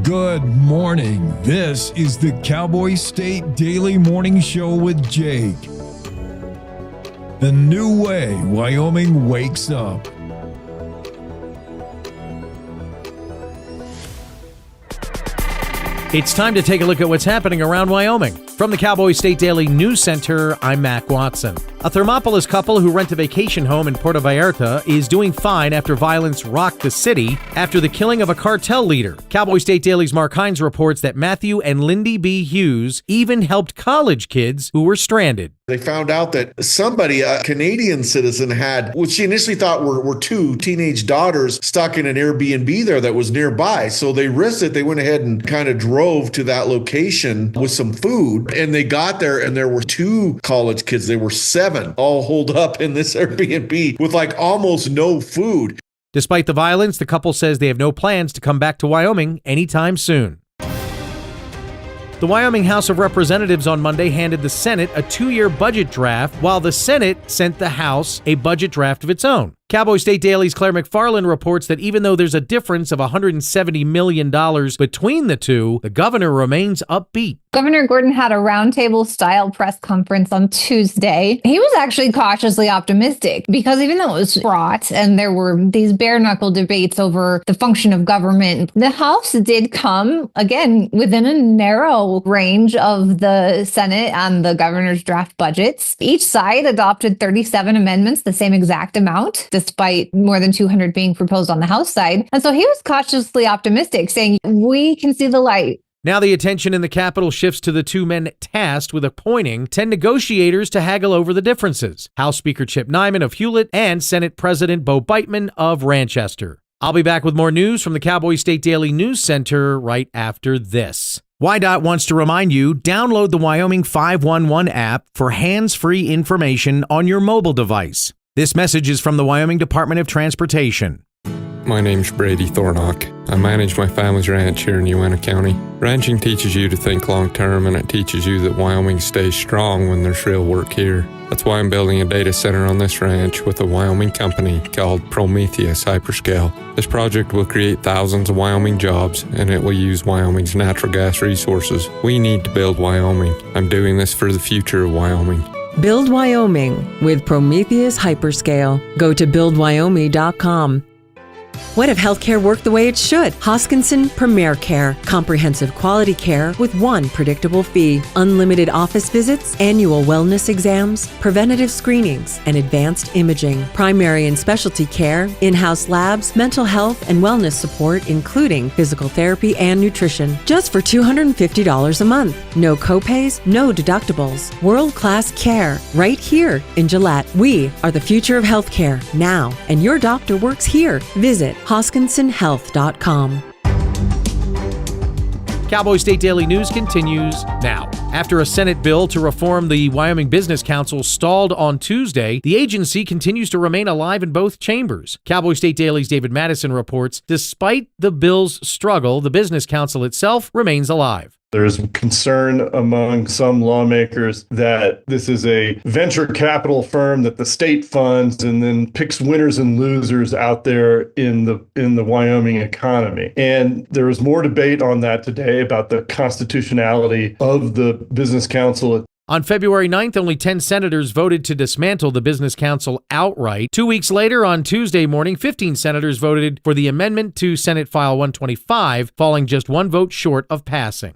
Good morning. This is the Cowboy State Daily Morning Show with Jake. The new way Wyoming wakes up. It's time to take a look at what's happening around Wyoming. From the Cowboy State Daily News Center, I'm Mac Watson. A Thermopolis couple who rent a vacation home in Puerto Vallarta is doing fine after violence rocked the city after the killing of a cartel leader. Cowboy State Daily's Mark Hines reports that Matthew and Lindy B. Hughes even helped college kids who were stranded. They found out that somebody, a Canadian citizen, had what she initially thought were two teenage daughters stuck in an Airbnb there that was nearby. So they risked it. They went ahead and kind of drove to that location with some food. And they got there and there were two college kids. They were 7, all holed up in this Airbnb with like almost no food. Despite the violence, the couple says they have no plans to come back to Wyoming anytime soon. The Wyoming House of Representatives on Monday handed the Senate a 2-year budget draft, while the Senate sent the House a budget draft of its own. Cowboy State Daily's Claire McFarland reports that even though there's a difference of $170 million between the two, the governor remains upbeat. Governor Gordon had a roundtable-style press conference on Tuesday. He was actually cautiously optimistic because even though it was fraught and there were these bare-knuckle debates over the function of government, the House did come, again, within a narrow range of the Senate and the governor's draft budgets. Each side adopted 37 amendments, the same exact amount, despite more than 200 being proposed on the House side. And so he was cautiously optimistic, saying, we can see the light. Now the attention in the Capitol shifts to the two men tasked with appointing 10 negotiators to haggle over the differences: House Speaker Chip Nyman of Hewlett and Senate President Bo Beitman of Ranchester. I'll be back with more news from the Cowboy State Daily News Center right after this. WYDOT wants to remind you, download the Wyoming 511 app for hands-free information on your mobile device. This message is from the Wyoming Department of Transportation. My name's Brady Thornock. I manage my family's ranch here in Uena County. Ranching teaches you to think long-term, and it teaches you that Wyoming stays strong when there's real work here. That's why I'm building a data center on this ranch with a Wyoming company called Prometheus Hyperscale. This project will create thousands of Wyoming jobs, and it will use Wyoming's natural gas resources. We need to build Wyoming. I'm doing this for the future of Wyoming. Build Wyoming with Prometheus Hyperscale. Go to buildwyoming.com. What if healthcare worked the way it should? Hoskinson Premier Care. Comprehensive quality care with one predictable fee. Unlimited office visits, annual wellness exams, preventative screenings, and advanced imaging. Primary and specialty care, in-house labs, mental health and wellness support, including physical therapy and nutrition. Just for $250 a month. No copays, no deductibles. World-class care right here in Gillette. We are the future of healthcare now, and your doctor works here. Visit HoskinsonHealth.com. Cowboy State Daily News continues now. After a Senate bill to reform the Wyoming Business Council stalled on Tuesday, the agency continues to remain alive in both chambers. Cowboy State Daily's David Madison reports, despite the bill's struggle, the Business Council itself remains alive. There's concern among some lawmakers that this is a venture capital firm that the state funds and then picks winners and losers out there in the Wyoming economy. And there was more debate on that today about the constitutionality of the Business Council. On February 9th, only 10 senators voted to dismantle the Business Council outright. 2 weeks later, on Tuesday morning, 15 senators voted for the amendment to Senate File 125, falling just one vote short of passing.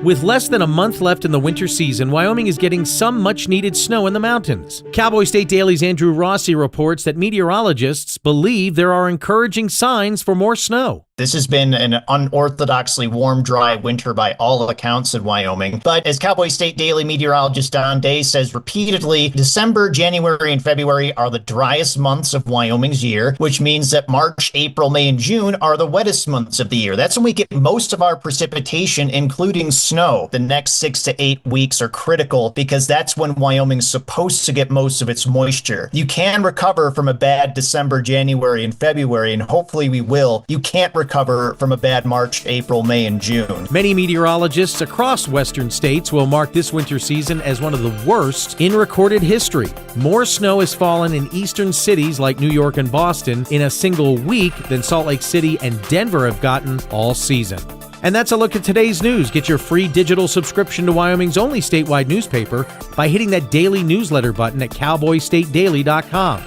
With less than a month left in the winter season, Wyoming is getting some much-needed snow in the mountains. Cowboy State Daily's Andrew Rossi reports that meteorologists believe there are encouraging signs for more snow. This has been an unorthodoxly warm, dry winter by all accounts in Wyoming. But as Cowboy State Daily meteorologist Don Day says repeatedly, December, January, and February are the driest months of Wyoming's year, which means that March, April, May, and June are the wettest months of the year. That's when we get most of our precipitation, including snow. The next 6 to 8 weeks are critical because that's when Wyoming's supposed to get most of its moisture. You can recover from a bad December, January, and February, and hopefully we will. You can't recover from a bad March, April, May, and June. Many meteorologists across western states will mark this winter season as one of the worst in recorded history. More snow has fallen in eastern cities like New York and Boston in a single week than Salt Lake City and Denver have gotten all season. And that's a look at today's news. Get your free digital subscription to Wyoming's only statewide newspaper by hitting that daily newsletter button at cowboystatedaily.com.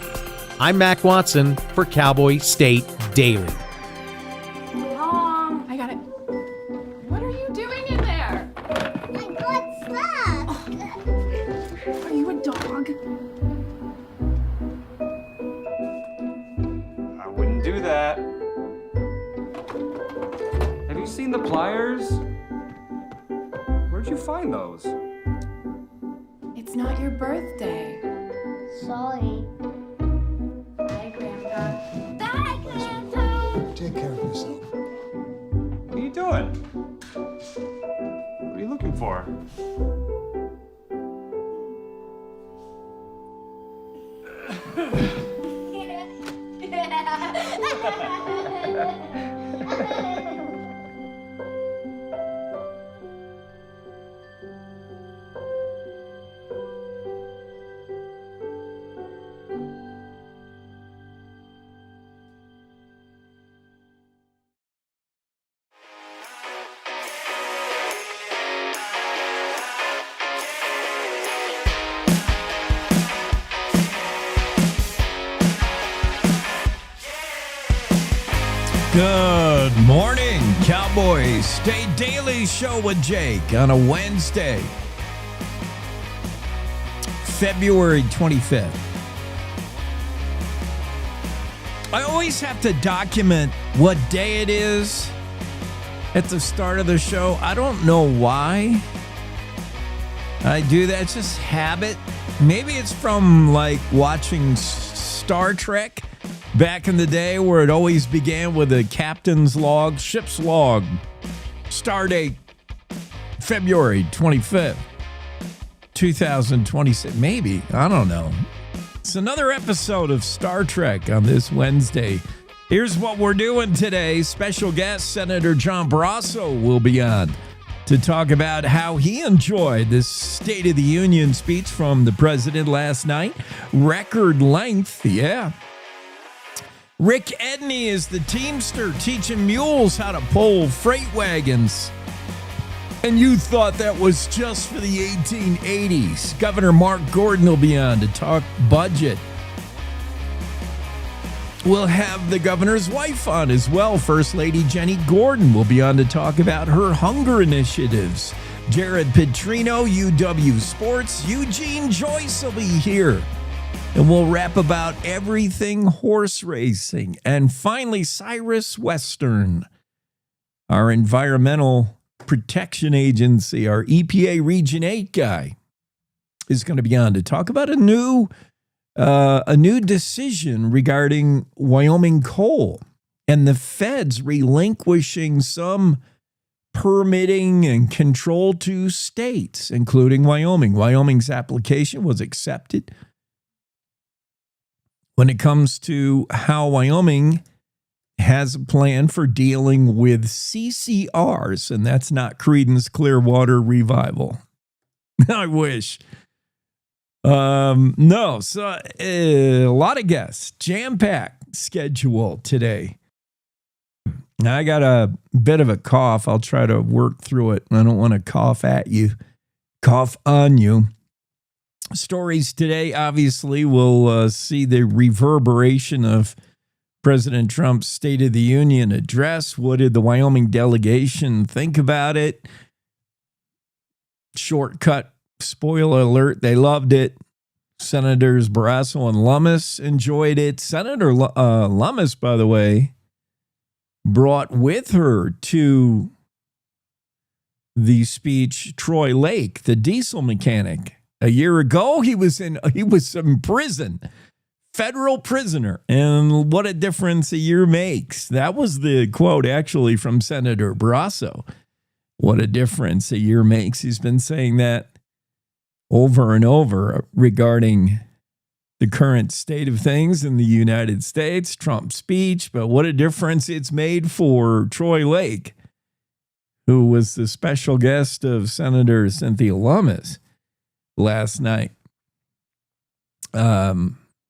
I'm Mac Watson for Cowboy State Daily. Mom, I got it. What are you doing in there? I got stuff. Are you a dog? I wouldn't do that. Have you seen the pliers? Where'd you find those? It's not your birthday. Sorry. Bye, Grandpa. Bye, Grandpa. Take care of yourself. What are you doing? What are you looking for? Good morning, Cowboy State Daily Show with Jake on a Wednesday, February 25th. I always have to document what day it is at the start of the show. I don't know why I do that. It's just habit. Maybe it's from like watching Star Trek back in the day where it always began with a captain's log, ship's log, star date, February 25th, 2026. Maybe. I don't know. It's another episode of Star Trek on this Wednesday. Here's what we're doing today. Special guest Senator John Barrasso will be on to talk about how he enjoyed this State of the Union speech from the president last night. Record length, yeah. Rick Edney is the Teamster teaching mules how to pull freight wagons. And you thought that was just for the 1880s. Governor Mark Gordon will be on to talk budget. We'll have the governor's wife on as well. First Lady Jennie Gordon will be on to talk about her hunger initiatives. Jared Petrino, UW Sports. Eugene Joyce will be here. And we'll rap about everything horse racing. And finally, Cyrus Western, our environmental protection agency, our EPA Region 8 guy, is going to be on to talk about a new decision regarding Wyoming coal and the feds relinquishing some permitting and control to states, including Wyoming. Wyoming's application was accepted. When it comes to how Wyoming has a plan for dealing with CCRs, and that's not Creedence Clearwater Revival. I wish. No, so a lot of guests, jam-packed schedule today. Now, I got a bit of a cough. I'll try to work through it. I don't want to cough at you, cough on you. Stories today, obviously, will see the reverberation of President Trump's State of the Union address. What did the Wyoming delegation think about it? Shortcut, spoiler alert, they loved it. Senators Barrasso and Lummis enjoyed it. Senator Lummis, by the way, brought with her to the speech Troy Lake, the diesel mechanic. A year ago, he was in prison, federal prisoner, and what a difference a year makes. That was the quote, actually, from Senator Barrasso. What a difference a year makes. He's been saying that over and over regarding the current state of things in the United States, Trump's speech, but what a difference it's made for Troy Lake, who was the special guest of Senator Cynthia Lummis last night.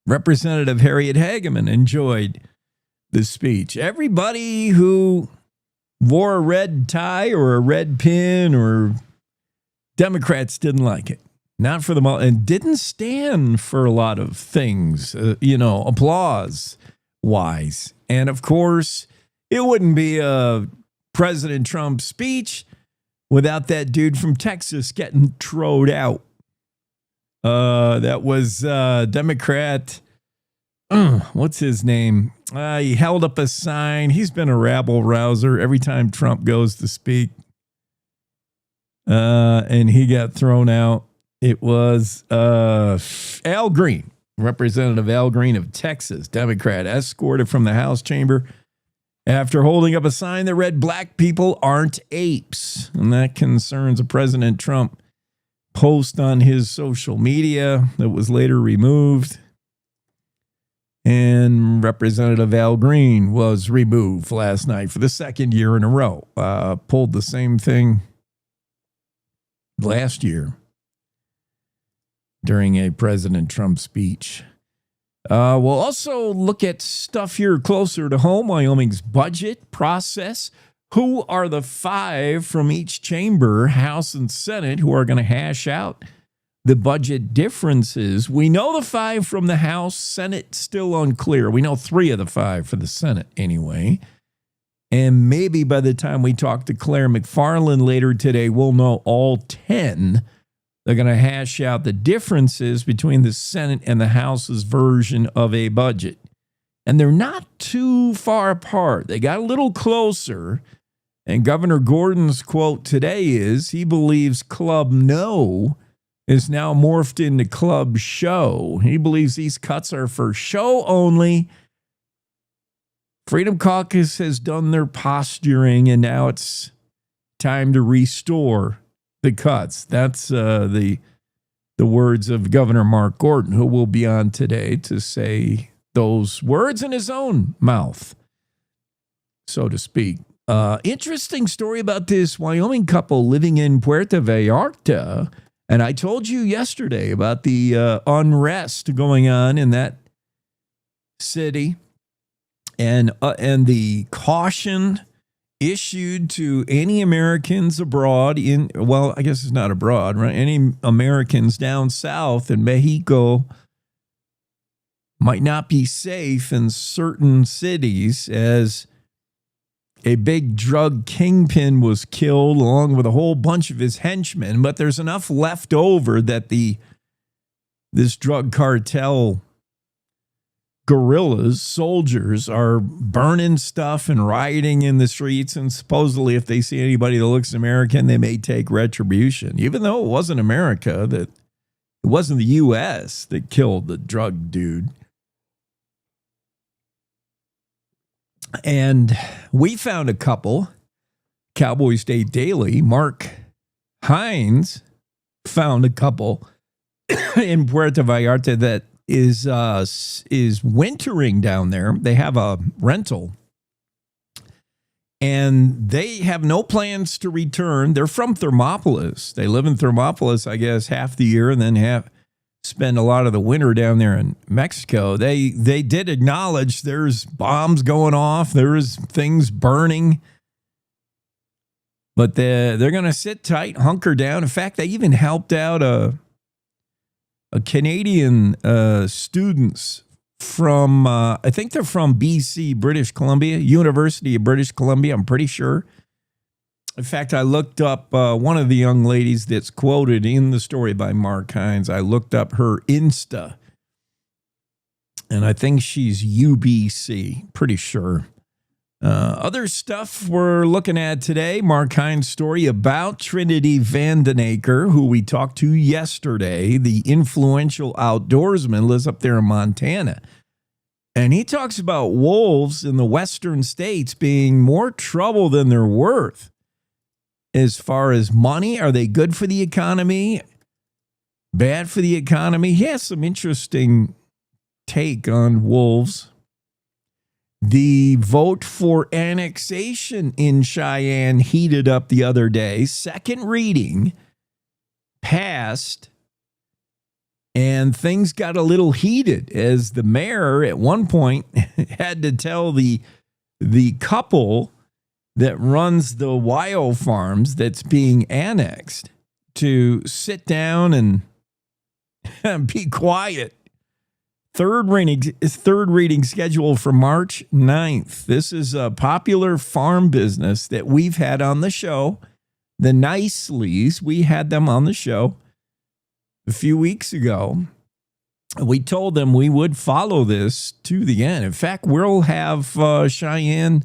Representative Harriet Hageman enjoyed the speech. Everybody who wore a red tie or a red pin or Democrats didn't like it. Not for the most, and didn't stand for a lot of things, applause wise. And of course, it wouldn't be a President Trump speech without that dude from Texas getting throwed out. That was Democrat. What's his name? He held up a sign. He's been a rabble rouser every time Trump goes to speak. And he got thrown out. It was Al Green, Representative Al Green of Texas, Democrat, escorted from the House chamber after holding up a sign that read, "Black people aren't apes." And that concerns a President Trump post on his social media that was later removed. And Representative Al Green was removed last night for the second year in a row. Pulled the same thing last year during a President Trump speech. We'll also look at stuff here closer to home, Wyoming's budget process. Who are the 5 from each chamber, House and Senate, who are going to hash out the budget differences? We know the 5 from the House, Senate still unclear. We know 3 of the 5 for the Senate anyway. And maybe by the time we talk to Claire McFarland later today, we'll know all 10. They're going to hash out the differences between the Senate and the House's version of a budget. And they're not too far apart. They got a little closer. And Governor Gordon's quote today is, he believes Club No is now morphed into Club Show. He believes these cuts are for show only. Freedom Caucus has done their posturing, and now it's time to restore the cuts. That's the words of Governor Mark Gordon, who will be on today to say those words in his own mouth, so to speak. Interesting story about this Wyoming couple living in Puerto Vallarta. And I told you yesterday about the unrest going on in that city and the caution issued to any Americans abroad I guess it's not abroad, right? Any Americans down south in Mexico might not be safe in certain cities, as a big drug kingpin was killed along with a whole bunch of his henchmen. But there's enough left over that this drug cartel guerrillas, soldiers, are burning stuff and rioting in the streets. And supposedly if they see anybody that looks American, they may take retribution, even though it wasn't America, that it wasn't the U.S. that killed the drug dude. And we found a couple, Cowboy State Daily, Mark Hines found a couple in Puerto Vallarta that is wintering down there. They have a rental, and they have no plans to return. They're from Thermopolis. They live in Thermopolis, I guess, half the year, and then spend a lot of the winter down there in Mexico. They did acknowledge there's bombs going off, there's things burning, but they're going to sit tight, hunker down. In fact, they even helped out a Canadian students from, I think they're from BC, British Columbia, University of British Columbia, I'm pretty sure. In fact, I looked up one of the young ladies that's quoted in the story by Mark Hines. I looked up her Insta, and I think she's UBC, pretty sure. Other stuff we're looking at today, Mark Hines' story about Trinity Vandenaker, who we talked to yesterday, the influential outdoorsman, lives up there in Montana. And he talks about wolves in the western states being more trouble than they're worth. As far as money, are they good for the economy? Bad for the economy? He has some interesting take on wolves. The vote for annexation in Cheyenne heated up the other day. Second reading passed, and things got a little heated as the mayor at one point had to tell the couple that runs the Wyo farms that's being annexed to sit down and be quiet. Third reading scheduled for March 9th. This is a popular farm business that we've had on the show. The Niceleys, we had them on the show a few weeks ago. We told them we would follow this to the end. In fact, we'll have Cheyenne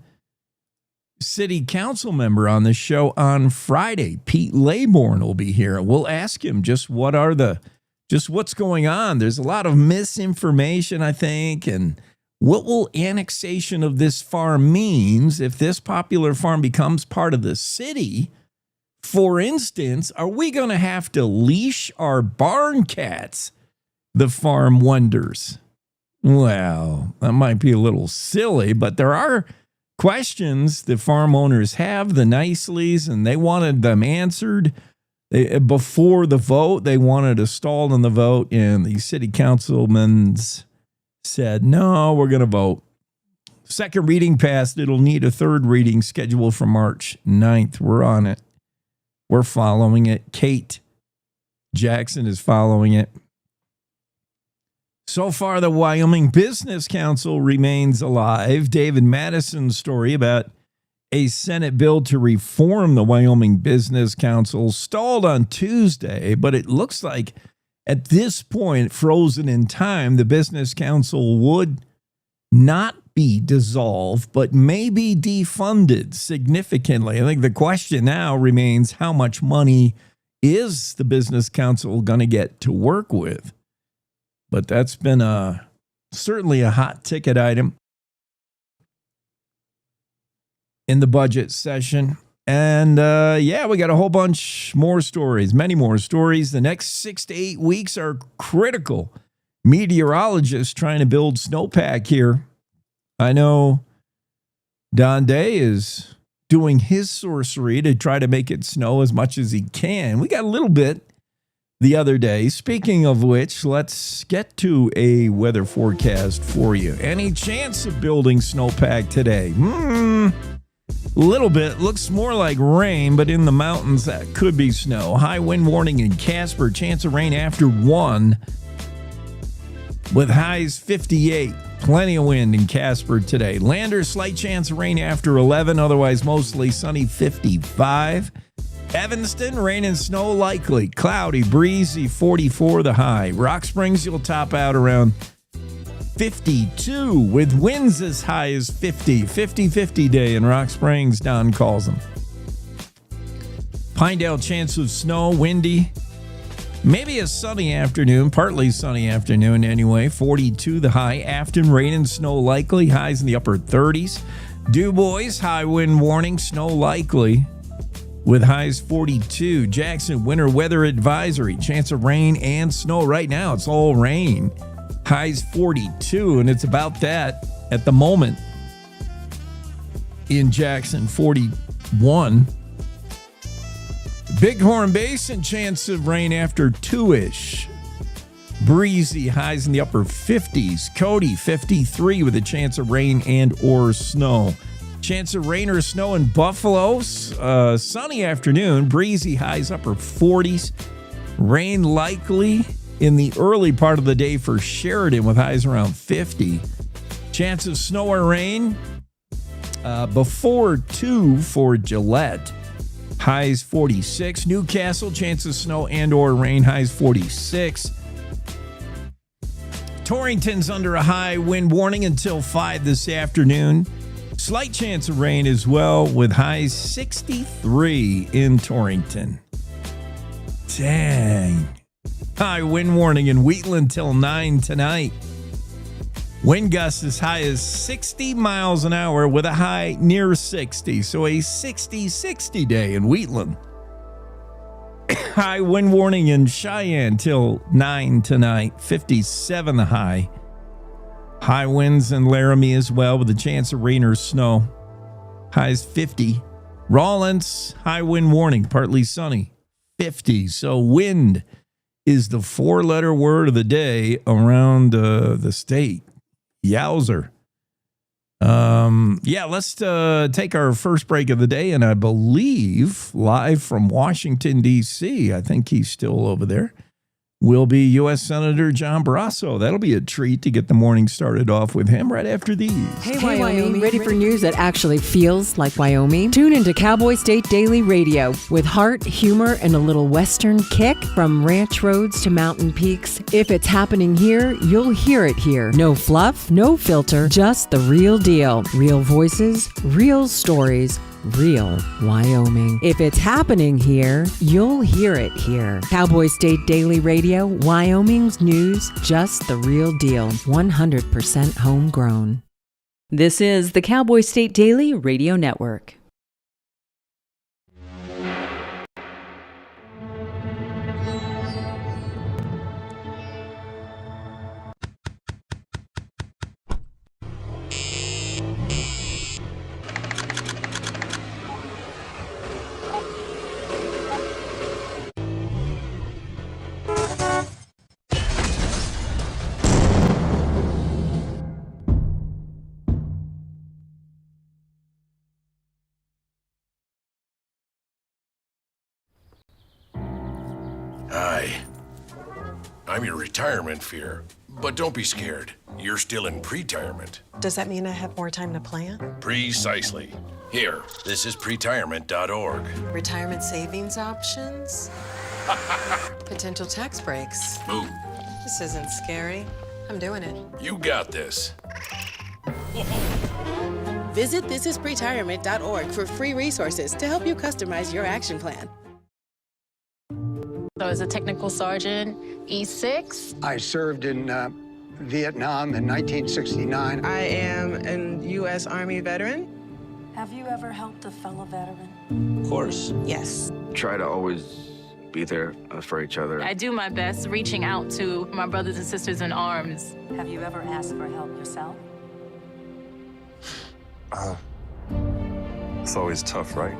City Council member on the show on Friday. Pete Laybourne will be here. We'll ask him just what's going on. There's a lot of misinformation, I think, and what will annexation of this farm means if this popular farm becomes part of the city? For instance, are we going to have to leash our barn cats? The farm wonders. Well, that might be a little silly, but there are questions the farm owners have, the Niceleys, and they wanted them answered. Before the vote, they wanted a stall in the vote, and the city councilmen said, no, we're going to vote. Second reading passed. It'll need a third reading scheduled for March 9th. We're on it. We're following it. Kate Jackson is following it. So far, the Wyoming Business Council remains alive. David Madison's story about a Senate bill to reform the Wyoming Business Council stalled on Tuesday, but it looks like at this point, frozen in time, the Business Council would not be dissolved, but maybe defunded significantly. I think the question now remains, how much money is the Business Council going to get to work with? But that's been certainly a hot ticket item in the budget session. And we got a whole bunch more stories, many more stories. The next 6 to 8 weeks are critical. Meteorologists trying to build snowpack here. I know Don Day is doing his sorcery to try to make it snow as much as he can. We got a little bit the other day. Speaking of which, let's get to a weather forecast for you. Any chance of building snowpack today? Little bit. Looks more like rain, but in the mountains, that could be snow. High wind warning in Casper. Chance of rain after 1 with highs 58. Plenty of wind in Casper today. Lander, slight chance of rain after 11. Otherwise, mostly sunny, 55. Evanston, rain and snow likely. Cloudy, breezy, 44 the high. Rock Springs, you'll top out around 52 with winds as high as 50. 50-50 day in Rock Springs, Don calls them. Pinedale, chance of snow, windy. Maybe a sunny afternoon, partly sunny afternoon anyway. 42 the high. Afton, rain and snow likely. Highs in the upper 30s. DuBois, high wind warning, snow likely with highs 42. Jackson, winter weather advisory. Chance of rain and snow. Right now, it's all rain. Highs 42, and it's about that at the moment in Jackson, 41. Bighorn Basin, chance of rain after 2-ish. Breezy, highs in the upper 50s. Cody, 53 with a chance of rain and or snow. Chance of rain or snow in Buffalo. Sunny afternoon. Breezy, highs upper 40s. Rain likely in the early part of the day for Sheridan with highs around 50. Chance of snow or rain before 2 for Gillette. Highs 46. Newcastle, chance of snow and or rain. Highs 46. Torrington's under a high wind warning until 5 this afternoon. Slight chance of rain as well with highs 63 in Torrington. Dang. High wind warning in Wheatland till 9 tonight. Wind gusts as high as 60 miles an hour with a high near 60. So a 60-60 day in Wheatland. High wind warning in Cheyenne till 9 tonight. 57 the high. High winds in Laramie as well with a chance of rain or snow. Highs 50. Rawlins, high wind warning, partly sunny, 50. So wind is the 4-letter word of the day around the state. Yowzer. Let's take our first break of the day, and I believe live from Washington, D.C., I think he's still over there, will be U.S. Senator John Barrasso. That'll be a treat to get the morning started off with him right after these. Hey, Wyoming, ready for news that actually feels like Wyoming? Tune into Cowboy State Daily Radio with heart, humor, and a little Western kick from ranch roads to mountain peaks. If it's happening here, you'll hear it here. No fluff, no filter, just the real deal. Real voices, real stories. Real Wyoming. If it's happening here, you'll hear it here. Cowboy State Daily Radio, Wyoming's news, just the real deal. 100% homegrown. This is the Cowboy State Daily Radio Network. Hi. I'm your retirement fear, but don't be scared. You're still in pre-retirement. Does that mean I have more time to plan? Precisely. Here, this is pretirement.org. Retirement savings options? Potential tax breaks? Move. This isn't scary. I'm doing it. You got this. Visit thisispretirement.org for free resources to help you customize your action plan. So as a technical sergeant, E6. I served in Vietnam in 1969. I am a U.S. Army veteran. Have you ever helped a fellow veteran? Of course. Yes. Try to always be there for each other. I do my best reaching out to my brothers and sisters in arms. Have you ever asked for help yourself? It's always tough, right?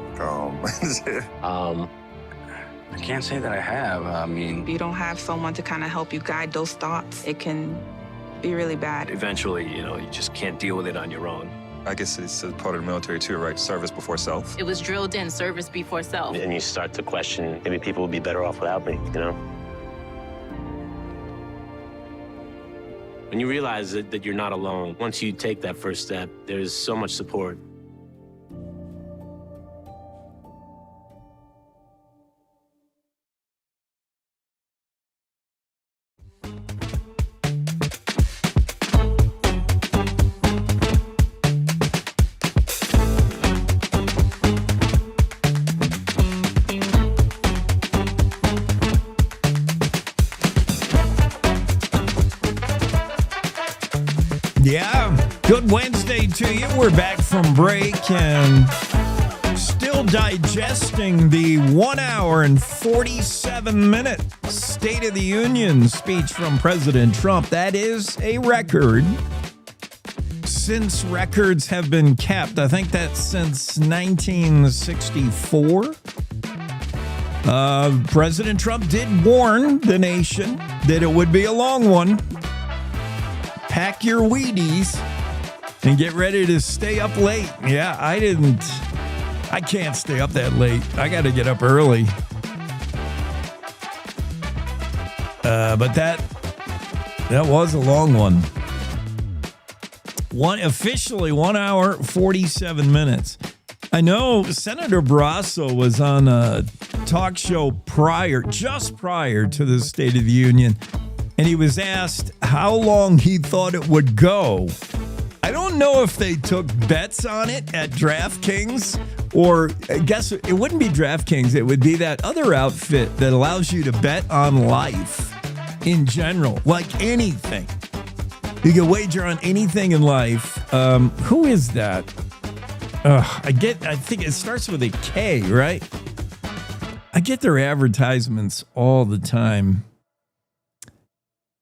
I can't say that I have. I mean, if you don't have someone to kind of help you guide those thoughts, it can be really bad. Eventually, you just can't deal with it on your own. I guess it's a part of the military too, right? Service before self. It was drilled in, service before self. And you start to question, maybe people would be better off without me, When you realize that you're not alone, once you take that first step, there's so much support. Yeah, good Wednesday to you. We're back from break and still digesting the 1 hour and 47-minute State of the Union speech from President Trump. That is a record since records have been kept. I think that's since 1964. President Trump did warn the nation that it would be a long one. Pack your Wheaties and get ready to stay up late. Yeah, I can't stay up that late. I got to get up early. But that was a long one. Officially 1 hour, 47 minutes. I know Senator Barrasso was on a talk show just prior to the State of the Union, and he was asked how long he thought it would go. I don't know if they took bets on it at DraftKings, or I guess it wouldn't be DraftKings. It would be that other outfit that allows you to bet on life in general, like anything. You can wager on anything in life. Who is that? I think it starts with a K, right? I get their advertisements all the time.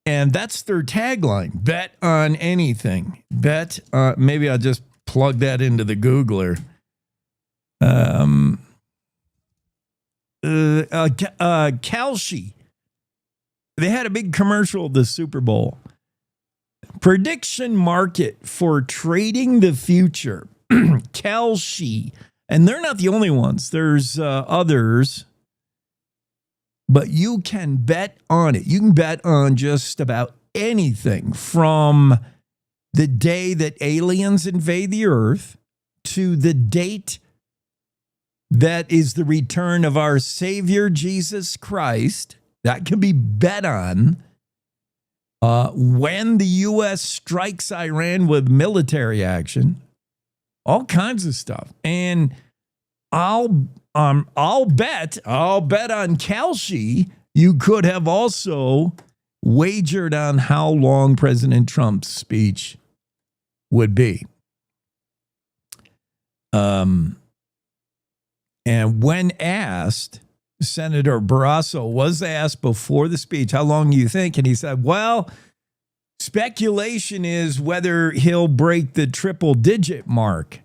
And that's their tagline, bet on anything. Bet, maybe I'll just plug that into the Googler. Kalshi. They had a big commercial of the Super Bowl. Prediction market for trading the future. Kalshi. And they're not the only ones. There's others. But you can bet on it. You can bet on just about anything from the day that aliens invade the earth to the date that is the return of our Savior, Jesus Christ. That can be bet on. When the U.S. strikes Iran with military action, all kinds of stuff. And I'll bet on Kalshi you could have also wagered on how long President Trump's speech would be. And when asked, Senator Barrasso was asked before the speech, how long do you think? And he said, well, speculation is whether he'll break the triple-digit mark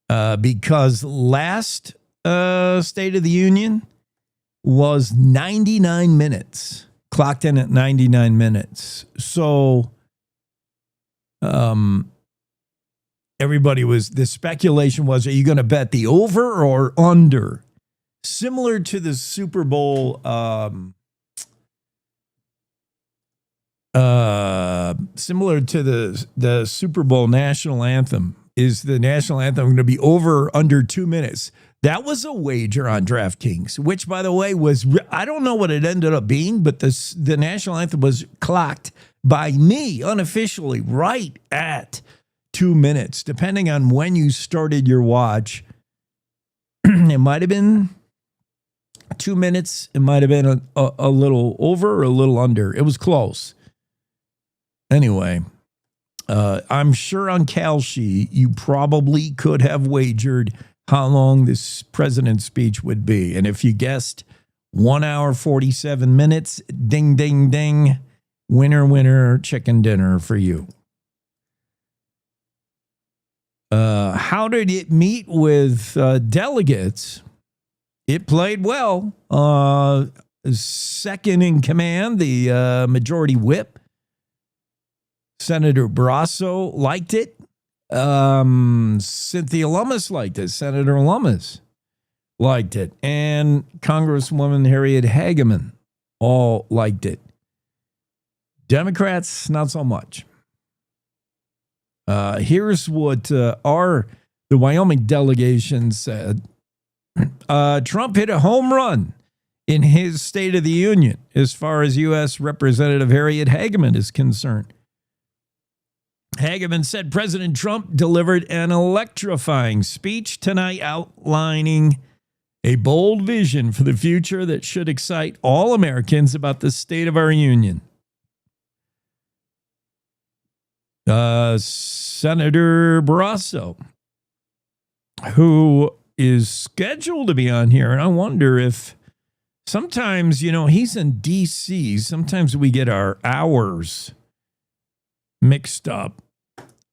because last State of the Union was 99 minutes, clocked in at 99 minutes. So the speculation was, are you going to bet the over or under? Similar to the Super Bowl, similar to the Super Bowl national anthem. Is the national anthem going to be over or under 2 minutes? That was a wager on DraftKings, which, by the way, was, I don't know what it ended up being, but the national anthem was clocked by me unofficially right at 2 minutes, depending on when you started your watch. It might have been 2 minutes. It might have been a little over or a little under. It was close. Anyway, I'm sure on Kalshi, you probably could have wagered how long this president's speech would be. And if you guessed 1 hour, 47 minutes, ding, ding, ding, winner, winner, chicken dinner for you. How did it meet with delegates? It played well. Second in command, the majority whip, Senator Barrasso, liked it. Cynthia Lummis liked it. Senator Lummis liked it. And Congresswoman Harriet Hageman all liked it. Democrats, not so much. Here's what the Wyoming delegation said. Trump hit a home run in his State of the Union as far as U.S. Representative Harriet Hageman is concerned. Hageman said President Trump delivered an electrifying speech tonight outlining a bold vision for the future that should excite all Americans about the state of our union. Senator Barrasso, who is scheduled to be on here, and I wonder if sometimes, he's in D.C. Sometimes we get our hours mixed up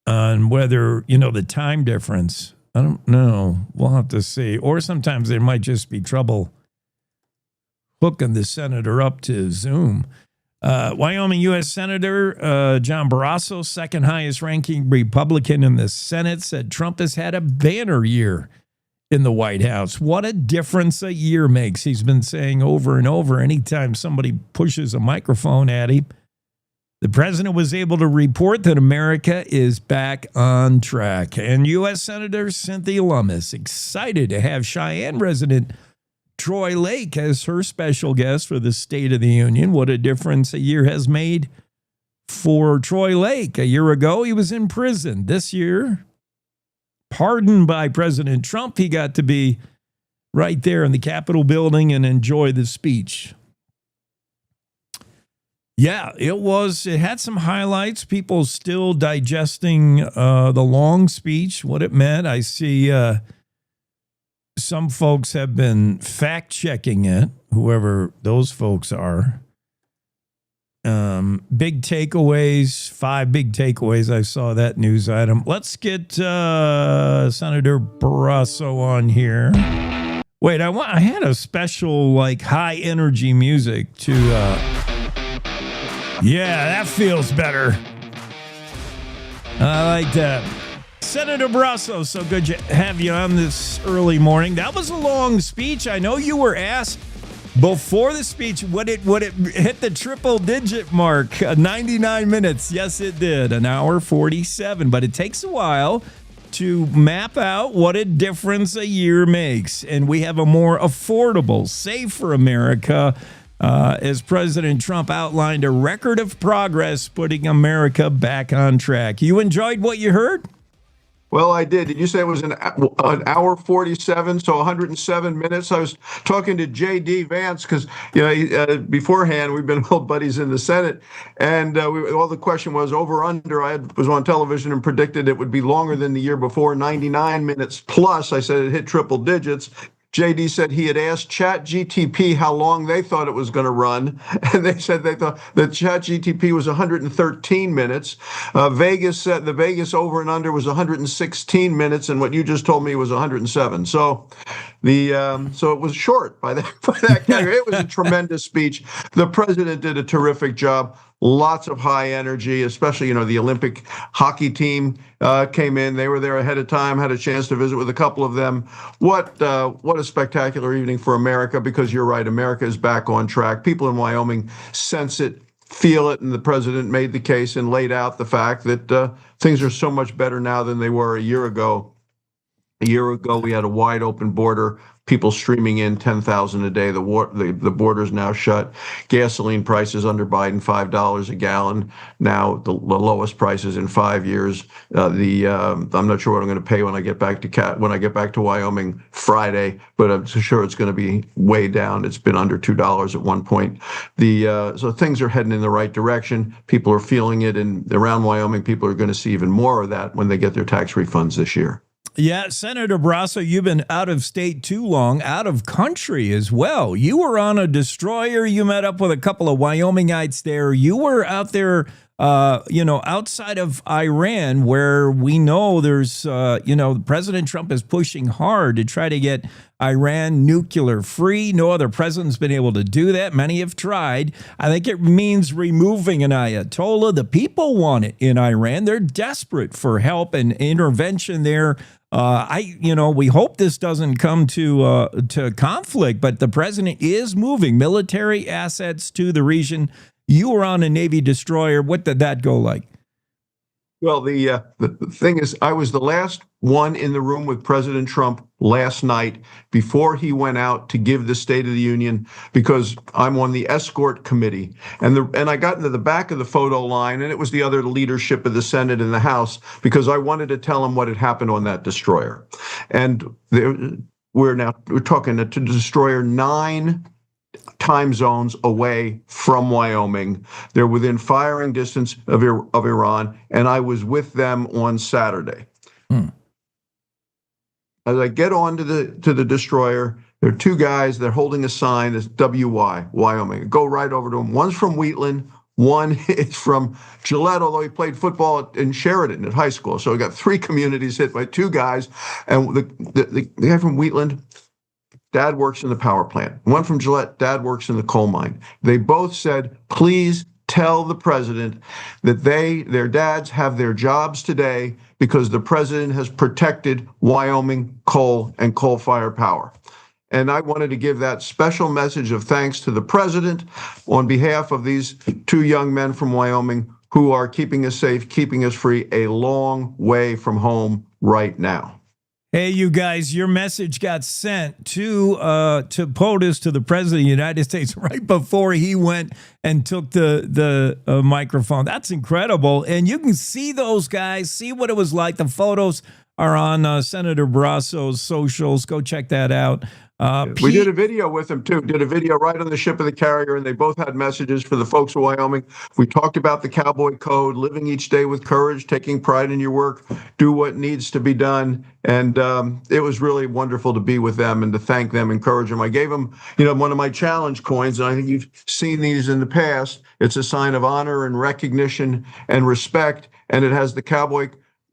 on whether, the time difference. I don't know. We'll have to see. Or sometimes there might just be trouble hooking the senator up to Zoom. Wyoming U.S. Senator John Barrasso, second highest ranking Republican in the Senate, said Trump has had a banner year in the White House. What a difference a year makes. He's been saying over and over, anytime somebody pushes a microphone at him, the president was able to report that America is back on track. And U.S. Senator Cynthia Lummis, excited to have Cheyenne resident Troy Lake as her special guest for the State of the Union. What a difference a year has made for Troy Lake. A year ago, he was in prison. This year, pardoned by President Trump, he got to be right there in the Capitol building and enjoy the speech. Yeah, it had some highlights. People still digesting the long speech, what it meant. I see some folks have been fact-checking it, whoever those folks are. Big takeaways, 5 big takeaways. I saw that news item. Let's get Senator Barrasso on here. Wait, I had a special like high energy music to. Yeah, that feels better. I like that. Senator Barrasso, so good to have you on this early morning. That was a long speech. I know you were asked before the speech, would it hit the triple digit mark? 99 minutes. Yes, it did. An hour 47. But it takes a while to map out what a difference a year makes. And we have a more affordable, safer America, as President Trump outlined a record of progress, putting America back on track. You enjoyed what you heard? Well, I did. Did you say it was an hour 47, so 107 minutes? I was talking to J.D. Vance because, beforehand, we've been old buddies in the Senate, and all the question was over under. I was on television and predicted it would be longer than the year before, 99 minutes plus. I said it hit triple digits. JD said he had asked ChatGTP how long they thought it was going to run, and they said they thought that ChatGTP was 113 minutes. Vegas said the Vegas over and under was 116 minutes, and what you just told me was 107. So so it was short by that category. It was a tremendous speech. The president did a terrific job. Lots of high energy, especially, the Olympic hockey team came in. They were there ahead of time, had a chance to visit with a couple of them. What a spectacular evening for America, because you're right, America is back on track. People in Wyoming sense it, feel it, and the president made the case and laid out the fact that things are so much better now than they were a year ago. A year ago, we had a wide open border, people streaming in 10,000 a day. The border's now shut. Gasoline prices under Biden, $5 a gallon. Now the lowest prices in 5 years. I'm not sure what I'm going to pay when I get back to Wyoming Friday, but I'm sure it's going to be way down. It's been under $2 at one point. So things are heading in the right direction. People are feeling it, and around Wyoming, people are going to see even more of that when they get their tax refunds this year. Yeah, Senator Barrasso, you've been out of state too long, out of country as well. You were on a destroyer. You met up with a couple of Wyomingites there. You were out there, outside of Iran, where we know there's, President Trump is pushing hard to try to get Iran nuclear free. No other president's been able to do that. Many have tried. I think it means removing an Ayatollah. The people want it in Iran. They're desperate for help and intervention there. We hope this doesn't come to conflict, but the president is moving military assets to the region. You were on a Navy destroyer. What did that go like? Well, the thing is, I was the last one in the room with President Trump last night before he went out to give the State of the Union, because I'm on the escort committee. And I got into the back of the photo line, and it was the other leadership of the Senate and the House, because I wanted to tell them what had happened on that destroyer. And we're talking to destroyer 9 time zones away from Wyoming. They're within firing distance of Iran, and I was with them on Saturday. As I get on to the destroyer, there are 2 guys. They're holding a sign that's WY, Wyoming. I go right over to them. One's from Wheatland. One is from Gillette, although he played football in Sheridan at high school. So we got 3 communities hit by 2 guys. And the guy from Wheatland, Dad works in the power plant. One from Gillette, Dad works in the coal mine. They both said, please tell the president that their dads have their jobs today because the president has protected Wyoming coal and coal-fired power. And I wanted to give that special message of thanks to the president on behalf of these 2 young men from Wyoming who are keeping us safe, keeping us free, a long way from home right now. Hey, you guys, your message got sent to POTUS, to the President of the United States, right before he went and took the microphone. That's incredible. And you can see those guys, see what it was like. The photos are on Senator Barrasso's socials. Go check that out. We did a video with them too. Did a video right on the ship of the carrier, and they both had messages for the folks of Wyoming. We talked about the cowboy code, living each day with courage, taking pride in your work, do what needs to be done, and it was really wonderful to be with them and to thank them, encourage them. I gave them, one of my challenge coins, and I think you've seen these in the past. It's a sign of honor and recognition and respect, and it has the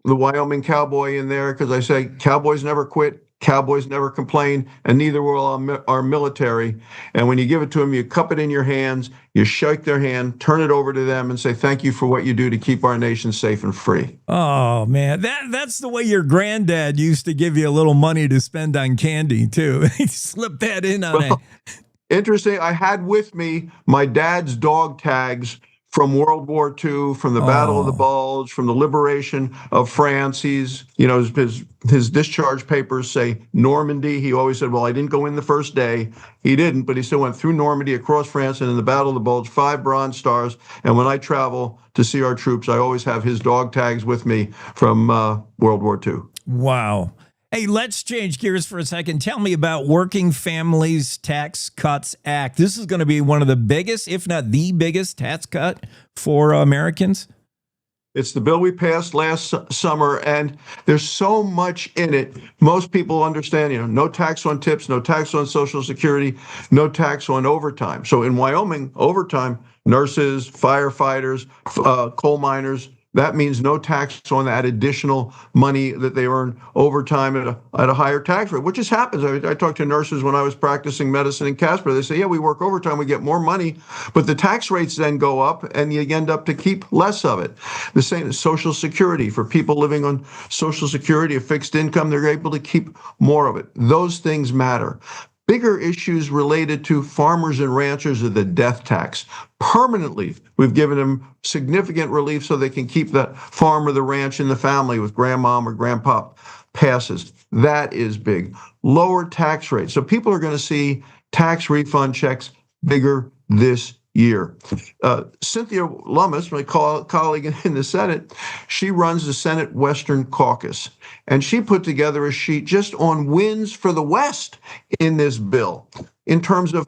Wyoming cowboy in there, because I say cowboys never quit. Cowboys never complain, and neither will our military. And when you give it to them, you cup it in your hands, you shake their hand, turn it over to them, and say, thank you for what you do to keep our nation safe and free. Oh, man, that's the way your granddad used to give you a little money to spend on candy, too. He slipped that in on it. Interesting. I had with me my dad's dog tags from World War II, from the Battle of the Bulge, from the liberation of France. His discharge papers say Normandy. He always said, well, I didn't go in the first day. He didn't, but he still went through Normandy, across France, and in the Battle of the Bulge, 5 Bronze Stars. And when I travel to see our troops, I always have his dog tags with me from World War II. Wow. Hey, let's change gears for a second. Tell me about Working Families Tax Cuts Act. This is going to be one of the biggest, if not the biggest, tax cut for Americans. It's the bill we passed last summer, and there's so much in it. Most people understand, no tax on tips, no tax on Social Security, no tax on overtime. So in Wyoming, overtime, nurses, firefighters, coal miners, that means no tax on that additional money that they earn overtime at a higher tax rate, which just happens. I talked to nurses when I was practicing medicine in Casper. They say, yeah, we work overtime, we get more money, but the tax rates then go up and you end up to keep less of it. The same as Social Security. For people living on Social Security, a fixed income, they're able to keep more of it. Those things matter. Bigger issues related to farmers and ranchers are the death tax. Permanently, we've given them significant relief so they can keep the farm or the ranch in the family with grandmom or grandpa passes. That is big. Lower tax rates. So people are going to see tax refund checks bigger this year. Cynthia Lummis, my colleague in the Senate, she runs the Senate Western Caucus, and she put together a sheet just on wins for the West in this bill in terms of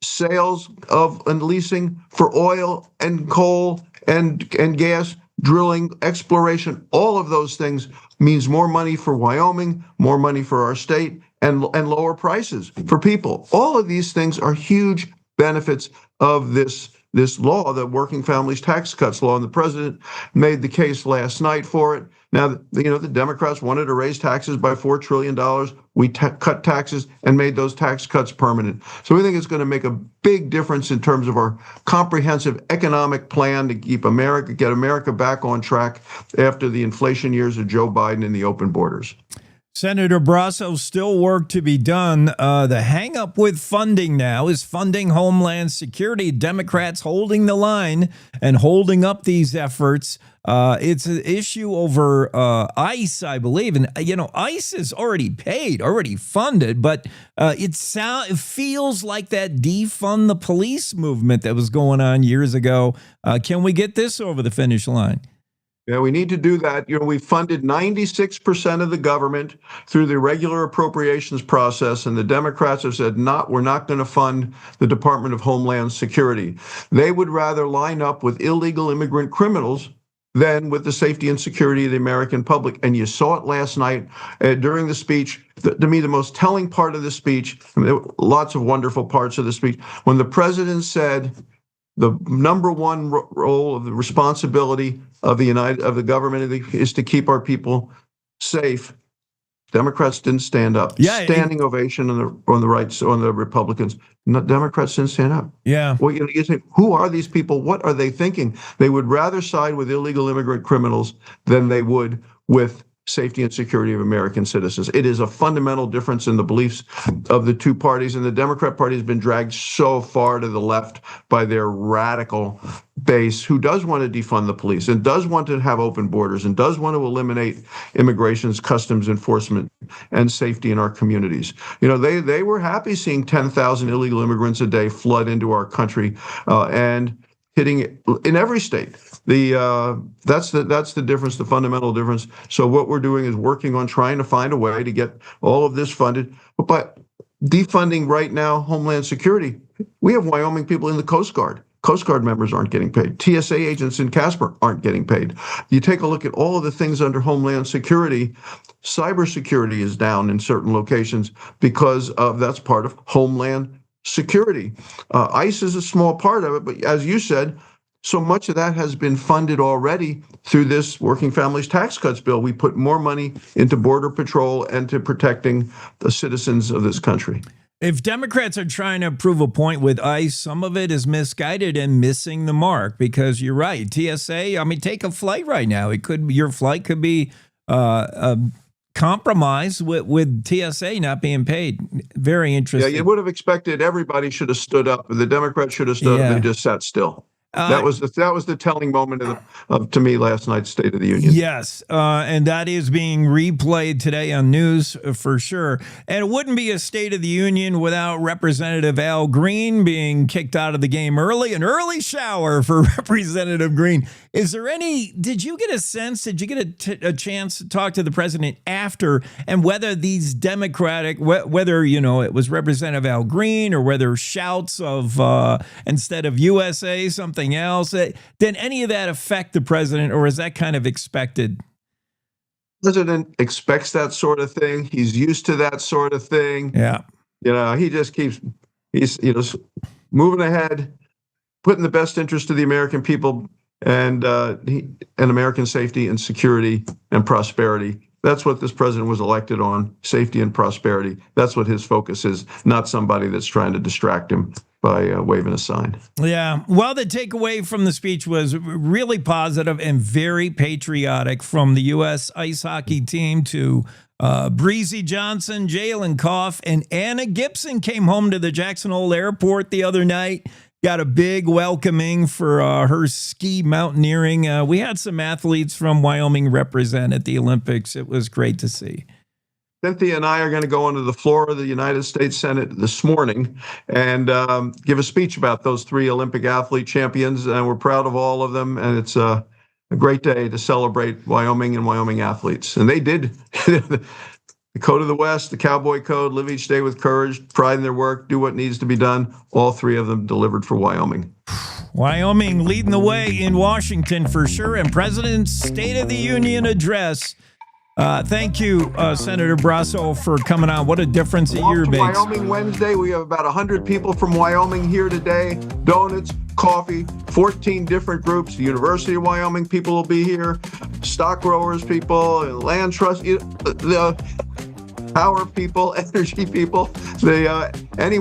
sales of and leasing for oil and coal and gas, drilling, exploration. All of those things means more money for Wyoming, more money for our state, and lower prices for people. All of these things are huge benefits of this law, the Working Families Tax Cuts law, and the president made the case last night for it. Now, the Democrats wanted to raise taxes by $4 trillion. We cut taxes and made those tax cuts permanent. So we think it's going to make a big difference in terms of our comprehensive economic plan to get America back on track after the inflation years of Joe Biden and the open borders. Senator Barrasso, still work to be done. The hang-up with funding now is funding Homeland Security. Democrats holding the line and holding up these efforts. It's an issue over ICE, I believe. And, ICE is already paid, already funded, but it feels like that defund the police movement that was going on years ago. Can we get this over the finish line? Yeah, we need to do that. We funded 96% of the government through the regular appropriations process, and the Democrats have said, we're not going to fund the Department of Homeland Security. They would rather line up with illegal immigrant criminals than with the safety and security of the American public. And you saw it last night during the speech. To me, the most telling part of the speech, there were lots of wonderful parts of the speech, when the president said, the number one role of the responsibility of the government is to keep our people safe. Democrats didn't stand up. Standing ovation on the Republicans. Democrats didn't stand up. Yeah. Well, you say, who are these people? What are they thinking? They would rather side with illegal immigrant criminals than they would with safety and security of American citizens. It is a fundamental difference in the beliefs of the two parties, and the Democrat Party has been dragged so far to the left by their radical base who does want to defund the police and does want to have open borders and does want to eliminate immigration's customs enforcement and safety in our communities. They were happy seeing 10,000 illegal immigrants a day flood into our country and hitting it in every state. That's the difference, the fundamental difference. So what we're doing is working on trying to find a way to get all of this funded. But defunding right now Homeland Security. We have Wyoming people in the Coast Guard. Coast Guard members aren't getting paid. TSA agents in Casper aren't getting paid. You take a look at all of the things under Homeland Security. Cybersecurity is down in certain locations because of that's part of Homeland Security. ICE is a small part of it, but as you said, so much of that has been funded already through this Working Families Tax Cuts bill. We put more money into Border Patrol and to protecting the citizens of this country. If Democrats are trying to prove a point with ICE, some of it is misguided and missing the mark, because you're right. TSA, I mean, take a flight right now. Your flight could be compromised with TSA not being paid. Very interesting. Yeah, you would have expected everybody should have stood up. The Democrats should have stood up and just sat still. That was the telling moment of to me last night's State of the Union. Yes, and that is being replayed today on news for sure. And it wouldn't be a State of the Union without Representative Al Green being kicked out of the game early. An early shower for Representative Green. Is there did you get a sense, did you get a chance to talk to the president after, and whether these Democratic, whether, it was Representative Al Green or whether shouts of, instead of USA, something else, did any of that affect the president, or is that kind of expected? The president expects that sort of thing. He's used to that sort of thing. Yeah. He just he's moving ahead, putting the best interest of the American people and American safety and security and prosperity. That's what this president was elected on, safety and prosperity. That's what his focus is, not somebody that's trying to distract him by waving a sign. Yeah. Well, the takeaway from the speech was really positive and very patriotic, from the U.S. ice hockey team to Breezy Johnson, Jalen Koff, and Anna Gibson came home to the Jackson Hole Airport the other night. Got a big welcoming for her ski mountaineering. We had some athletes from Wyoming represent at the Olympics. It was great to see. Cynthia and I are going to go onto the floor of the United States Senate this morning and give a speech about those 3 Olympic athlete champions. And we're proud of all of them. And it's a great day to celebrate Wyoming and Wyoming athletes. And they did. The Code of the West, the Cowboy Code, live each day with courage, pride in their work, do what needs to be done. All 3 of them delivered for Wyoming. Wyoming leading the way in Washington for sure. And President's State of the Union address. Thank you, Senator Barrasso, for coming on. What a difference a year makes. Wyoming Wednesday. We have about 100 people from Wyoming here today. Donuts, coffee, 14 different groups. The University of Wyoming people will be here. Stock growers people, land trust, the power people, energy people. Any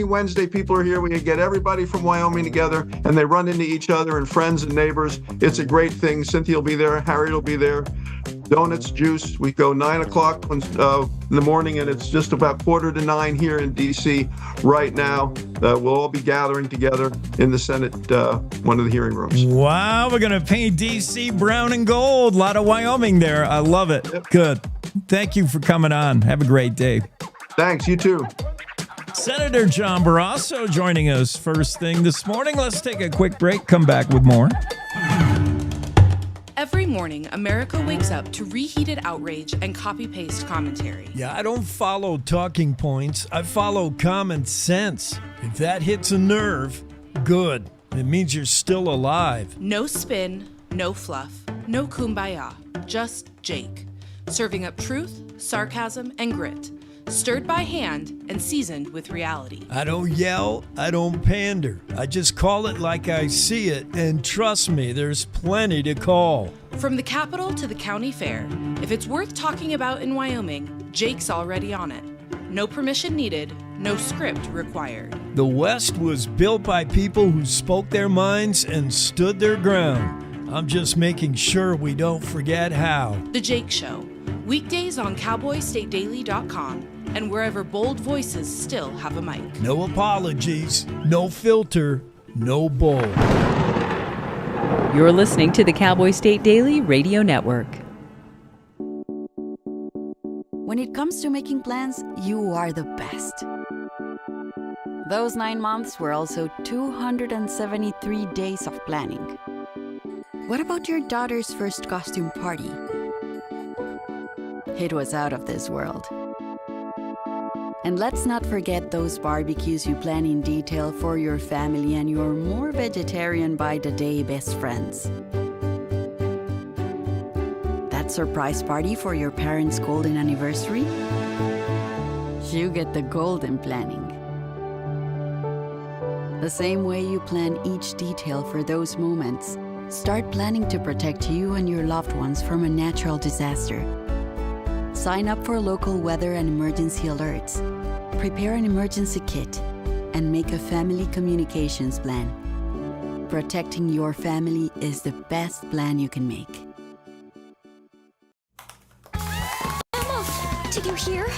Wednesday people are here. We can get everybody from Wyoming together, and they run into each other and friends and neighbors. It's a great thing. Cynthia will be there. Harriet will be there. Donuts, juice. We go 9 o'clock in the morning, and it's just about 8:45 here in D.C. right now. We'll all be gathering together in the Senate, one of the hearing rooms. Wow, we're going to paint D.C. brown and gold. A lot of Wyoming there. I love it. Yep. Good. Thank you for coming on. Have a great day. Thanks. You too. Senator John Barrasso joining us first thing this morning. Let's take a quick break. Come back with more. Every morning, America wakes up to reheated outrage and copy-paste commentary. Yeah, I don't follow talking points. I follow common sense. If that hits a nerve, good. It means you're still alive. No spin, no fluff, no kumbaya. Just Jake. Serving up truth, sarcasm, and grit. Stirred by hand and seasoned with reality. I don't yell, I don't pander. I just call it like I see it, and trust me, there's plenty to call. From the Capitol to the county fair, if it's worth talking about in Wyoming, Jake's already on it. No permission needed, no script required. The West was built by people who spoke their minds and stood their ground. I'm just making sure we don't forget how. The Jake Show. Weekdays on CowboyStateDaily.com and wherever bold voices still have a mic. No apologies, no filter, no bull. You're listening to the Cowboy State Daily Radio Network. When it comes to making plans, you are the best. Those 9 months were also 273 days of planning. What about your daughter's first costume party? It was out of this world. And let's not forget those barbecues you plan in detail for your family and your more vegetarian by the day best friends. That surprise party for your parents' golden anniversary? You get the golden planning. The same way you plan each detail for those moments, start planning to protect you and your loved ones from a natural disaster. Sign up for local weather and emergency alerts. Prepare an emergency kit and make a family communications plan. Protecting your family is the best plan you can make. Emma, did you hear?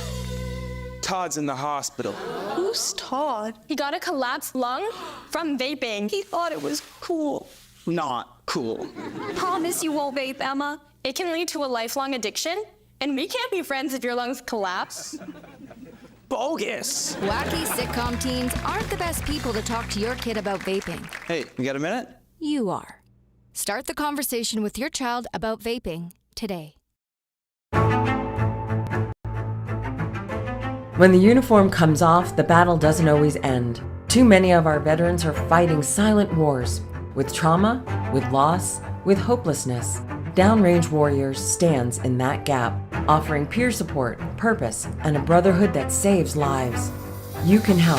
Todd's in the hospital. Who's Todd? He got a collapsed lung from vaping. He thought it was cool. Not cool. Promise you won't vape, Emma. It can lead to a lifelong addiction, and we can't be friends if your lungs collapse. Bogus. Wacky sitcom teens aren't the best people to talk to your kid about vaping. Hey, you got a minute? You are. Start the conversation with your child about vaping today. When the uniform comes off, the battle doesn't always end. Too many of our veterans are fighting silent wars with trauma, with loss, with hopelessness. Downrange Warriors stands in that gap, offering peer support, purpose, and a brotherhood that saves lives. You can help.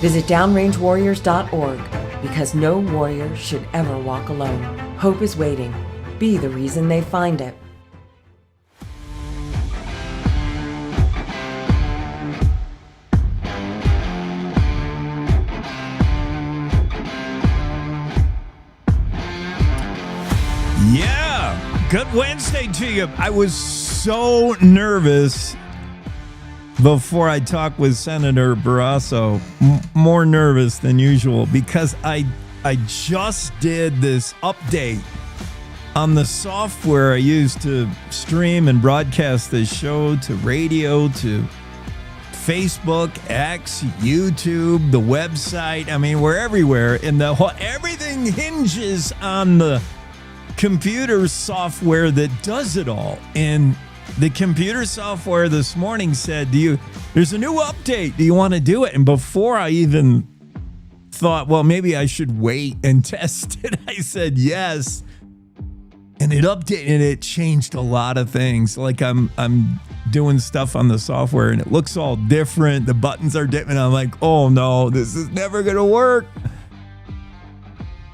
Visit downrangewarriors.org because no warrior should ever walk alone. Hope is waiting. Be the reason they find it. Yeah, good Wednesday to you. I was so nervous before I talked with Senator Barrasso, more nervous than usual, because I just did this update on the software I use to stream and broadcast this show to radio, to Facebook, X, YouTube, the website. I mean, we're everywhere, and everything hinges on the computer software that does it all. And the computer software this morning said, there's a new update. Do you want to do it? And before I even thought, well, maybe I should wait and test it, I said yes. And it updated, and it changed a lot of things. Like I'm doing stuff on the software and it looks all different. The buttons are different. I'm like, oh no, this is never going to work.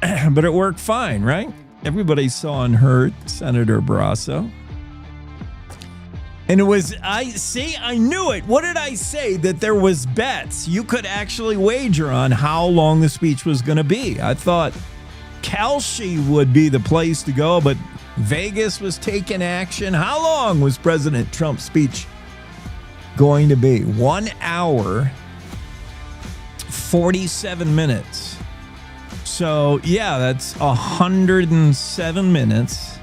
But it worked fine, right? Everybody saw and heard Senator Barrasso. And it was, I knew it. What did I say? That there was bets. You could actually wager on how long the speech was going to be. I thought Kalshi would be the place to go, but Vegas was taking action. How long was President Trump's speech going to be? 1 hour, 47 minutes. So, yeah, that's 107 minutes.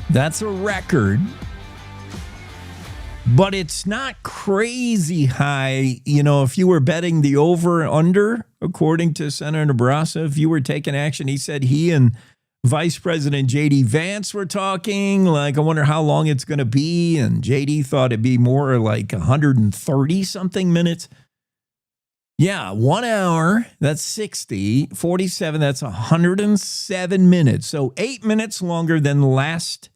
That's a record. But it's not crazy high. You know, if you were betting the over and under, according to Senator Barrasso, if you were taking action, he said he and Vice President J.D. Vance were talking. Like, I wonder how long it's going to be. And J.D. thought it'd be more like 130 something minutes. Yeah, 1 hour, that's 60, 47, that's 107 minutes. So 8 minutes longer than last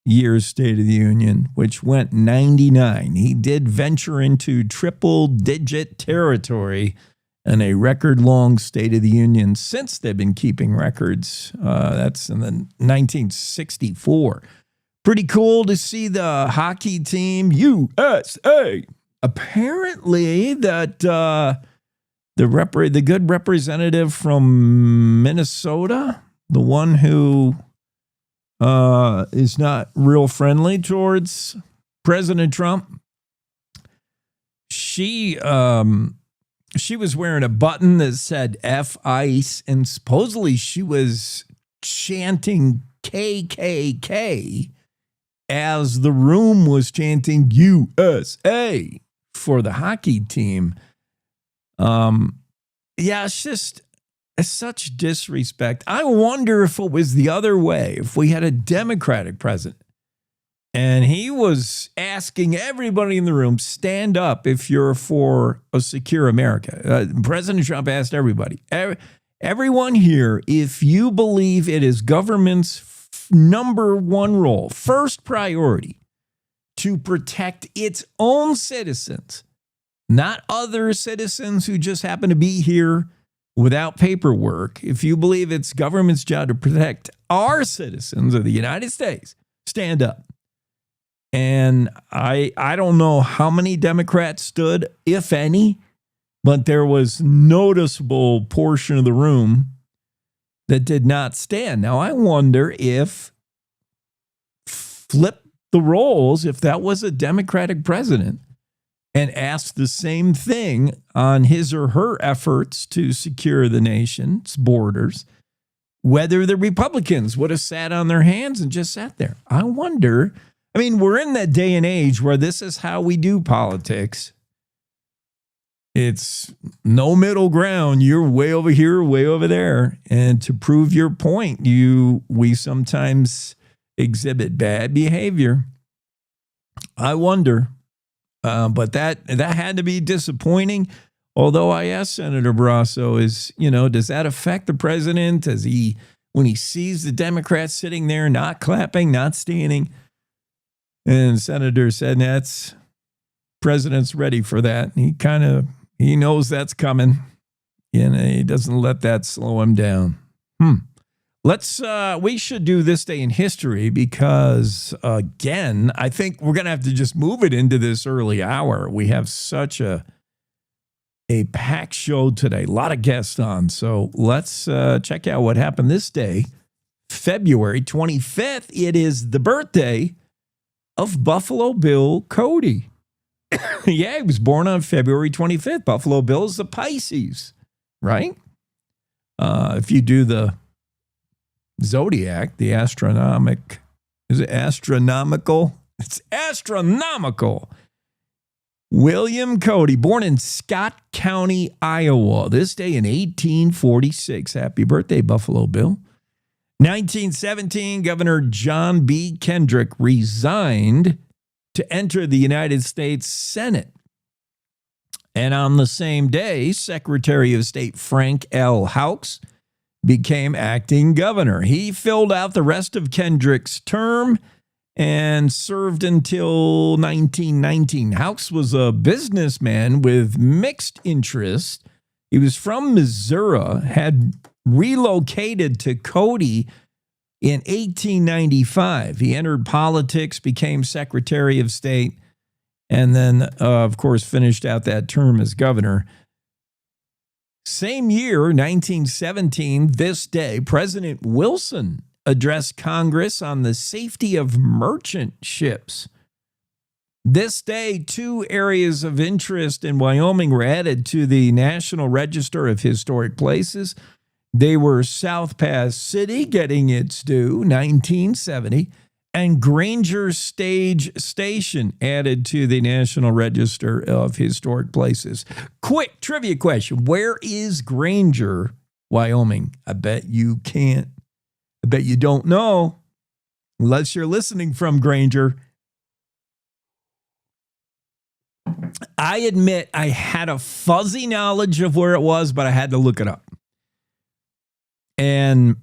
year's State of the Union, which went 99. He did venture into triple-digit territory and a record-long State of the Union since they've been keeping records. That's in the 1964. Pretty cool to see the hockey team, USA. Apparently that the good representative from Minnesota, the one who is not real friendly towards President Trump, she was wearing a button that said F ICE, and supposedly she was chanting KKK as the room was chanting USA for the hockey team. Yeah, it's such disrespect. I wonder if it was the other way, if we had a Democratic president. And he was asking everybody in the room, stand up if you're for a secure America. President Trump asked everybody, everyone here, if you believe it is government's number one role, first priority, to protect its own citizens, not other citizens who just happen to be here without paperwork. If you believe it's government's job to protect our citizens of the United States, stand up. And I don't know how many Democrats stood, if any, but there was noticeable portion of the room that did not stand. Now, I wonder if flip the roles, if that was a Democratic president and asked the same thing on his or her efforts to secure the nation's borders, whether the Republicans would have sat on their hands and just sat there. I wonder. I mean, we're in that day and age where this is how we do politics. It's no middle ground. You're way over here, way over there. And to prove your point, we sometimes exhibit bad behavior. I wonder. But that had to be disappointing. Although I asked Senator Barrasso, does that affect the president? When he sees the Democrats sitting there, not clapping, not standing? And Senator said, that's president's ready for that. He knows that's coming. And he doesn't let that slow him down. We should do this day in history because, again, I think we're going to have to just move it into this early hour. We have such a packed show today, a lot of guests on. So let's check out what happened this day, February 25th. It is the birthday of Buffalo Bill Cody. Yeah, he was born on February 25th. Buffalo Bill is the Pisces, right? If you do the zodiac, is it astronomical? It's astronomical. William Cody, born in Scott County, Iowa, this day in 1846. Happy birthday, Buffalo Bill. 1917, Governor John B. Kendrick resigned to enter the United States Senate. And on the same day, Secretary of State Frank L. Houcks became acting governor. He filled out the rest of Kendrick's term and served until 1919. Houcks was a businessman with mixed interests. He was from Missouri, had relocated to Cody in 1895. He entered politics, became Secretary of State, and then, of course, finished out that term as governor. Same year, 1917, this day, President Wilson addressed Congress on the safety of merchant ships. This day, 2 areas of interest in Wyoming were added to the National Register of Historic Places. They were South Pass City, getting its due, 1970, and Granger Station added to the National Register of Historic Places. Quick trivia question. Where is Granger, Wyoming? I bet you don't know, unless you're listening from Granger. I admit I had a fuzzy knowledge of where it was, but I had to look it up. And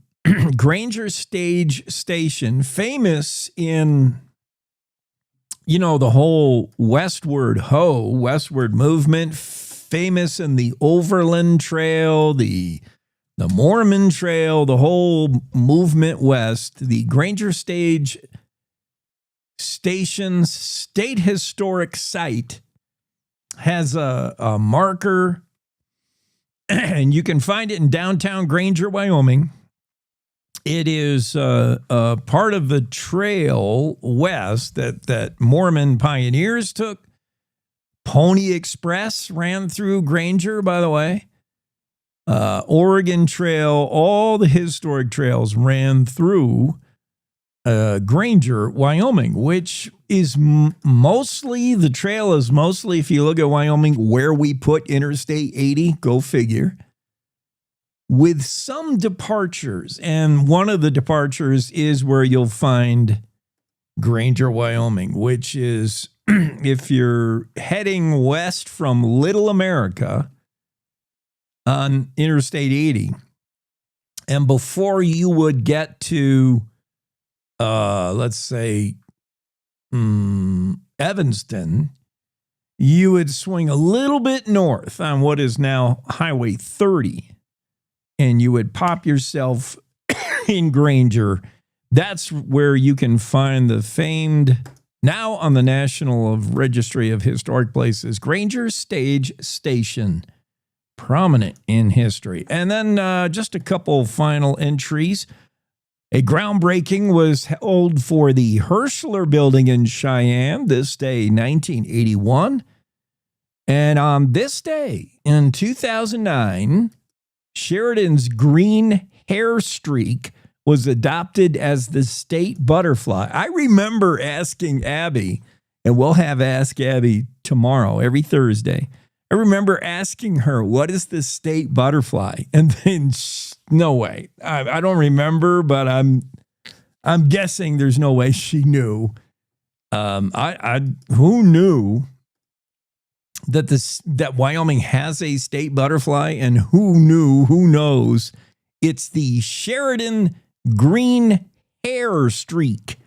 Granger Station, famous in, the whole westward movement, famous in the Overland Trail, the Mormon Trail, the whole movement west. The Granger Station State Historic Site has a marker, and you can find it in downtown Granger, Wyoming. It is part of the trail west that Mormon pioneers took. Pony Express ran through Granger, by the way. Oregon Trail, all the historic trails ran through Granger, Wyoming, which is mostly, if you look at Wyoming, where we put Interstate 80, go figure, with some departures. And one of the departures is where you'll find Granger, Wyoming, which is, if you're heading west from Little America on Interstate 80, and before you would get to, let's say, Evanston, you would swing a little bit north on what is now Highway 30, and you would pop yourself in Granger. That's where you can find the famed, now on the National Registry of Historic Places, Granger Stage Station, prominent in history. And then just a couple final entries. A groundbreaking was held for the Herschler Building in Cheyenne this day, 1981. And on this day in 2009, Sheridan's green hair streak was adopted as the state butterfly. I remember asking Abby, and we'll have Ask Abby tomorrow, every Thursday. I remember asking her, what is the state butterfly? And then, no way. I don't remember, but I'm guessing there's no way she knew. Who knew that Wyoming has a state butterfly, and who knows, it's the Sheridan green hair streak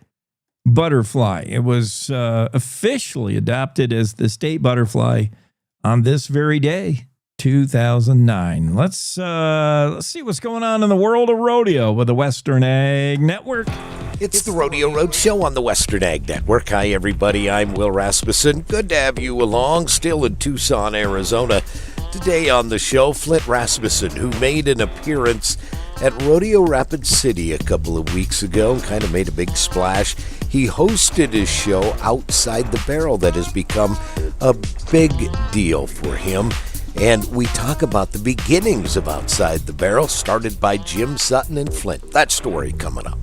butterfly. It was officially adopted as the state butterfly on this very day, 2009. Let's see what's going on in the world of rodeo with the Western Ag Network. It's the Rodeo Road Show on the Western Ag Network. Hi, everybody. I'm Will Rasmussen. Good to have you along, still in Tucson, Arizona. Today on the show, Flint Rasmussen, who made an appearance at Rodeo Rapid City a couple of weeks ago and kind of made a big splash. He hosted his show Outside the Barrel that has become a big deal for him. And we talk about the beginnings of Outside the Barrel, started by Jim Sutton in Flint. That story coming up.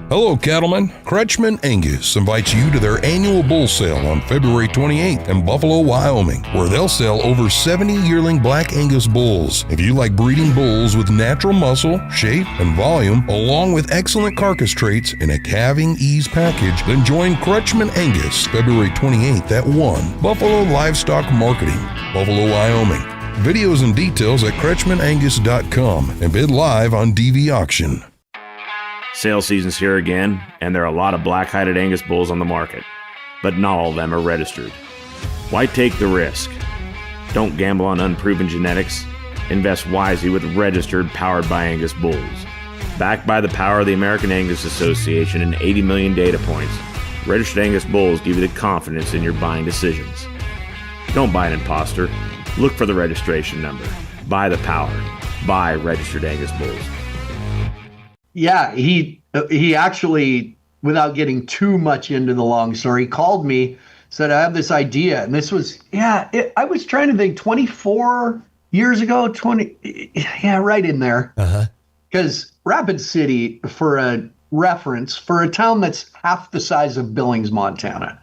Hello, cattlemen. Crutchman Angus invites you to their annual bull sale on February 28th in Buffalo, Wyoming, where they'll sell over 70 yearling Black Angus bulls. If you like breeding bulls with natural muscle, shape, and volume, along with excellent carcass traits in a calving ease package, then join Crutchman Angus February 28th at 1 Buffalo Livestock Marketing, Buffalo, Wyoming. Videos and details at CrutchmanAngus.com and bid live on DV Auction. Sale season's here again, and there are a lot of black-hided Angus bulls on the market, but not all of them are registered. Why take the risk? Don't gamble on unproven genetics. Invest wisely with registered, powered by Angus bulls. Backed by the power of the American Angus Association and 80 million data points, registered Angus bulls give you the confidence in your buying decisions. Don't buy an imposter. Look for the registration number. Buy the power. Buy registered Angus bulls. Yeah, he actually, without getting too much into the long story, called me, said, I have this idea. And this was, I was trying to think 24 years ago, right in there. Because Rapid City, for a reference, for a town that's half the size of Billings, Montana,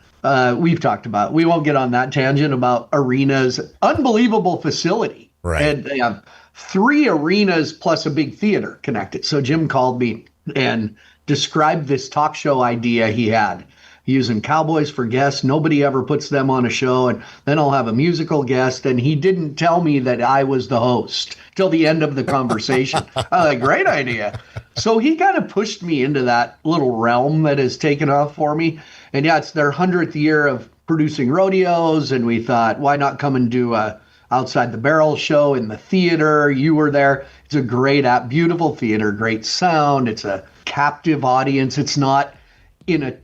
we've talked about, we won't get on that tangent about arenas, unbelievable facility. Right. And they have 3 arenas plus a big theater connected. So Jim called me and described this talk show idea he had, using cowboys for guests. Nobody ever puts them on a show. And then I'll have a musical guest. And he didn't tell me that I was the host till the end of the conversation. I was like, great idea. So he kind of pushed me into that little realm that has taken off for me. And yeah, it's their 100th year of producing rodeos. And we thought, why not come and do a Outside the Barrel show in the theater? You were there. It's a great, beautiful theater, great sound. It's a captive audience. It's not in a,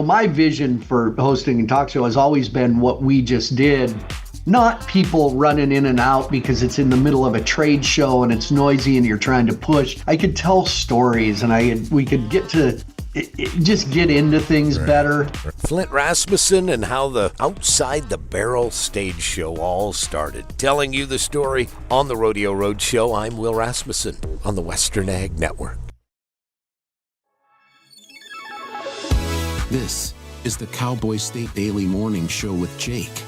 my vision for hosting a talk show has always been what we just did. Not people running in and out because it's in the middle of a trade show and it's noisy and you're trying to push. I could tell stories and we could get to just get into things better. Flint Rasmussen and how the Outside the Barrel stage show all started. Telling you the story on the Rodeo Road Show. I'm Will Rasmussen on the Western Ag Network. This is the Cowboy State Daily Morning Show with Jake.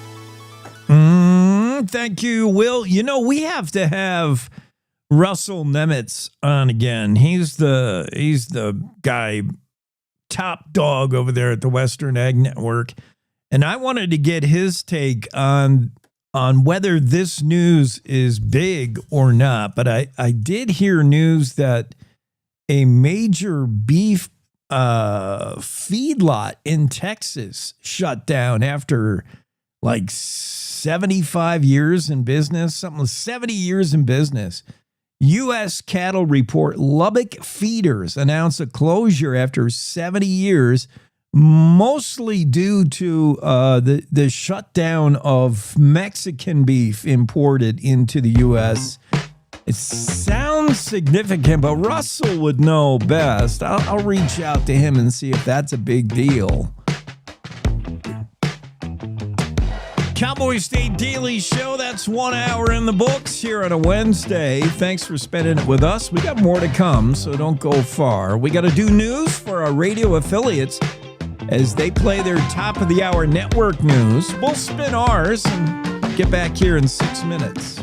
Thank you, Will. We have to have Russell Nemitz on again. He's the guy top dog over there at the Western Ag Network. And I wanted to get his take on whether this news is big or not. But I did hear news that a major beef feedlot in Texas shut down after like 75 years in business, something like 70 years in business. U.S. Cattle Report Lubbock Feeders announced a closure after 70 years, mostly due to the shutdown of Mexican beef imported into the U.S. It sounds significant, but Russell would know best. I'll reach out to him and see if that's a big deal. Cowboy State Daily Show, that's 1 hour in the books here on a Wednesday. Thanks for spending it with us. We got more to come, so don't go far. We got to do news for our radio affiliates as they play their top of the hour network news. We'll spin ours and get back here in 6 minutes.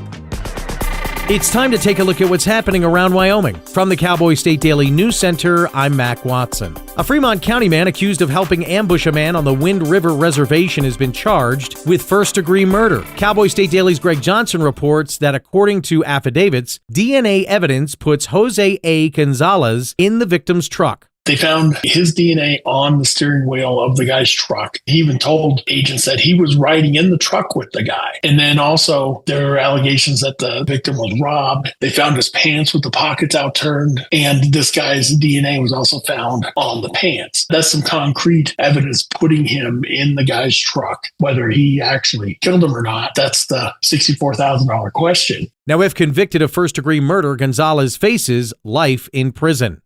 It's time to take a look at what's happening around Wyoming. From the Cowboy State Daily News Center, I'm Mac Watson. A Fremont County man accused of helping ambush a man on the Wind River Reservation has been charged with first-degree murder. Cowboy State Daily's Greg Johnson reports that according to affidavits, DNA evidence puts Jose A. Gonzalez in the victim's truck. They found his DNA on the steering wheel of the guy's truck. He even told agents that he was riding in the truck with the guy. And then also there are allegations that the victim was robbed. They found his pants with the pockets outturned, and this guy's DNA was also found on the pants. That's some concrete evidence putting him in the guy's truck. Whether he actually killed him or not, that's the $64,000 question. Now, if convicted of first-degree murder, Gonzalez faces life in prison.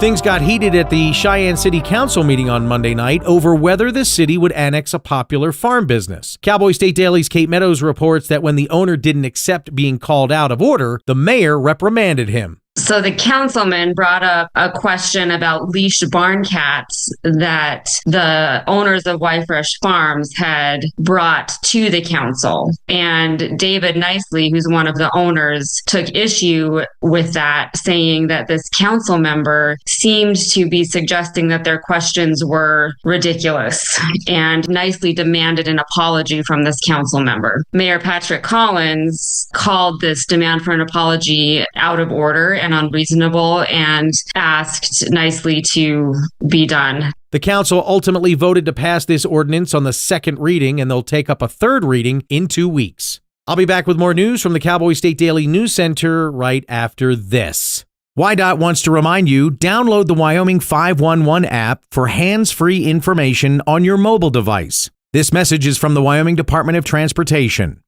Things got heated at the Cheyenne City Council meeting on Monday night over whether the city would annex a popular farm business. Cowboy State Daily's Kate Meadows reports that when the owner didn't accept being called out of order, the mayor reprimanded him. So the councilman brought up a question about leashed barn cats that the owners of Wyfresh Farms had brought to the council. And David Nicely, who's one of the owners, took issue with that, saying that this council member seemed to be suggesting that their questions were ridiculous. And Nicely demanded an apology from this council member. Mayor Patrick Collins called this demand for an apology out of order and unreasonable and asked Nicely to be done. The council ultimately voted to pass this ordinance on the second reading, and they'll take up a third reading in 2 weeks. I'll be back with more news from the Cowboy State Daily News Center right after this. WYDOT wants to remind you, download the Wyoming 511 app for hands-free information on your mobile device. This message is from the Wyoming Department of Transportation.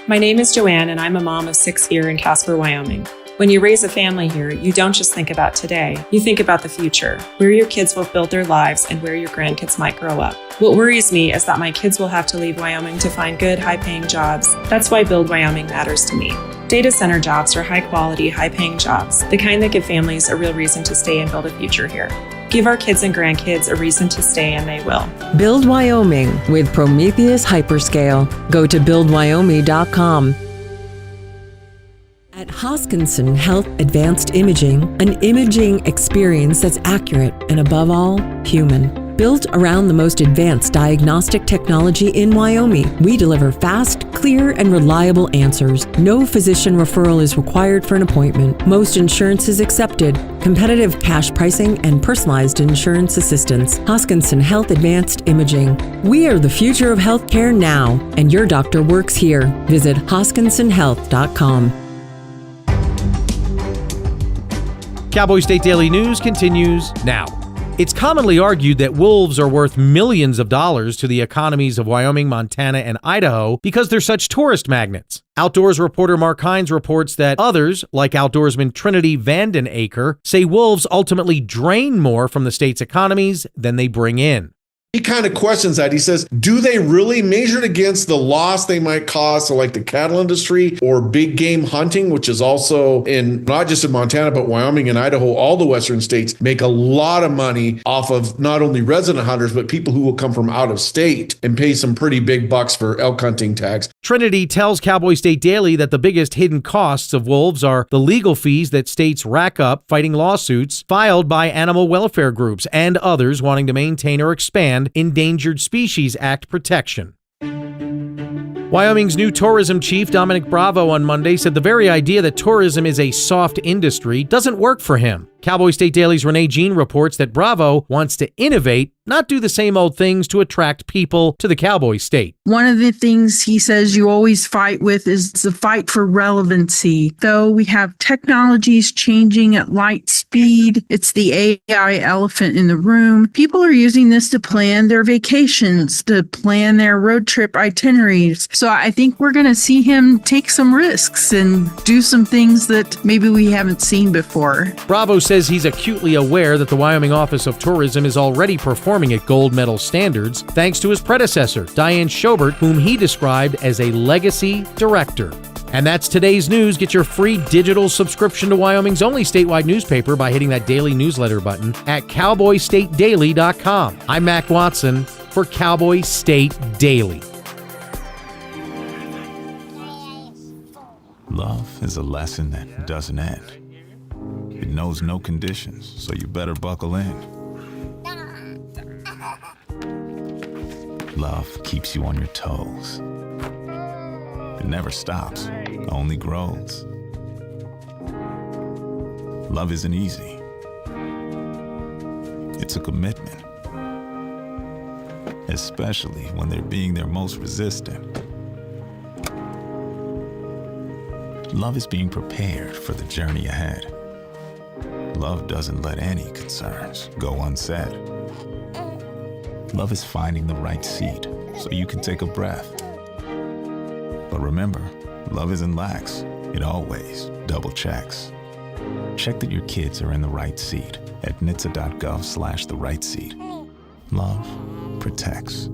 My name is Joanne, and I'm a mom of 6 here in Casper, Wyoming. When you raise a family here, you don't just think about today, you think about the future, where your kids will build their lives and where your grandkids might grow up. What worries me is that my kids will have to leave Wyoming to find good, high-paying jobs. That's why Build Wyoming matters to me. Data center jobs are high-quality, high-paying jobs, the kind that give families a real reason to stay and build a future here. Give our kids and grandkids a reason to stay, and they will. Build Wyoming with Prometheus Hyperscale. Go to buildwyoming.com. At Hoskinson Health Advanced Imaging, an imaging experience that's accurate and above all, human. Built around the most advanced diagnostic technology in Wyoming, we deliver fast, clear, and reliable answers. No physician referral is required for an appointment. Most insurance is accepted. Competitive cash pricing and personalized insurance assistance. Hoskinson Health Advanced Imaging. We are the future of healthcare now, and your doctor works here. Visit hoskinsonhealth.com. Cowboy State Daily News continues now. It's commonly argued that wolves are worth millions of dollars to the economies of Wyoming, Montana, and Idaho because they're such tourist magnets. Outdoors reporter Mark Hines reports that others, like outdoorsman Trinity Vandenacre, say wolves ultimately drain more from the state's economies than they bring in. He kind of questions that. He says, do they really measure it against the loss they might cause to like the cattle industry or big game hunting, which is also in not just in Montana, but Wyoming and Idaho, all the western states make a lot of money off of not only resident hunters, but people who will come from out of state and pay some pretty big bucks for elk hunting tags. Trinity tells Cowboy State Daily that the biggest hidden costs of wolves are the legal fees that states rack up fighting lawsuits filed by animal welfare groups and others wanting to maintain or expand Endangered Species Act protection. Wyoming's new tourism chief, Dominic Bravo, on Monday said the very idea that tourism is a soft industry doesn't work for him. Cowboy State Daily's Renee Jean reports that Bravo wants to innovate, not do the same old things to attract people to the Cowboy State. One of the things he says you always fight with is the fight for relevancy. Though we have technologies changing at light speed, it's the AI elephant in the room. People are using this to plan their vacations, to plan their road trip itineraries. So I think we're going to see him take some risks and do some things that maybe we haven't seen before. Bravo says he's acutely aware that the Wyoming Office of Tourism is already performing at gold medal standards thanks to his predecessor, Diane Schobert, whom he described as a legacy director. And that's today's news. Get your free digital subscription to Wyoming's only statewide newspaper by hitting that daily newsletter button at cowboystatedaily.com. I'm Mac Watson for Cowboy State Daily. Love is a lesson that doesn't end. It knows no conditions, so you better buckle in. Love keeps you on your toes. It never stops, only grows. Love isn't easy. It's a commitment, especially when they're being their most resistant. Love is being prepared for the journey ahead. Love doesn't let any concerns go unsaid. Love is finding the right seat so you can take a breath. But remember, love isn't lax. It always double checks. Check that your kids are in the right seat at nhtsa.gov/the right seat. Love protects.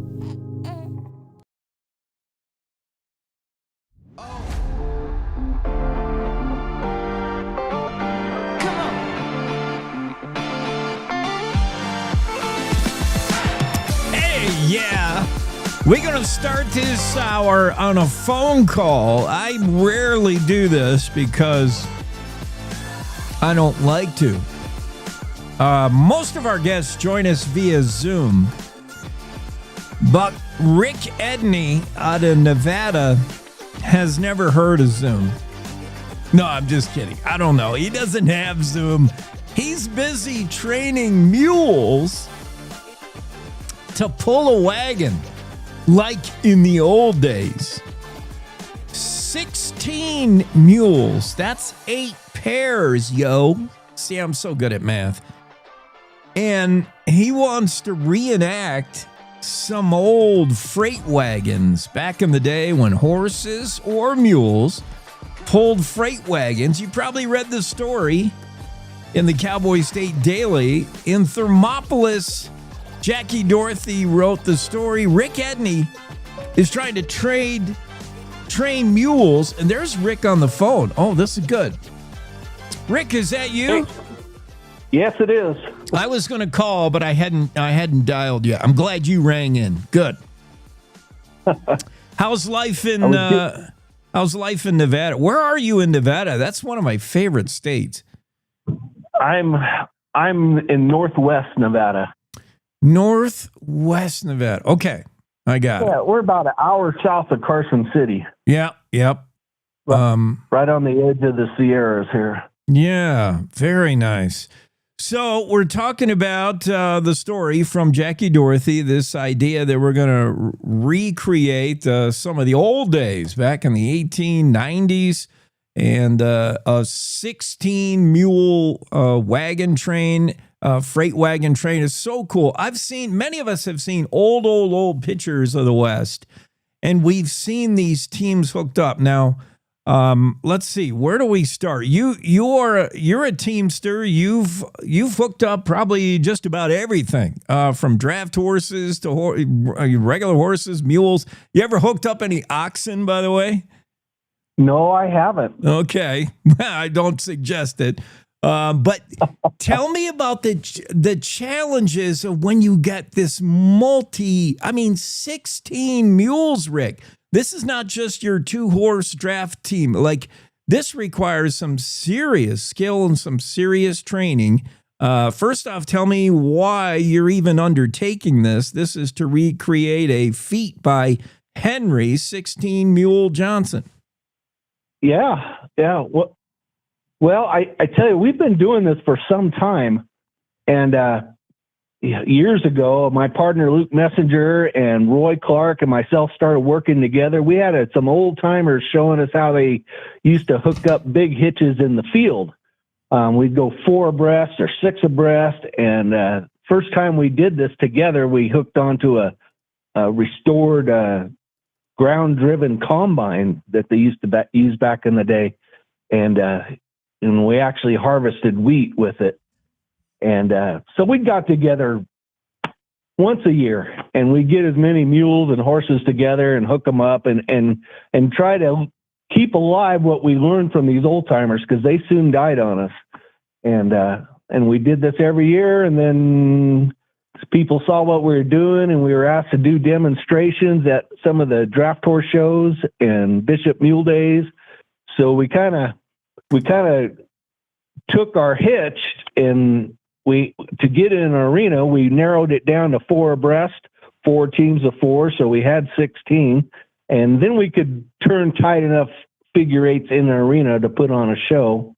Yeah, we're going to start this hour on a phone call. I rarely do this because I don't like to. Most of our guests join us via Zoom, but Rick Edney out of Nevada has never heard of Zoom. No, I'm just kidding. I don't know. He doesn't have Zoom. He's busy training mules to pull a wagon like in the old days. 16 mules. That's 8 pairs, yo. See, I'm so good at math. And he wants to reenact some old freight wagons back in the day when horses or mules pulled freight wagons. You probably read the story in the Cowboy State Daily. In Thermopolis, Jackie Dorothy wrote the story. Rick Edney is trying to train mules, and there's Rick on the phone. Oh, this is good. Rick, is that you? Yes, it is. I was going to call, but I hadn't dialed yet. I'm glad you rang in. Good. How's life in Nevada? Where are you in Nevada? That's one of my favorite states. I'm in Northwest Nevada. Northwest Nevada. Okay, I got it. Yeah, we're about an hour south of Carson City. Yeah, yep. Right on the edge of the Sierras here. Yeah, very nice. So we're talking about the story from Jackie Dorothy, this idea that we're going to recreate some of the old days back in the 1890s, and a 16-mule wagon train. Freight wagon train is so cool. Many of us have seen old pictures of the West, and we've seen these teams hooked up. Now, let's see, where do we start? You're a Teamster. You've hooked up probably just about everything, from draft horses to regular horses, mules. You ever hooked up any oxen, by the way? No, I haven't. Okay, I don't suggest it. But tell me about the challenges of when you get this 16 mules, Rick. This is not just your 2-horse draft team. Like, this requires some serious skill and some serious training. First off, tell me why you're even undertaking this. This is to recreate a feat by Henry 16 Mule Johnson. Yeah. Well, I tell you, we've been doing this for some time. And years ago, my partner Luke Messenger and Roy Clark and myself started working together. We had some old timers showing us how they used to hook up big hitches in the field. We'd go 4 abreast or 6 abreast. And first time we did this together, we hooked onto a restored ground-driven combine that they used to use back in the day. And we actually harvested wheat with it. And so we got together once a year, and we get as many mules and horses together and hook them up and try to keep alive what we learned from these old timers, because they soon died on us. And we did this every year, and then people saw what we were doing, and we were asked to do demonstrations at some of the draft horse shows and Bishop Mule Days. So we kind of took our hitch, and to get in an arena, we narrowed it down to 4 abreast, 4 teams of 4. So we had 16, and then we could turn tight enough figure eights in an arena to put on a show.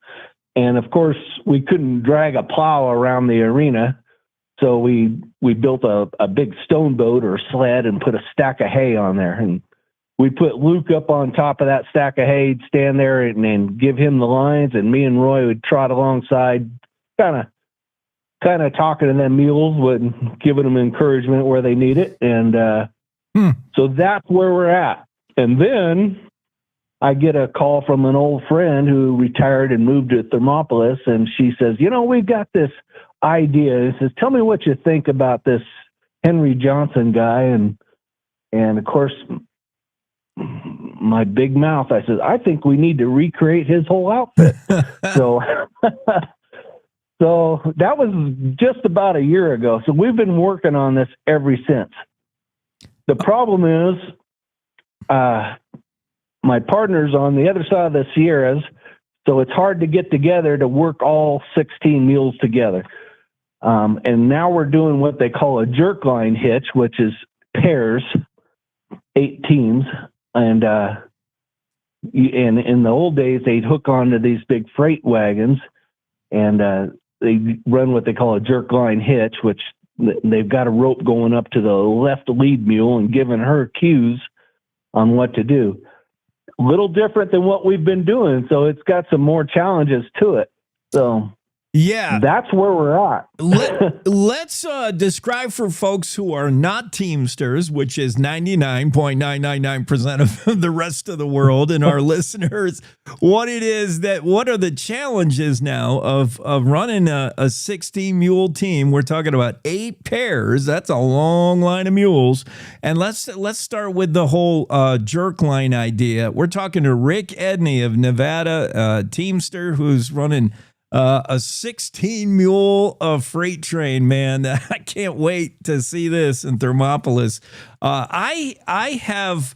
And of course, we couldn't drag a plow around the arena. So we built a big stone boat or sled and put a stack of hay on there. And we put Luke up on top of that stack of hay, he'd stand there and give him the lines, and me and Roy would trot alongside, kind of talking to them mules, giving them encouragement where they need it. And so that's where we're at. And then I get a call from an old friend who retired and moved to Thermopolis, and she says, we've got this idea. She says, tell me what you think about this Henry Johnson guy. And of course, my big mouth, I said, I think we need to recreate his whole outfit. So that was just about a year ago. So we've been working on this ever since. The problem is, my partner's on the other side of the Sierras, so it's hard to get together to work all 16 mules together. And now we're doing what they call a jerk line hitch, which is pairs, 8 teams. And in the old days, they'd hook onto these big freight wagons, and they run what they call a jerk line hitch, which they've got a rope going up to the left lead mule and giving her cues on what to do. A little different than what we've been doing, so it's got some more challenges to it. So yeah, that's where we're at. Let's describe for folks who are not Teamsters, which is 99.999% of the rest of the world and our listeners, what are the challenges now of running a 16 mule team. We're talking about 8 pairs. That's a long line of mules. And let's start with the whole jerk line idea. We're talking to Rick Edney of Nevada, Teamster, who's running a 16 mule freight train, man. I can't wait to see this in Thermopolis. I have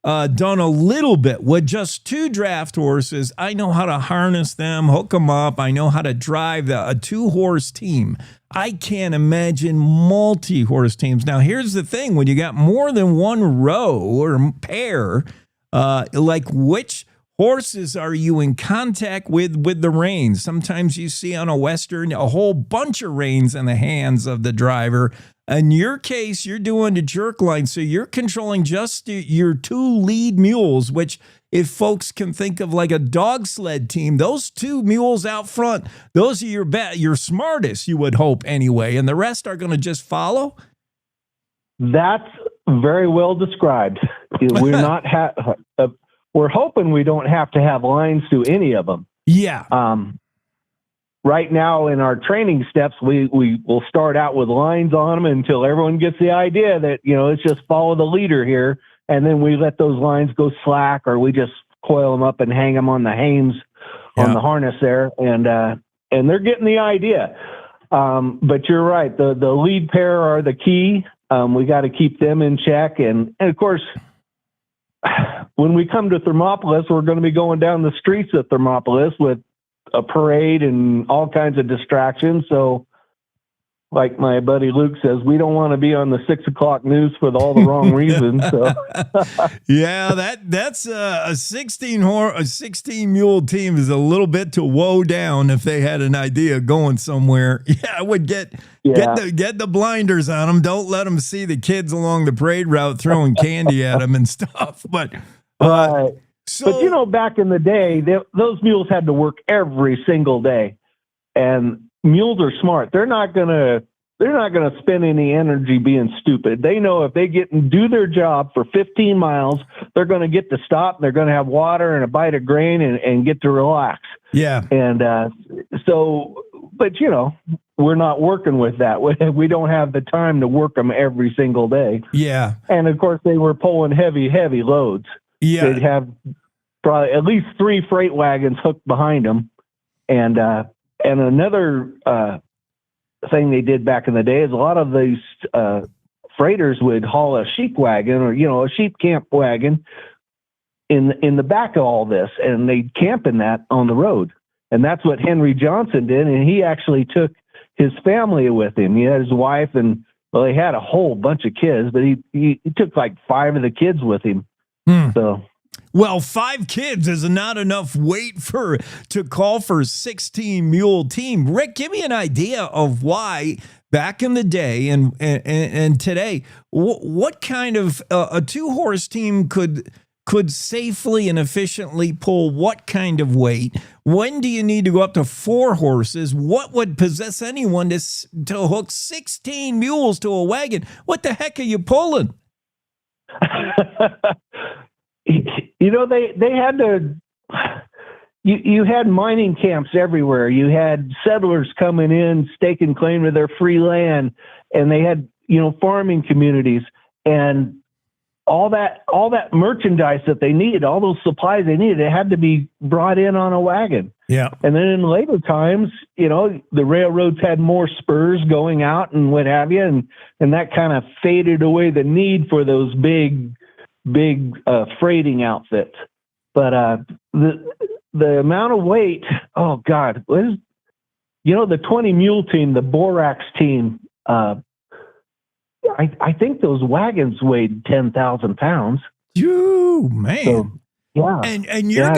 done a little bit with just 2 draft horses. I know how to harness them, hook them up. I know how to drive a 2-horse team. I can't imagine multi-horse teams. Now, here's the thing. When you got more than one row or pair, like which horses are you in contact with the reins? Sometimes you see on a Western a whole bunch of reins in the hands of the driver. In your case, you're doing the jerk line, so you're controlling just your 2 lead mules, which if folks can think of like a dog sled team, those 2 mules out front, those are your smartest, you would hope anyway, and the rest are going to just follow? That's very well described. We're not we're hoping we don't have to have lines to any of them. Yeah. Right now in our training steps, we will start out with lines on them until everyone gets the idea that, it's just follow the leader here. And then we let those lines go slack, or we just coil them up and hang them on the hames on the harness there. And and they're getting the idea. But you're right. The lead pair are the key. We got to keep them in check. And of course, when we come to Thermopolis, we're going to be going down the streets of Thermopolis with a parade and all kinds of distractions. So, like my buddy Luke says, we don't want to be on the 6 o'clock news for all the wrong reasons. So. Yeah, that's a 16 mule team is a little bit to woe down if they had an idea of going somewhere. Yeah, I would get the blinders on them. Don't let them see the kids along the parade route throwing candy at them and stuff. But but back in the day, those mules had to work every single day, and mules are smart. They're not gonna spend any energy being stupid. They know if they get and do their job for 15 miles, they're going to get to stop. They're going to have water and a bite of grain and get to relax. Yeah. And but we're not working with that. We don't have the time to work them every single day. Yeah. And of course, they were pulling heavy loads. Yeah. They'd have probably at least 3 freight wagons hooked behind them. And another thing they did back in the day is a lot of these freighters would haul a sheep wagon or a sheep camp wagon in the back of all this, and they'd camp in that on the road. And that's what Henry Johnson did, and he actually took his family with him. He had his wife, and they had a whole bunch of kids, but he took like 5 of the kids with him. So. Well, 5 kids is not enough weight to call for a 16 mule team. Rick, give me an idea of why back in the day and today, what kind of a 2-horse team could safely and efficiently pull what kind of weight? When do you need to go up to 4 horses? What would possess anyone to hook 16 mules to a wagon? What the heck are you pulling? They had to. You had mining camps everywhere. You had settlers coming in, staking claim to their free land, and they had farming communities and all that merchandise that they needed, all those supplies they needed. It had to be brought in on a wagon. Yeah. And then in later times, the railroads had more spurs going out and what have you, and that kind of faded away the need for those big freighting outfits. But the amount of weight, oh God, the 20 mule team, the Borax team, I think those wagons weighed 10,000 pounds. You man. So, yeah. And you're I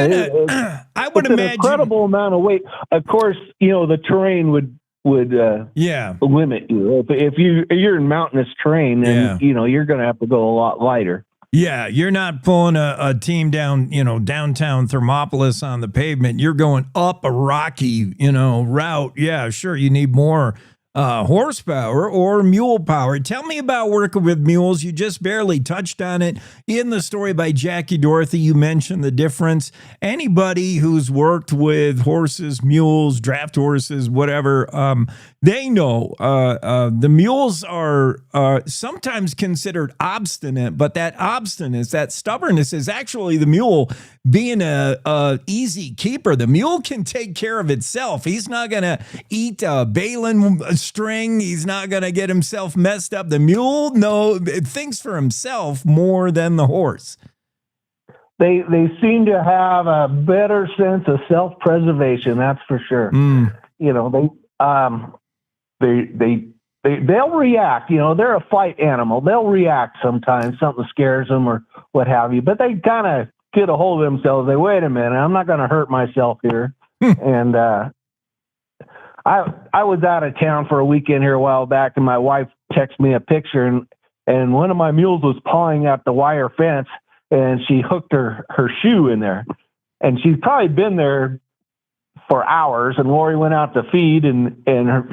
would imagine, an incredible amount of weight. Of course, the terrain would limit you. If you're in mountainous terrain, then you're going to have to go a lot lighter. Yeah, you're not pulling a team down, downtown Thermopolis on the pavement. You're going up a rocky, route. Yeah, sure, you need more horsepower or mule power. Tell me about working with mules. You just barely touched on it in the story by Jackie Dorothy. You mentioned the difference. Anybody who's worked with horses, mules, draft horses, whatever, they know the mules are sometimes considered obstinate, but that obstinance, that stubbornness is actually the mule being a easy keeper. The mule can take care of itself. He's not going to eat a balin string. He's not going to get himself messed up. The mule thinks for himself more than the horse. They seem to have a better sense of self-preservation. That's for sure. They'll react. They're a fight animal. They'll react sometimes. Something scares them or what have you. But they kind of get a hold of themselves. They wait a minute. I'm not going to hurt myself here. And I was out of town for a weekend here a while back, and my wife texted me a picture, and one of my mules was pawing at the wire fence, and she hooked her shoe in there, and she's probably been there for hours. And Lori went out to feed, and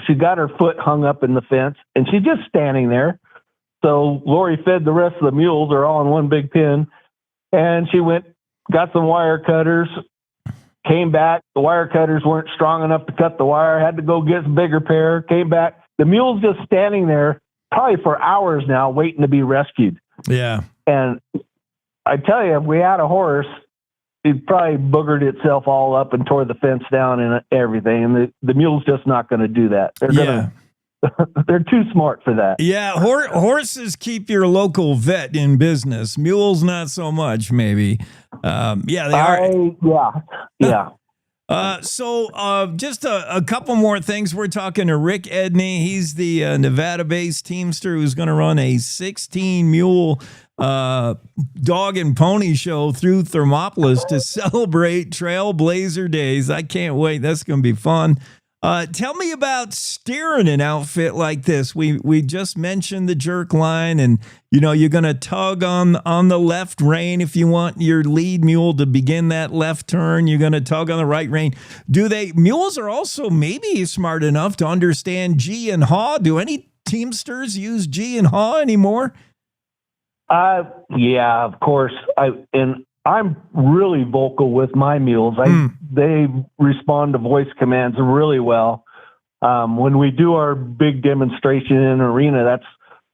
she got her foot hung up in the fence, and she's just standing there. So Lori fed the rest of the mules. They're all in one big pen, and she went, got some wire cutters, came back. The wire cutters weren't strong enough to cut the wire. Had to go get a bigger pair. Came back. The mule's just standing there probably for hours now waiting to be rescued. Yeah. And I tell you, if we had a horse, it probably boogered itself all up and tore the fence down and everything. And the mule's just not going to do that. They're too smart for that. Yeah, horses keep your local vet in business. Mules, not so much, maybe. They are. So just a couple more things. We're talking to Rick Edney. He's the Nevada-based Teamster who's going to run a 16-mule dog and pony show through Thermopolis to celebrate Trailblazer Days. I can't wait. That's going to be fun. Tell me about steering an outfit like this. We just mentioned the jerk line, and you're going to tug on the left rein if you want your lead mule to begin that left turn. You're going to tug on the right rein. Mules are also maybe smart enough to understand G and haw. Do any Teamsters use G and haw anymore? Yeah, of course. I'm really vocal with my mules. They respond to voice commands really well. When we do our big demonstration in an arena, that's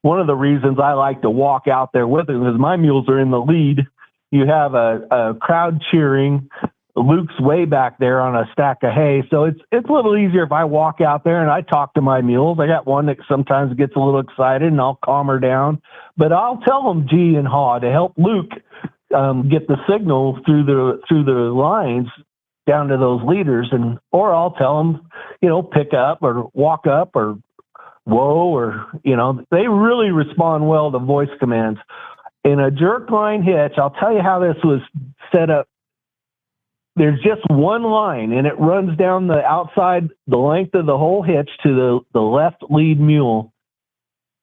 one of the reasons I like to walk out there with them, because my mules are in the lead. You have a crowd cheering. Luke's way back there on a stack of hay. So it's a little easier if I walk out there and I talk to my mules. I got one that sometimes gets a little excited and I'll calm her down. But I'll tell them G and haw to help Luke get the signal through the lines down to those leaders, or I'll tell them, pick up or walk up or whoa, or they really respond well to voice commands. In a jerk line hitch, I'll tell you how this was set up. There's just one line, and it runs down the outside, the length of the whole hitch to the left lead mule.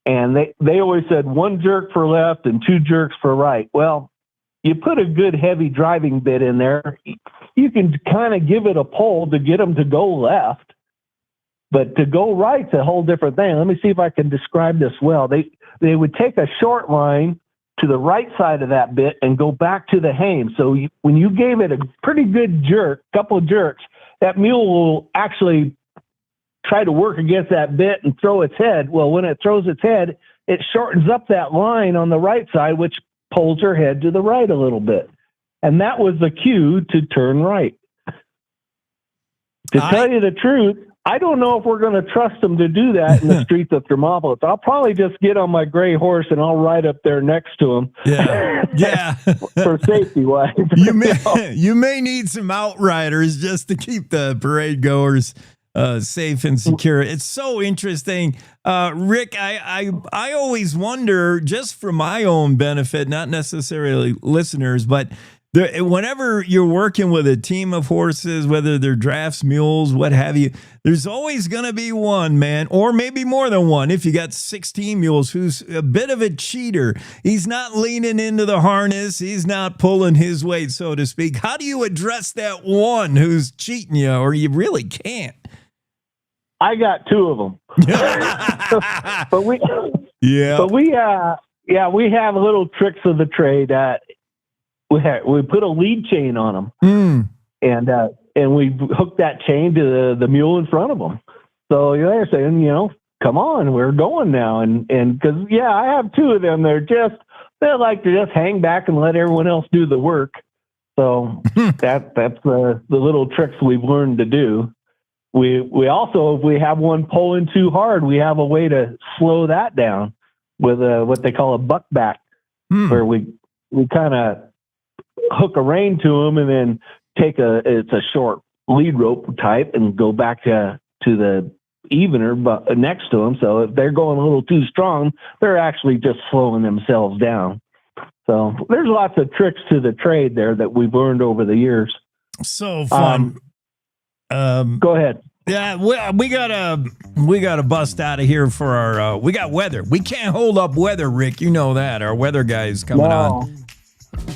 And they always said one jerk for left and two jerks for right. Well, you put a good heavy driving bit in there, you can kind of give it a pull to get them to go left. But to go right's a whole different thing. Let me see if I can describe this well. They would take a short line to the right side of that bit and go back to the hame. So when you gave it a pretty good jerk, couple of jerks, that mule will actually try to work against that bit and throw its head. Well, when it throws its head, it shortens up that line on the right side, which pulls her head to the right a little bit. And that was the cue to turn right. To tell you the truth, I don't know if we're going to trust them to do that in the streets of Thermopolis. I'll probably just get on my gray horse and I'll ride up there next to them. Yeah. For safety wise. You may need some outriders just to keep the parade goers safe and secure. It's so interesting. Rick, I always wonder, just for my own benefit, not necessarily listeners, but whenever you're working with a team of horses, whether they're drafts, mules, what have you, there's always going to be one, man, or maybe more than one. If you got 16 mules, who's a bit of a cheater, he's not leaning into the harness, he's not pulling his weight, so to speak. How do you address that one who's cheating you, or you really can't? I got two of them. but we have little tricks of the trade. We put a lead chain on them, and we hook that chain to the mule in front of them. So they're saying, come on, we're going now. And because I have two of them. They like to just hang back and let everyone else do the work. So that's the little tricks we've learned to do. We also, if we have one pulling too hard, we have a way to slow that down with what they call a buck back, where we kind of hook a rein to them and then it's a short lead rope type and go back to the evener next to them. So if they're going a little too strong, they're actually just slowing themselves down. So there's lots of tricks to the trade there that we've learned over the years. So fun. Go ahead. Yeah, we gotta bust out of here for our. We got weather. We can't hold up weather, Rick. You know that. Our weather guy is coming on.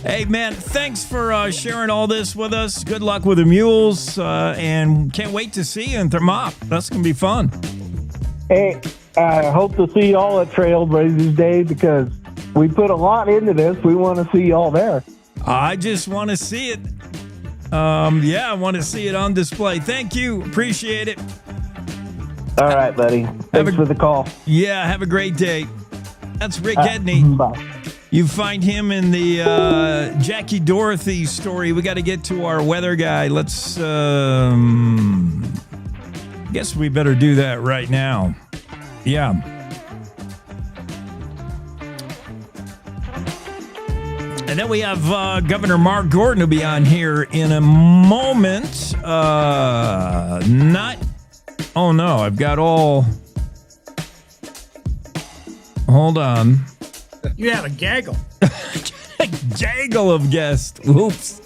Hey, man, thanks for sharing all this with us. Good luck with the mules, and can't wait to see you in Thermop. That's going to be fun. Hey, I hope to see y'all at Trailblazers Day because we put a lot into this. We want to see y'all there. I just want to see it. I want to see it on display. Thank you. Appreciate it. All right, buddy. Thanks for the call. Yeah, have a great day. That's Rick Edney. Bye. You find him in the Jackie Dorothy story. We got to get to our weather guy. Let's, guess we better do that right now. Yeah. And then we have Governor Mark Gordon will be on here in a moment. Oh no, I've got all... Hold on. You have a gaggle. A gaggle of guests. Oops.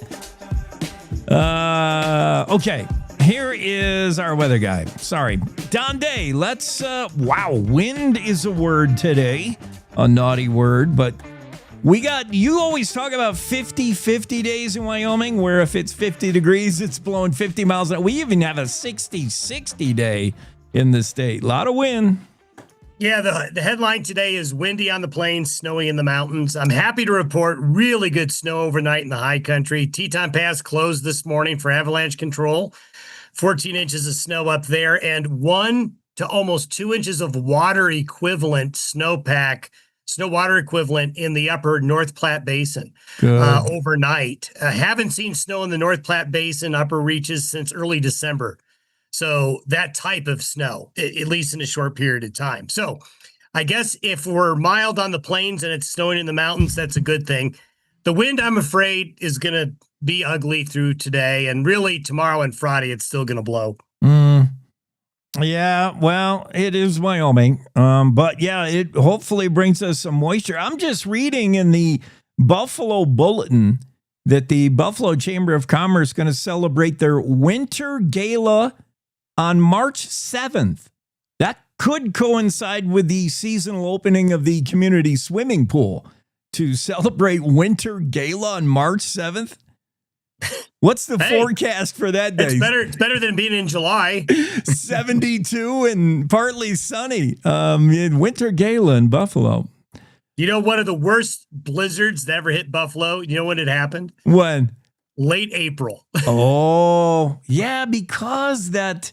Okay. Here is our weather guy. Sorry. Don Day, let's... wow, wind is a word today. A naughty word, but you always talk about 50-50 days in Wyoming, where if it's 50 degrees, it's blowing 50 miles an hour. We even have a 60-60 day in the state. A lot of wind. Yeah, the headline today is windy on the plains, snowy in the mountains. I'm happy to report really good snow overnight in the high country. Teton Pass closed this morning for avalanche control. 14 inches of snow up there and 1 to almost 2 inches of water equivalent snow water equivalent in the upper North Platte Basin overnight. Haven't seen snow in the North Platte Basin upper reaches since early December. So that type of snow, at least in a short period of time. So I guess if we're mild on the plains and it's snowing in the mountains, that's a good thing. The wind, I'm afraid, is going to be ugly through today. And really tomorrow and Friday, it's still going to blow. Yeah, well, it is Wyoming. But yeah, it hopefully brings us some moisture. I'm just reading in the Buffalo Bulletin that the Buffalo Chamber of Commerce is going to celebrate their winter gala on March 7th. That could coincide with the seasonal opening of the community swimming pool to celebrate winter gala on March 7th. What's the forecast for that day? It's better than being in July. 72 and partly sunny. In winter gala in Buffalo. You know, one of the worst blizzards that ever hit Buffalo, you know when it happened? When? Late April. Oh, yeah, because that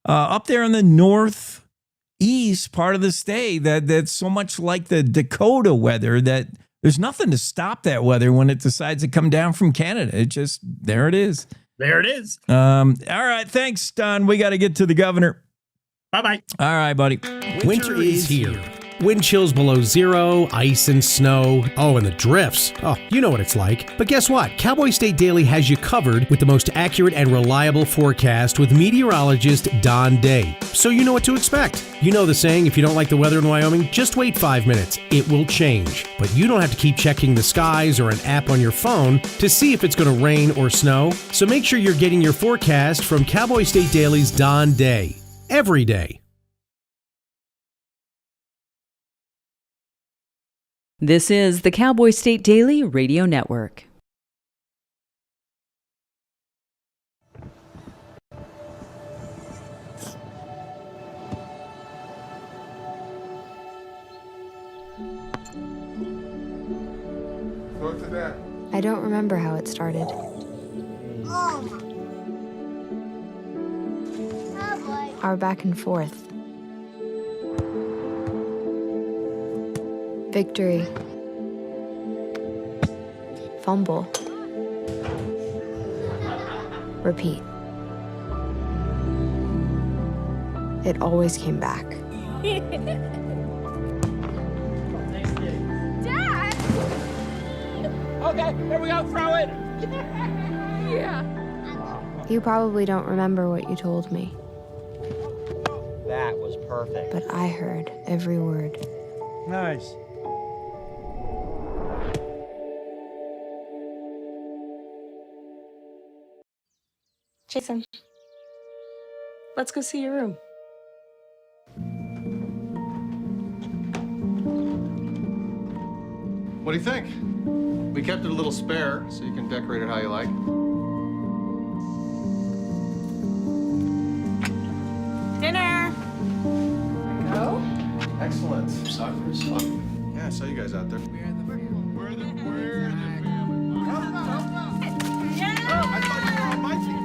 up there in the northeast part of the state, that's so much like the Dakota weather that there's nothing to stop that weather when it decides to come down from Canada. It just, there it is. There it is. All right, thanks, Don. We got to get to the governor. Bye-bye. All right, buddy. Winter is here. Wind chills below zero, ice and snow. Oh, and the drifts. Oh, you know what it's like. But guess what? Cowboy State Daily has you covered with the most accurate and reliable forecast with meteorologist Don Day. So you know what to expect. You know the saying, if you don't like the weather in Wyoming, just wait 5 minutes. It will change. But you don't have to keep checking the skies or an app on your phone to see if it's going to rain or snow. So make sure you're getting your forecast from Cowboy State Daily's Don Day. Every day. This is the Cowboy State Daily Radio Network. I don't remember how it started. Our back and forth. Victory. Fumble. Repeat. It always came back. Dad! Okay, here we go, throw it! Yeah. You probably don't remember what you told me, That was perfect. but I heard every word. Nice. Jason, let's go see your room. What do you think? We kept it a little spare, so you can decorate it how you like. Dinner! Go. Excellent. Soccer is fun. Yeah, I saw you guys out there. We're the family. Yeah! I thought you were on my team.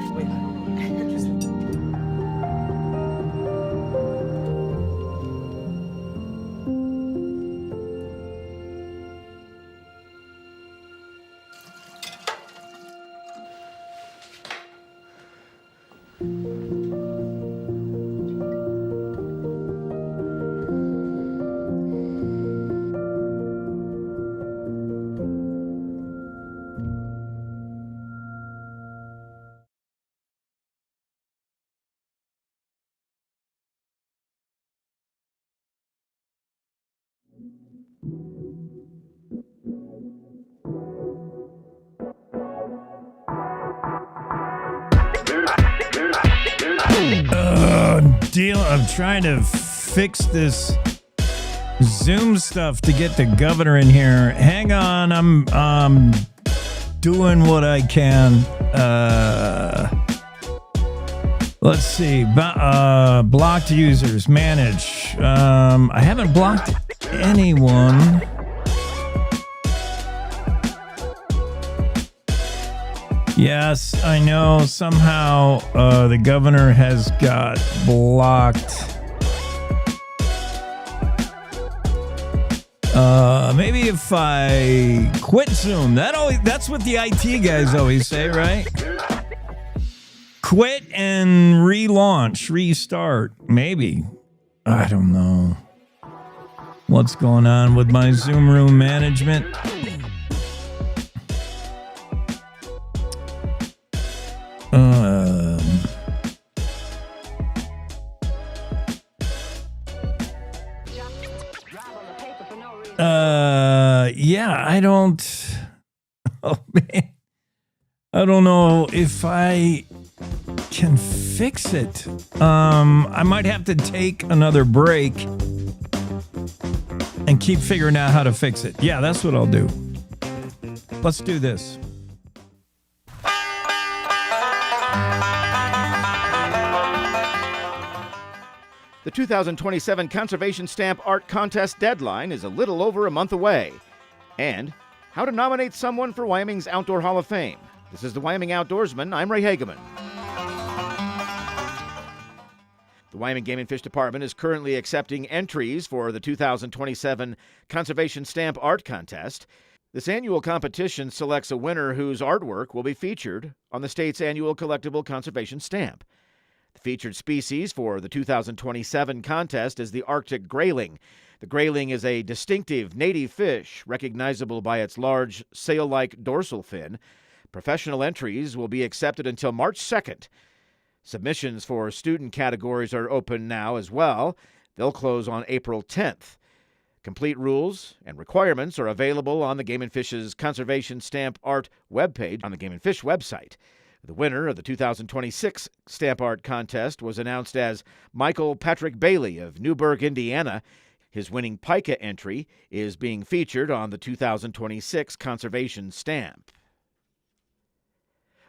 I'm trying to fix this Zoom stuff to get the governor in here. Hang on, I'm doing what I can. Let's see. Blocked users, manage. I haven't blocked anyone. Yes, I know somehow the governor has got blocked. Maybe if I quit Zoom, that's what the IT guys always say, right? Quit and relaunch, restart. Maybe. I don't know. What's going on with my Zoom room management? Yeah, I don't. Oh man, I don't know if I can fix it. I might have to take another break and keep figuring out how to fix it. Yeah, that's what I'll do. Let's do this. The 2027 Conservation Stamp Art Contest deadline is a little over a month away. And how to nominate someone for Wyoming's Outdoor Hall of Fame. This is the Wyoming Outdoorsman. I'm Ray Hageman. The Wyoming Game and Fish Department is currently accepting entries for the 2027 Conservation Stamp Art Contest. This annual competition selects a winner whose artwork will be featured on the state's annual collectible conservation stamp. The featured species for the 2027 contest is the Arctic grayling. The grayling is a distinctive native fish, recognizable by its large sail-like dorsal fin. Professional entries will be accepted until March 2nd. Submissions for student categories are open now as well. They'll close on April 10th. Complete rules and requirements are available on the Game & Fish's Conservation Stamp Art webpage on the Game & Fish website. The winner of the 2026 Stamp Art Contest was announced as Michael Patrick Bailey of Newburgh, Indiana. His winning pica entry is being featured on the 2026 Conservation Stamp.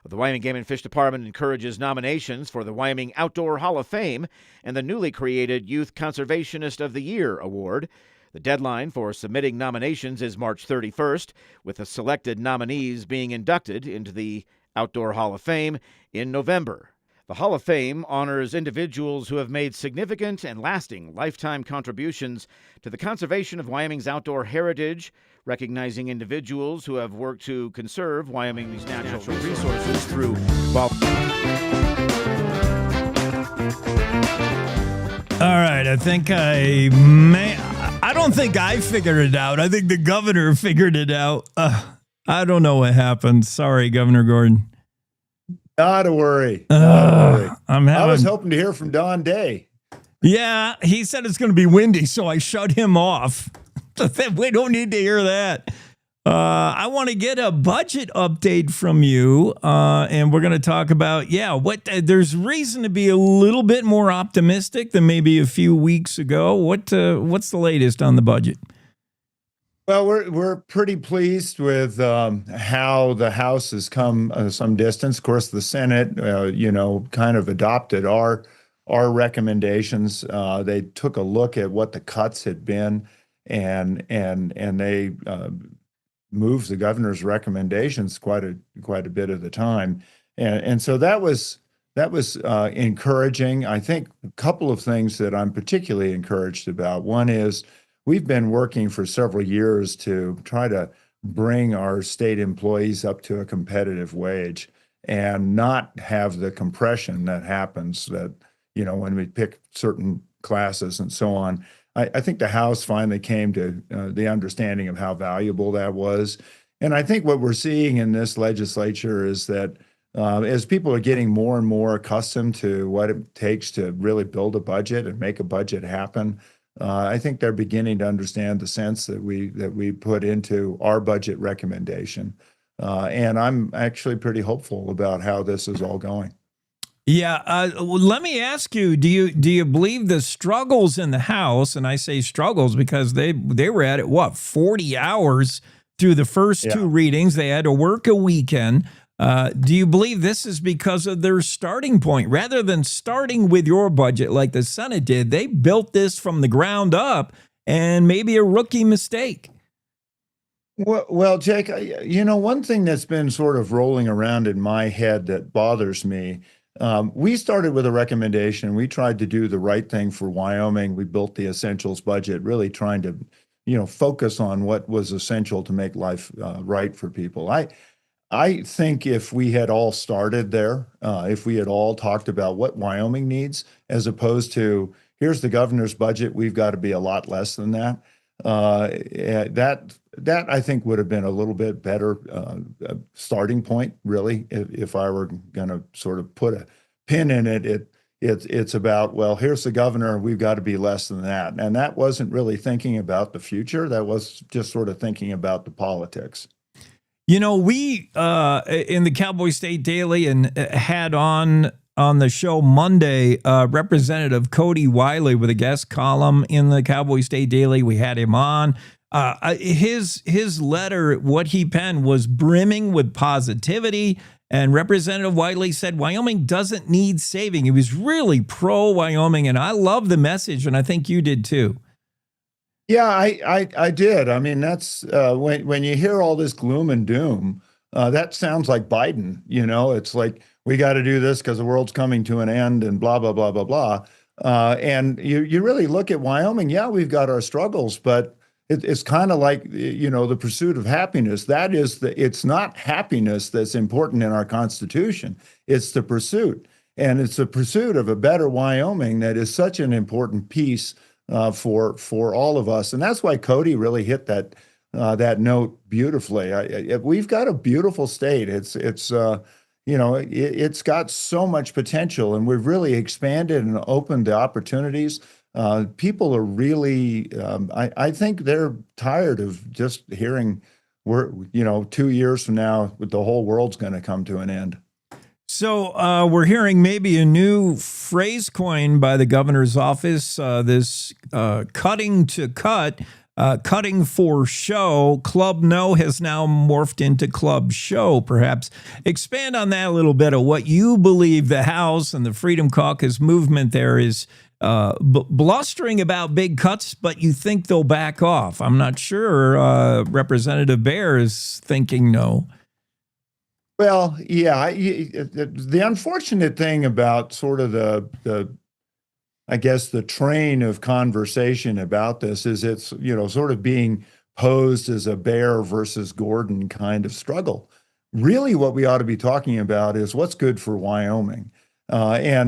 The Wyoming Game and Fish Department encourages nominations for the Wyoming Outdoor Hall of Fame and the newly created Youth Conservationist of the Year Award. The deadline for submitting nominations is March 31st, with the selected nominees being inducted into the Outdoor Hall of Fame in November. The Hall of Fame honors individuals who have made significant and lasting lifetime contributions to the conservation of Wyoming's outdoor heritage, recognizing individuals who have worked to conserve Wyoming's natural resources through All right, I don't think I figured it out. I think the governor figured it out. I don't know what happened. Sorry, Governor Gordon. Not to worry. I was hoping to hear from Don Day. Yeah, he said it's going to be windy, so I shut him off. We don't need to hear that. I want to get a budget update from you, and we're going to talk about, there's reason to be a little bit more optimistic than maybe a few weeks ago. What's the latest on the budget? Well, we're pretty pleased with how the House has come some distance. Of course, the Senate, kind of adopted our recommendations. They took a look at what the cuts had been, and they moved the governor's recommendations quite a bit of the time, and so that was encouraging. I think a couple of things that I'm particularly encouraged about. One is, we've been working for several years to try to bring our state employees up to a competitive wage and not have the compression that happens when we pick certain classes and so on. I think the House finally came to the understanding of how valuable that was. And I think what we're seeing in this legislature is that as people are getting more and more accustomed to what it takes to really build a budget and make a budget happen, I think they're beginning to understand the sense that we put into our budget recommendation. And I'm actually pretty hopeful about how this is all going. Yeah, let me ask you: do you believe the struggles in the House? And I say struggles because they were at it 40 hours through the first two readings. They had to work a weekend. Do you believe this is because of their starting point rather than starting with your budget like the Senate did? They built this from the ground up, and maybe a rookie mistake. Well, Jake, one thing that's been sort of rolling around in my head that bothers me. We started with a recommendation. We tried to do the right thing for Wyoming. We built the essentials budget, really trying to, focus on what was essential to make life right for people. I think if we had all started there, if we had all talked about what Wyoming needs, as opposed to here's the governor's budget, we've got to be a lot less than that. That I think would have been a little bit better starting point, really. If I were going to sort of put a pin in it, it's about, well, here's the governor, we've got to be less than that. And that wasn't really thinking about the future. That was just sort of thinking about the politics. We in the Cowboy State Daily and had on the show Monday, Representative Cody Wiley with a guest column in the Cowboy State Daily. We had him on. His letter, what he penned, was brimming with positivity. And Representative Wiley said Wyoming doesn't need saving. He was really pro-Wyoming, and I love the message, and I think you did too. Yeah, I did. I mean, that's when you hear all this gloom and doom, that sounds like Biden. It's like, we got to do this because the world's coming to an end and blah, blah, blah, blah, blah. And you really look at Wyoming, yeah, we've got our struggles, but it's kind of like, the pursuit of happiness. It's not happiness that's important in our Constitution. It's the pursuit. And it's the pursuit of a better Wyoming that is such an important piece for all of us. And that's why Cody really hit that note beautifully. We've got a beautiful state. It's got so much potential, and we've really expanded and opened the opportunities. People are really, I think they're tired of just hearing, 2 years from now, the whole world's going to come to an end. So we're hearing maybe a new phrase coined by the governor's office, this cutting to cut. Cutting for show. Club No has now morphed into Club Show. Perhaps expand on that a little bit of what you believe the House and the Freedom Caucus movement there is blustering about big cuts, but you think they'll back off. I'm not sure Representative Bear is thinking no. Well, yeah, the unfortunate thing about sort of the train of conversation about this is it's, sort of being posed as a Bear versus Gordon kind of struggle. Really, what we ought to be talking about is what's good for Wyoming. The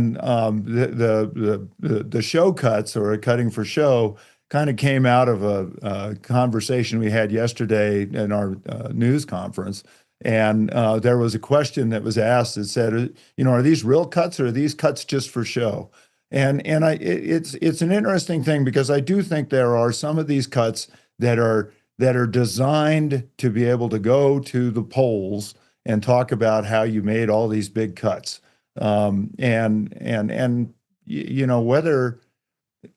show cuts, or cutting for show, kind of came out of a conversation we had yesterday in our news conference. And there was a question that was asked that said, are these real cuts or are these cuts just for show? And it's an interesting thing, because I do think there are some of these cuts that are designed to be able to go to the polls and talk about how you made all these big cuts. Whether,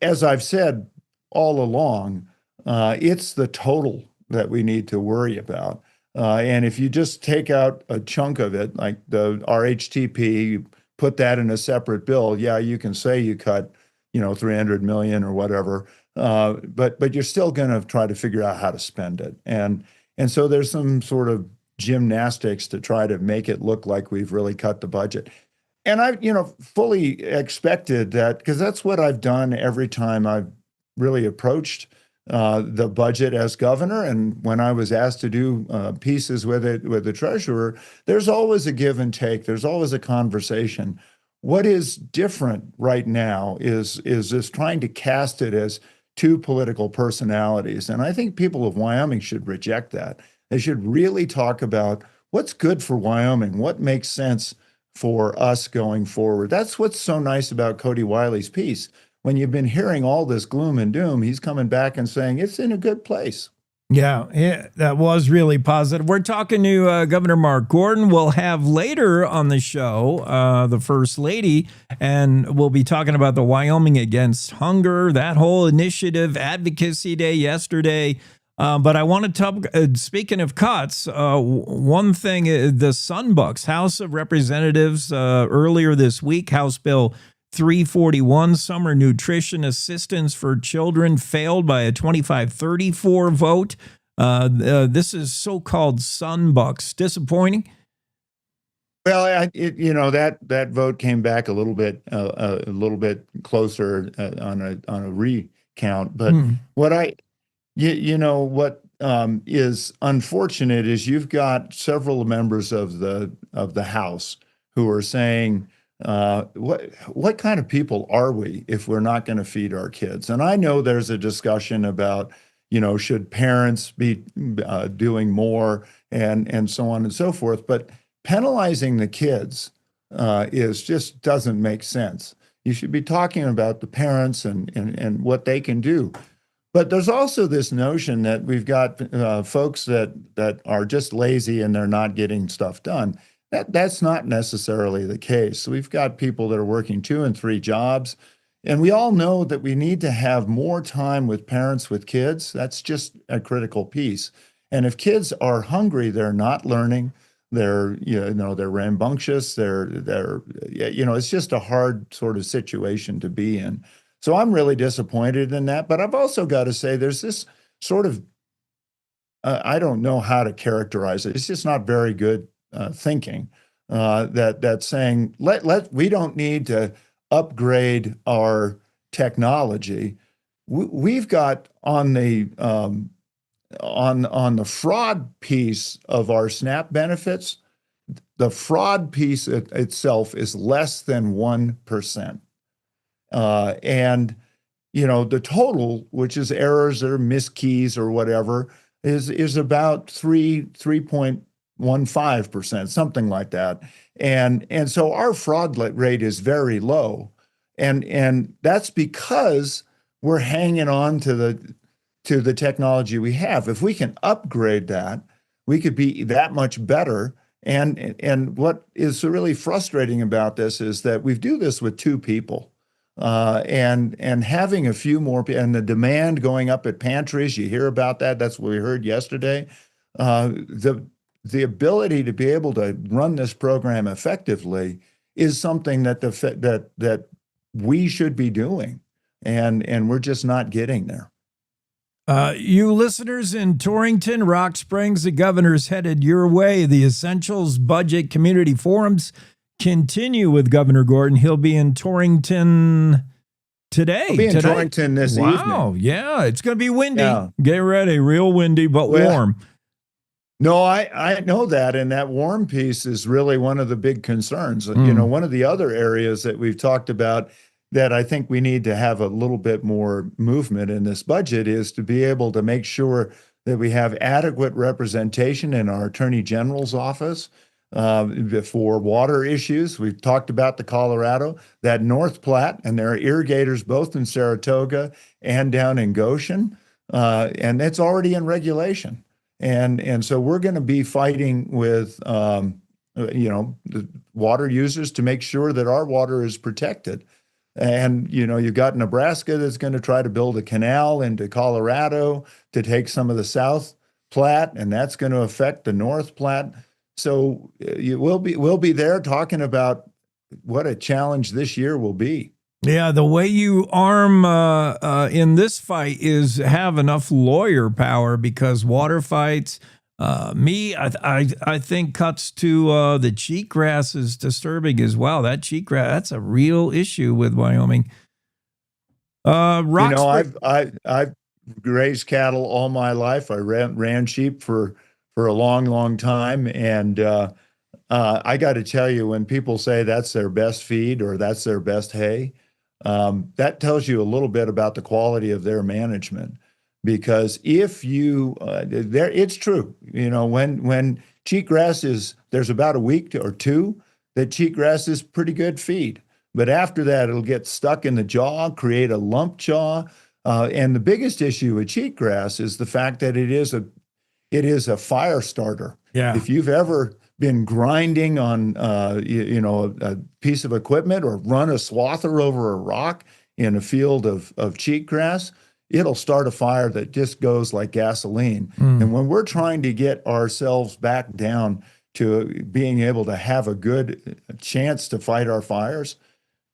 as I've said all along, it's the total that we need to worry about. And if you just take out a chunk of it, like the RHTP, put that in a separate bill, yeah, you can say you cut, $300 million or whatever, but you're still going to try to figure out how to spend it. And so there's some sort of gymnastics to try to make it look like we've really cut the budget. And I, fully expected that, because that's what I've done every time I've really approached the budget as governor. And when I was asked to do pieces with the treasurer, there's always a give and take. There's always a conversation. What is different right now is this trying to cast it as two political personalities. And I think people of Wyoming should reject that. They should really talk about what's good for Wyoming, what makes sense for us going forward. That's what's so nice about Cody Wiley's piece. when you've been hearing all this gloom and doom, he's coming back and saying it's in a good place. Yeah, that was really positive. We're talking to Governor Mark Gordon. We'll have later on the show the First Lady, and we'll be talking about the Wyoming Against Hunger, that whole initiative, Advocacy Day yesterday. But I want to talk, speaking of cuts, one thing, the Sunbucks, House of Representatives, earlier this week, House Bill 341, Summer Nutrition Assistance for Children, failed by a 25-34 vote. This is so-called Sunbucks. Disappointing? Well, that vote came back a little bit closer on a recount. But what is unfortunate is you've got several members of the House who are saying, what kind of people are we if we're not going to feed our kids? And I know there's a discussion about, should parents be doing more and so on and so forth, but penalizing the kids just doesn't make sense. You should be talking about the parents and what they can do. But there's also this notion that we've got folks that are just lazy and they're not getting stuff done. That's not necessarily the case. We've got people that are working 2 and 3 jobs, and we all know that we need to have more time with parents with kids. That's just a critical piece. And if kids are hungry, they're not learning. They're rambunctious. It's just a hard sort of situation to be in. So I'm really disappointed in that. But I've also got to say there's this sort of, I don't know how to characterize it. It's just not very good thinking that's saying we don't need to upgrade our technology. We've got on the fraud piece of our SNAP benefits, the fraud piece itself is less than 1%. And the total, which is errors or miskeys or whatever, is about 3.15%, something like that. And so our fraud rate is very low. And that's because we're hanging on to the technology we have. If we can upgrade that, we could be that much better. And what is really frustrating about this is that we do this with 2 people. And having a few more, and the demand going up at pantries, you hear about that. That's what we heard yesterday. The ability to be able to run this program effectively is something that we should be doing, and we're just not getting there. You listeners in Torrington, Rock Springs, the governor's headed your way. The Essentials Budget Community Forums continue with Governor Gordon. He'll be in Torrington today. I'll be in Torrington this evening. Wow, yeah, it's going to be windy. Yeah. Get ready, real windy, but warm. No, I know that, and that warm piece is really one of the big concerns. One of the other areas that we've talked about that I think we need to have a little bit more movement in this budget is to be able to make sure that we have adequate representation in our Attorney General's office for water issues. We've talked about the Colorado, that North Platte, and there are irrigators both in Saratoga and down in Goshen, and it's already in regulation. And so we're going to be fighting with, the water users to make sure that our water is protected. And, you've got Nebraska that's going to try to build a canal into Colorado to take some of the South Platte, and that's going to affect the North Platte. So we'll be there talking about what a challenge this year will be. Yeah, the way you arm in this fight is have enough lawyer power, because water fights, I think cuts to the cheatgrass is disturbing as well. That cheatgrass, that's a real issue with Wyoming. I've raised cattle all my life. I ran sheep for a long, long time, and I got to tell you, when people say that's their best feed or that's their best hay, that tells you a little bit about the quality of their management. Because if you, it's true, when cheatgrass there's about a week or 2 that cheatgrass is pretty good feed. But after that, it'll get stuck in the jaw, create a lump jaw. And the biggest issue with cheatgrass is the fact that it is a fire starter. Yeah. If you've ever been grinding on a piece of equipment or run a swather over a rock in a field of cheatgrass, it'll start a fire that just goes like gasoline. And when we're trying to get ourselves back down to being able to have a good chance to fight our fires,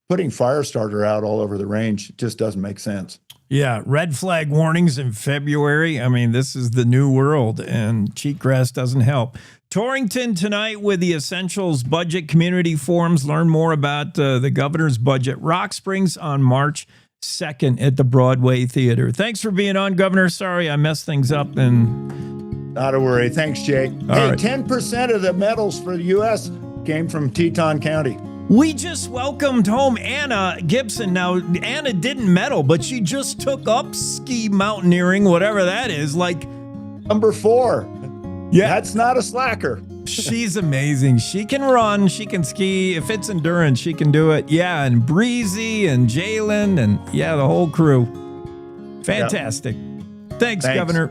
putting fire starter out all over the range just doesn't make sense. Yeah, red flag warnings in February. I mean, this is the new world, and cheatgrass doesn't help. Torrington tonight with the Essentials Budget Community Forums. Learn more about the governor's budget. Rock Springs on March 2nd at the Broadway Theater. Thanks for being on, Governor. Sorry I messed things up. And not a worry. Thanks, Jake. Hey, right. 10% of the medals for the U.S. came from Teton County. We just welcomed home Anna Gibson. Now, Anna didn't medal, but she just took up ski mountaineering, whatever that is, like number 4. Yeah. That's not a slacker. She's amazing. She can run. She can ski. If it's endurance, she can do it. Yeah, and Breezy and Jalen and, the whole crew. Fantastic. Yep. Thanks, Governor.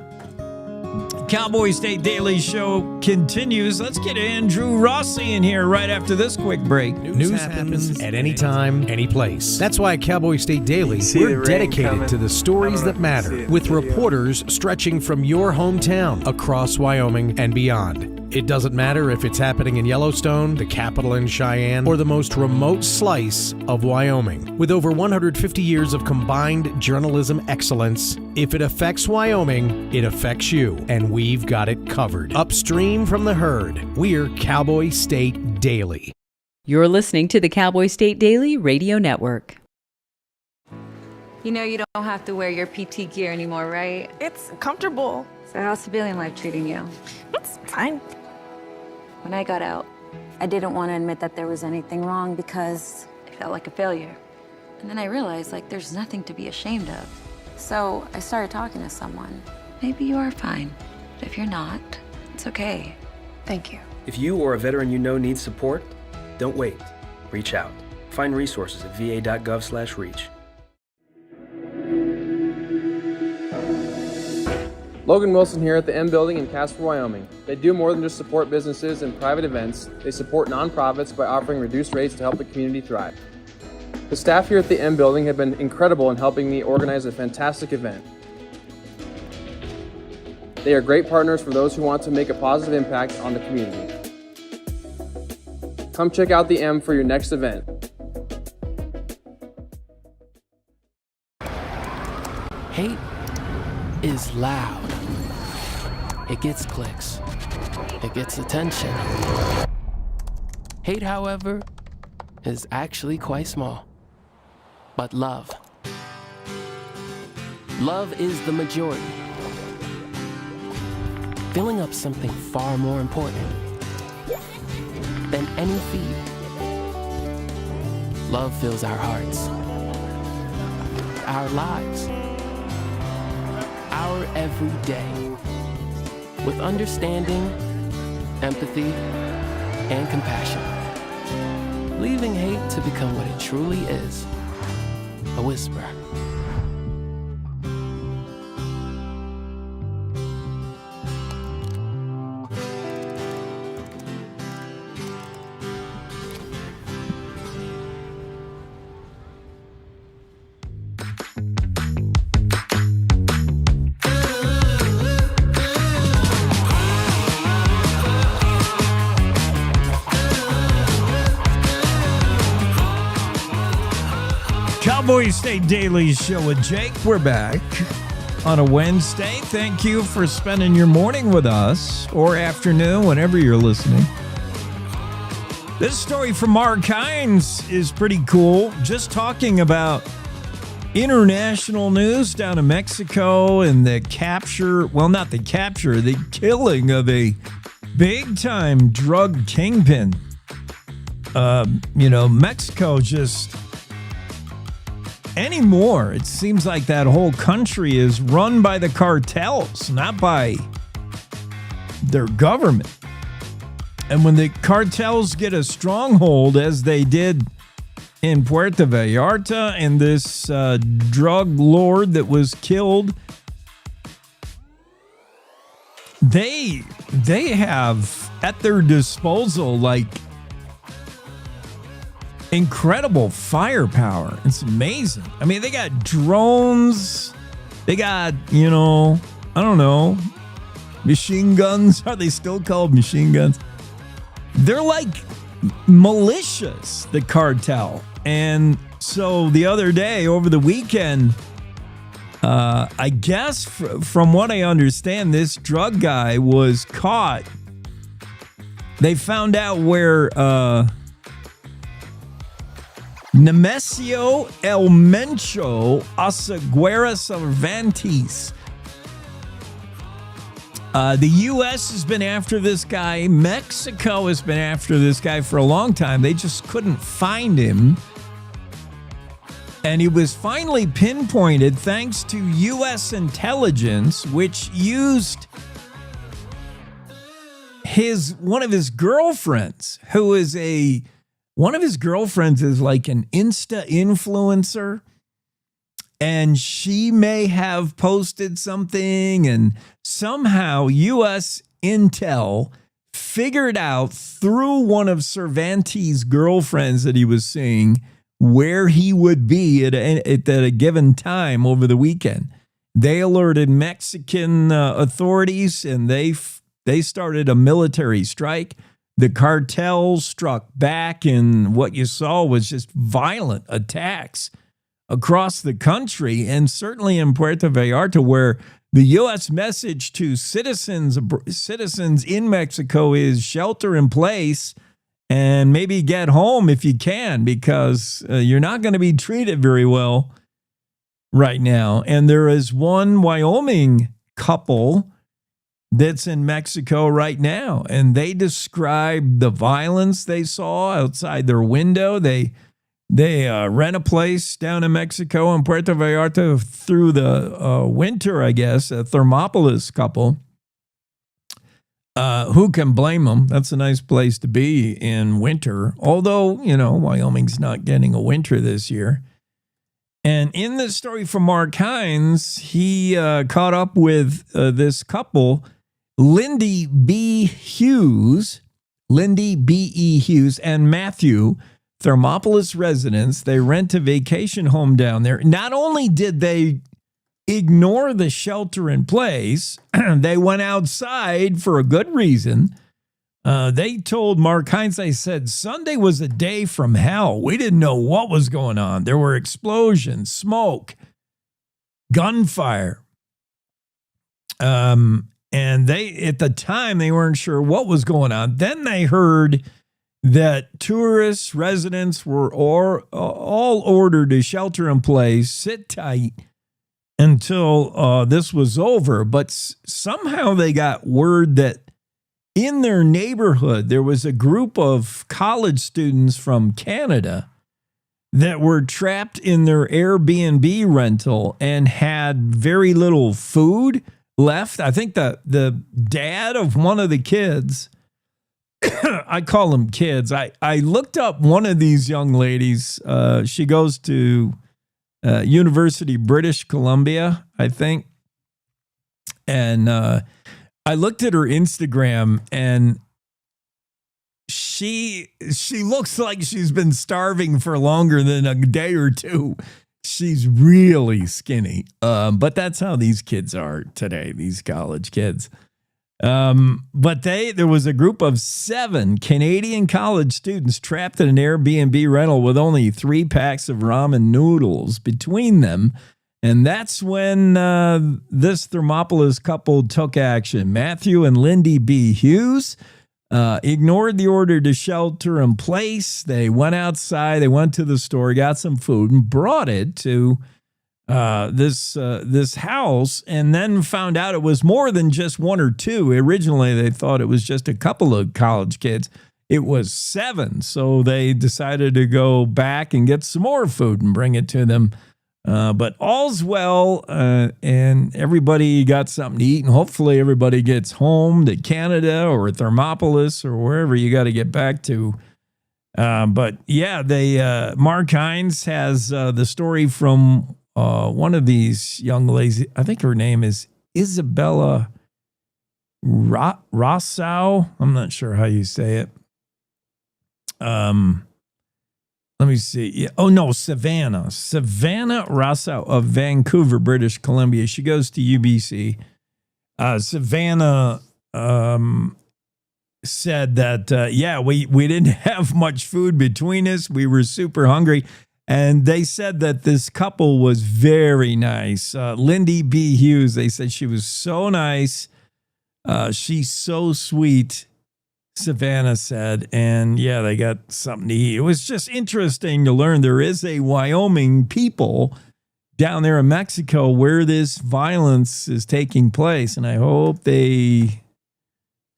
Cowboy State Daily Show continues. Let's get Andrew Rossi in here right after this quick break. News happens at any time, any place. That's why at Cowboy State Daily, we're dedicated to the stories that matter, with reporters stretching from your hometown across Wyoming and beyond. It doesn't matter if it's happening in Yellowstone, the capital in Cheyenne, or the most remote slice of Wyoming. With over 150 years of combined journalism excellence, if it affects Wyoming, it affects you, and we've got it covered. Upstream from the herd, we're Cowboy State Daily. You're listening to the Cowboy State Daily Radio Network. You know you don't have to wear your PT gear anymore, right? It's comfortable. So how's civilian life treating you? It's fine. When I got out, I didn't want to admit that there was anything wrong because it felt like a failure. And then I realized, there's nothing to be ashamed of. So I started talking to someone. Maybe you are fine, but if you're not, it's okay. Thank you. If you or a veteran you know needs support, don't wait. Reach out. Find resources at va.gov/reach. Logan Wilson here at the M Building in Casper, Wyoming. They do more than just support businesses and private events. They support nonprofits by offering reduced rates to help the community thrive. The staff here at the M Building have been incredible in helping me organize a fantastic event. They are great partners for those who want to make a positive impact on the community. Come check out the M for your next event. Hate is loud. It gets clicks. It gets attention. Hate, however, is actually quite small. But love is the majority. Filling up something far more important than any feed. Love fills our hearts, our lives, our every day with understanding, empathy, and compassion, leaving hate to become what it truly is, a whisper. Cowboy State Daily Show with Jake. We're back on a Wednesday. Thank you for spending your morning with us, or afternoon, whenever you're listening. This story from Mark Hines is pretty cool. Just talking about international news down in Mexico and the capture, well, not the capture, the killing of a big-time drug kingpin. Mexico just... anymore, it seems like that whole country is run by the cartels, not by their government. And when the cartels get a stronghold, as they did in Puerto Vallarta, and this drug lord that was killed. They have at their disposal like incredible firepower. It's amazing. I mean, they got drones. They got, I don't know, machine guns. Are they still called machine guns? They're like militias, the cartel. And so the other day, over the weekend, I guess from what I understand, this drug guy was caught. They found out where Nemesio El Mencho Oseguera Cervantes. The U.S. has been after this guy. Mexico has been after this guy for a long time. They just couldn't find him. And he was finally pinpointed thanks to U.S. intelligence, which used one of his girlfriends, one of his girlfriends is like an Insta influencer, and she may have posted something, and somehow U.S. intel figured out through one of Cervantes' girlfriends that he was seeing where he would be at a given time over the weekend. They alerted Mexican authorities, and they started a military strike. The cartels struck back, and what you saw was just violent attacks across the country, and certainly in Puerto Vallarta, where the U.S. message to citizens in Mexico is shelter in place and maybe get home if you can, because you're not going to be treated very well right now. And there is one Wyoming couple that's in Mexico right now, and they described the violence they saw outside their window. They rent a place down in Mexico in Puerto Vallarta through the winter, I guess, a Thermopolis couple. Who can blame them? That's a nice place to be in winter, although, Wyoming's not getting a winter this year. And in the story from Mark Hines, he caught up with this couple, Lindy B. Hughes, and Matthew, Thermopolis residents. They rent a vacation home down there. Not only did they ignore the shelter in place, they went outside for a good reason. They told Mark Hines, they said, Sunday was a day from hell. We didn't know what was going on. There were explosions, smoke, gunfire. And at the time, they weren't sure what was going on. Then they heard that tourists, residents were all ordered to shelter in place, sit tight until this was over. But somehow they got word that in their neighborhood, there was a group of college students from Canada that were trapped in their Airbnb rental and had very little food left. I think the dad of one of the kids, I call them kids. I looked up one of these young ladies. She goes to University British Columbia, I think. And I looked at her Instagram, and she looks like she's been starving for longer than a day or two. She's really skinny. But that's how these kids are today, these college kids. But there was a group of 7 Canadian college students trapped in an Airbnb rental with only 3 packs of ramen noodles between them. And that's when this Thermopolis couple took action. Matthew and Lindy B. Hughes ignored the order to shelter in place. They went outside, they went to the store, got some food, and brought it to this house, and then found out it was more than just 1 or 2. Originally, they thought it was just a couple of college kids. It was 7. So they decided to go back and get some more food and bring it to them. But all's well, and everybody got something to eat, and hopefully everybody gets home to Canada or Thermopolis or wherever you got to get back to But yeah, Mark Hines has the story from one of these young ladies. I think her name is Isabella Rossau. I'm not sure how you say it. Let me see. Yeah. Oh, no, Savannah Rossau of Vancouver, British Columbia. She goes to UBC. Savannah said that, we didn't have much food between us. We were super hungry. And they said that this couple was very nice. Lindy B. Hughes, they said she was so nice. She's so sweet, Savannah said. And yeah, they got something to eat. It was just interesting to learn there is a Wyoming people down there in Mexico where this violence is taking place. And I hope they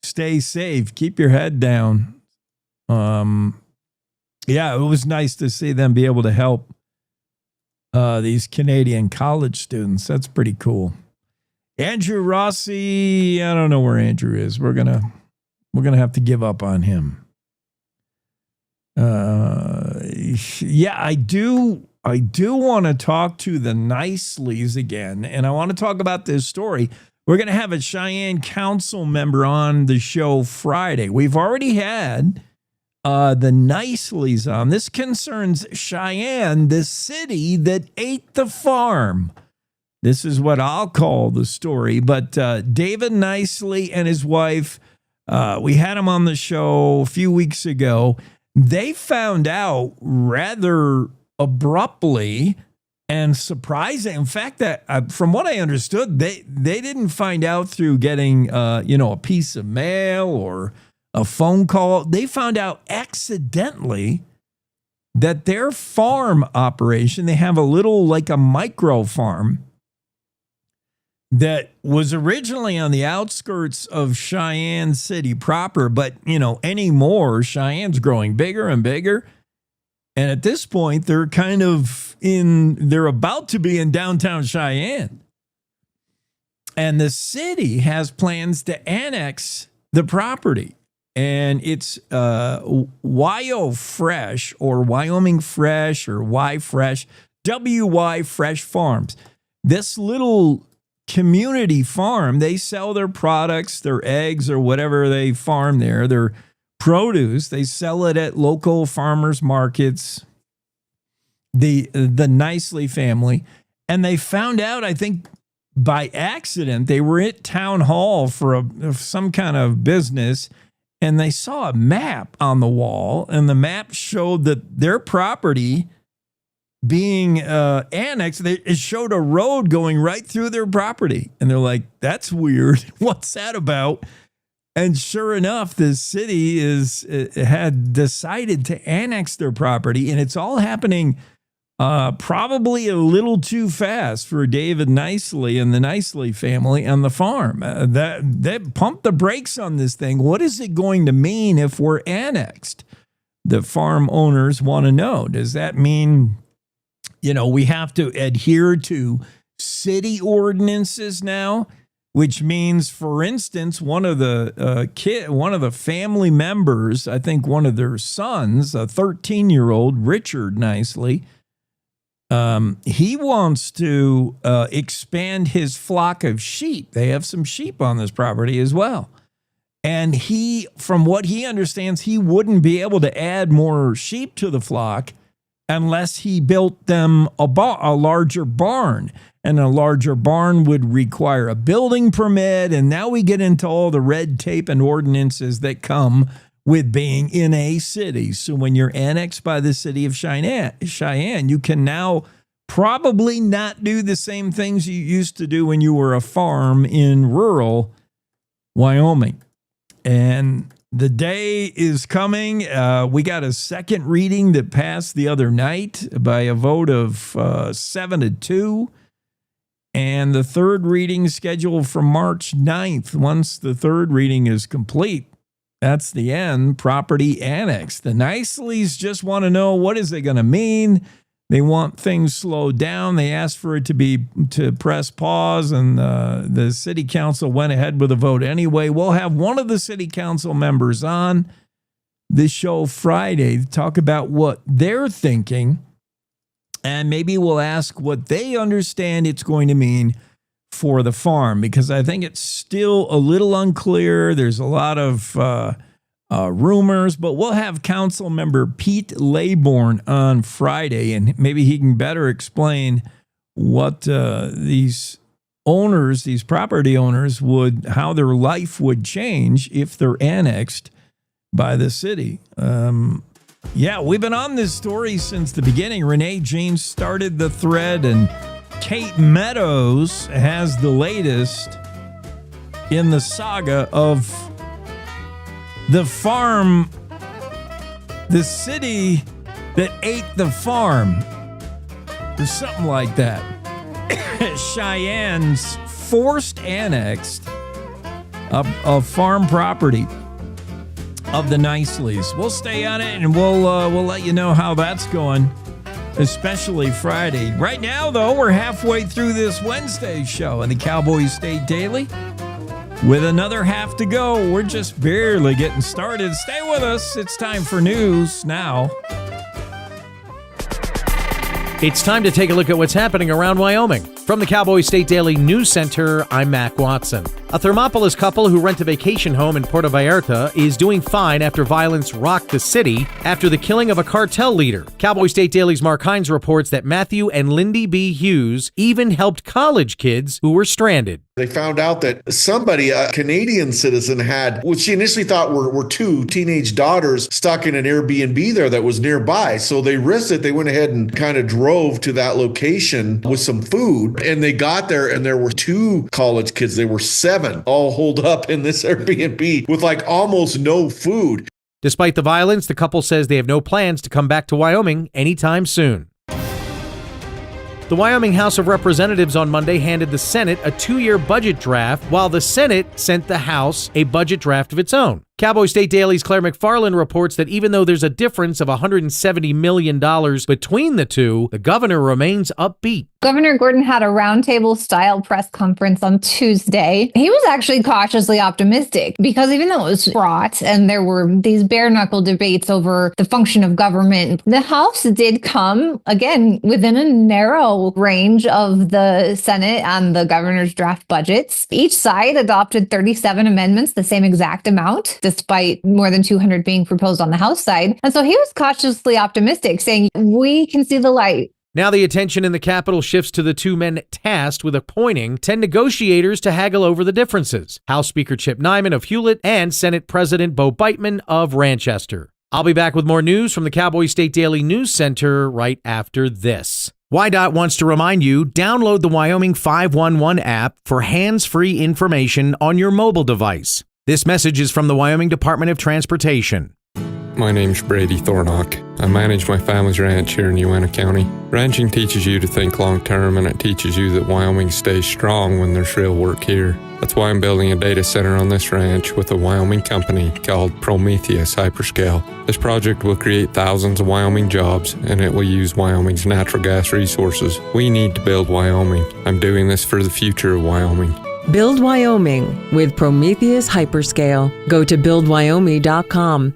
stay safe. Keep your head down. Yeah, it was nice to see them be able to help these Canadian college students. That's pretty cool. Andrew Rossi, I don't know where Andrew is. We're gonna have to give up on him. Yeah, I do want to talk to the Niceleys again, and I want to talk about this story. We're going to have a Cheyenne council member on the show Friday. We've already had the Niceleys on. This concerns Cheyenne, the city that ate the farm. This is what I'll call the story. But David Nicely and his wife, we had him on the show a few weeks ago. They found out rather abruptly and surprising. In fact, that from what I understood, they didn't find out through getting a piece of mail or a phone call. They found out accidentally that their farm operation, they have a little like a micro farm that was originally on the outskirts of Cheyenne City proper, but anymore Cheyenne's growing bigger and bigger. And at this point, they're about to be in downtown Cheyenne. And the city has plans to annex the property. And it's Wyo Fresh or Wyoming Fresh or Y Fresh, WY Fresh Farms. This little community farm, they sell their products, their eggs or whatever they farm there, their produce. They sell it at local farmers markets, the Nicely family. And they found out, I think by accident, they were at town hall for some kind of business, and they saw a map on the wall, and the map showed that their property being annexed, it showed a road going right through their property. And they're like, that's weird. What's that about? And sure enough, the city had decided to annex their property, and it's all happening probably a little too fast for David Nicely and the Nicely family and the farm. They pumped the brakes on this thing. What is it going to mean if we're annexed? The farm owners want to know. Does that mean, we have to adhere to city ordinances now? Which means, for instance, one of the family members, I think one of their sons, a 13-year-old Richard Nicely, he wants to expand his flock of sheep. They have some sheep on this property as well. And from what he understands, he wouldn't be able to add more sheep to the flock unless he built them a larger barn. And a larger barn would require a building permit. And now we get into all the red tape and ordinances that come with being in a city. So when you're annexed by the city of Cheyenne, you can now probably not do the same things you used to do when you were a farm in rural Wyoming. And the day is coming. We got a second reading that passed the other night by a vote of 7-2. And the third reading scheduled for March 9th. Once the third reading is complete, that's the end. Property annexed. The Niceleys just want to know, what is it going to mean? They want things slowed down. They asked for it to press pause, and the city council went ahead with a vote anyway. We'll have one of the city council members on the show Friday to talk about what they're thinking, and maybe we'll ask what they understand it's going to mean for the farm, because I think it's still a little unclear. There's a lot of rumors, but we'll have council member Pete Laybourne on Friday, and maybe he can better explain what these property owners how their life would change if they're annexed by the city. We've been on this story since the beginning. Renee James started the thread, and Kate Meadows has the latest in the saga of the farm, the city that ate the farm, or something like that. Cheyenne's forced annexed of farm property of the Niceleys. We'll stay on it, and we'll let you know how that's going, especially Friday. Right now, though, we're halfway through this Wednesday show in the Cowboy State Daily. With another half to go, we're just barely getting started. Stay with us. It's time for news now. It's time to take a look at what's happening around Wyoming. From the Cowboy State Daily News Center, I'm Mac Watson. A Thermopolis couple who rent a vacation home in Puerto Vallarta is doing fine after violence rocked the city after the killing of a cartel leader. Cowboy State Daily's Mark Hines reports that Matthew and Lindy B. Hughes even helped college kids who were stranded. They found out that somebody, a Canadian citizen, had what she initially thought were two teenage daughters stuck in an Airbnb there that was nearby. So they risked it. They went ahead and kind of drove to that location with some food. And they got there, and there were two college kids. They were 7, all holed up in this Airbnb with like almost no food. Despite the violence, the couple says they have no plans to come back to Wyoming anytime soon. The Wyoming House of Representatives on Monday handed the Senate a 2-year budget draft, while the Senate sent the House a budget draft of its own. Cowboy State Daily's Claire McFarland reports that even though there's a difference of $170 million between the two, the governor remains upbeat. Governor Gordon had a roundtable-style press conference on Tuesday. He was actually cautiously optimistic because even though it was fraught and there were these bare-knuckle debates over the function of government, the House did come, again, within a narrow range of the Senate and the governor's draft budgets. Each side adopted 37 amendments, the same exact amount, despite more than 200 being proposed on the House side. And so he was cautiously optimistic, saying, we can see the light. Now the attention in the Capitol shifts to the two men tasked with appointing 10 negotiators to haggle over the differences: House Speaker Chip Nyman of Hewlett and Senate President Bo Beitman of Ranchester. I'll be back with more news from the Cowboy State Daily News Center right after this. WYDOT wants to remind you, download the Wyoming 511 app for hands-free information on your mobile device. This message is from the Wyoming Department of Transportation. My name's Brady Thornock. I manage my family's ranch here in Uena County. Ranching teaches you to think long-term, and it teaches you that Wyoming stays strong when there's real work here. That's why I'm building a data center on this ranch with a Wyoming company called Prometheus Hyperscale. This project will create thousands of Wyoming jobs, and it will use Wyoming's natural gas resources. We need to build Wyoming. I'm doing this for the future of Wyoming. Build Wyoming with Prometheus Hyperscale. Go to buildwyoming.com.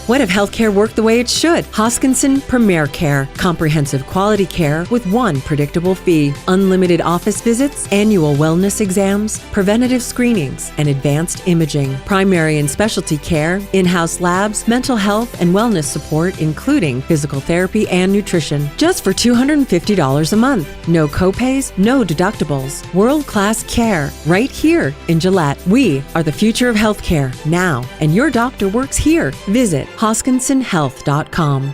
What if healthcare worked the way it should? Hoskinson Premier Care. Comprehensive quality care with one predictable fee. Unlimited office visits, annual wellness exams, preventative screenings, and advanced imaging. Primary and specialty care, in-house labs, mental health and wellness support, including physical therapy and nutrition. Just for $250 a month. No copays, no deductibles. World-class care right here in Gillette. We are the future of healthcare now, and your doctor works here. Visit HoskinsonHealth.com.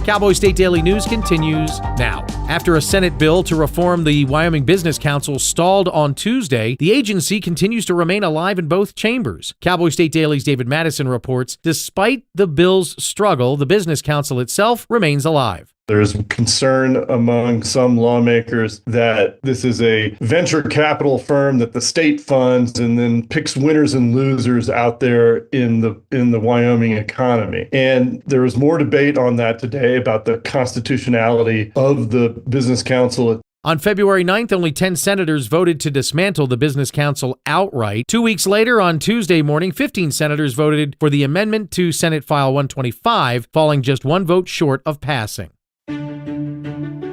Cowboy State Daily News continues now. After a Senate bill to reform the Wyoming Business Council stalled on Tuesday, the agency continues to remain alive in both chambers. Cowboy State Daily's David Madison reports, despite the bill's struggle, the Business Council itself remains alive. There's concern among some lawmakers that this is a venture capital firm that the state funds and then picks winners and losers out there in the Wyoming economy. And there was more debate on that today about the constitutionality of the Business Council On February 9th, only 10 senators voted to dismantle the Business Council outright. 2 weeks later, on Tuesday morning, 15 senators voted for the amendment to Senate File 125, falling just one vote short of passing.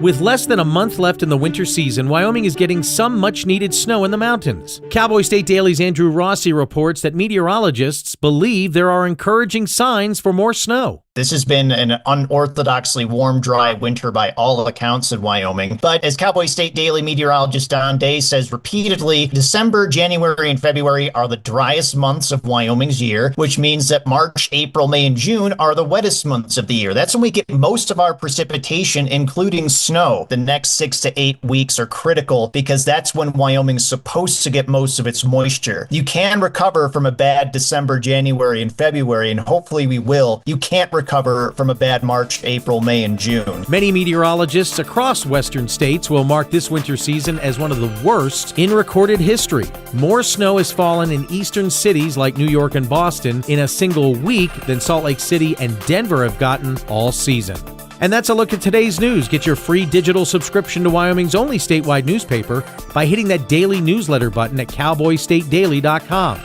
With less than a month left in the winter season, Wyoming is getting some much-needed snow in the mountains. Cowboy State Daily's Andrew Rossi reports that meteorologists believe there are encouraging signs for more snow. This has been an unorthodoxly warm, dry winter by all accounts in Wyoming. But as Cowboy State Daily meteorologist Don Day says repeatedly, December, January, and February are the driest months of Wyoming's year, which means that March, April, May, and June are the wettest months of the year. That's when we get most of our precipitation, including snow. The next 6 to 8 weeks are critical because that's when Wyoming's supposed to get most of its moisture. You can recover from a bad December, January, and February, and hopefully we will. You can't recover from a bad March, April, May, and June. Many meteorologists across western states will mark this winter season as one of the worst in recorded history. More snow has fallen in eastern cities like New York and Boston in a single week than Salt Lake City and Denver have gotten all season. And that's a look at today's news. Get your free digital subscription to Wyoming's only statewide newspaper by hitting that daily newsletter button at cowboystatedaily.com.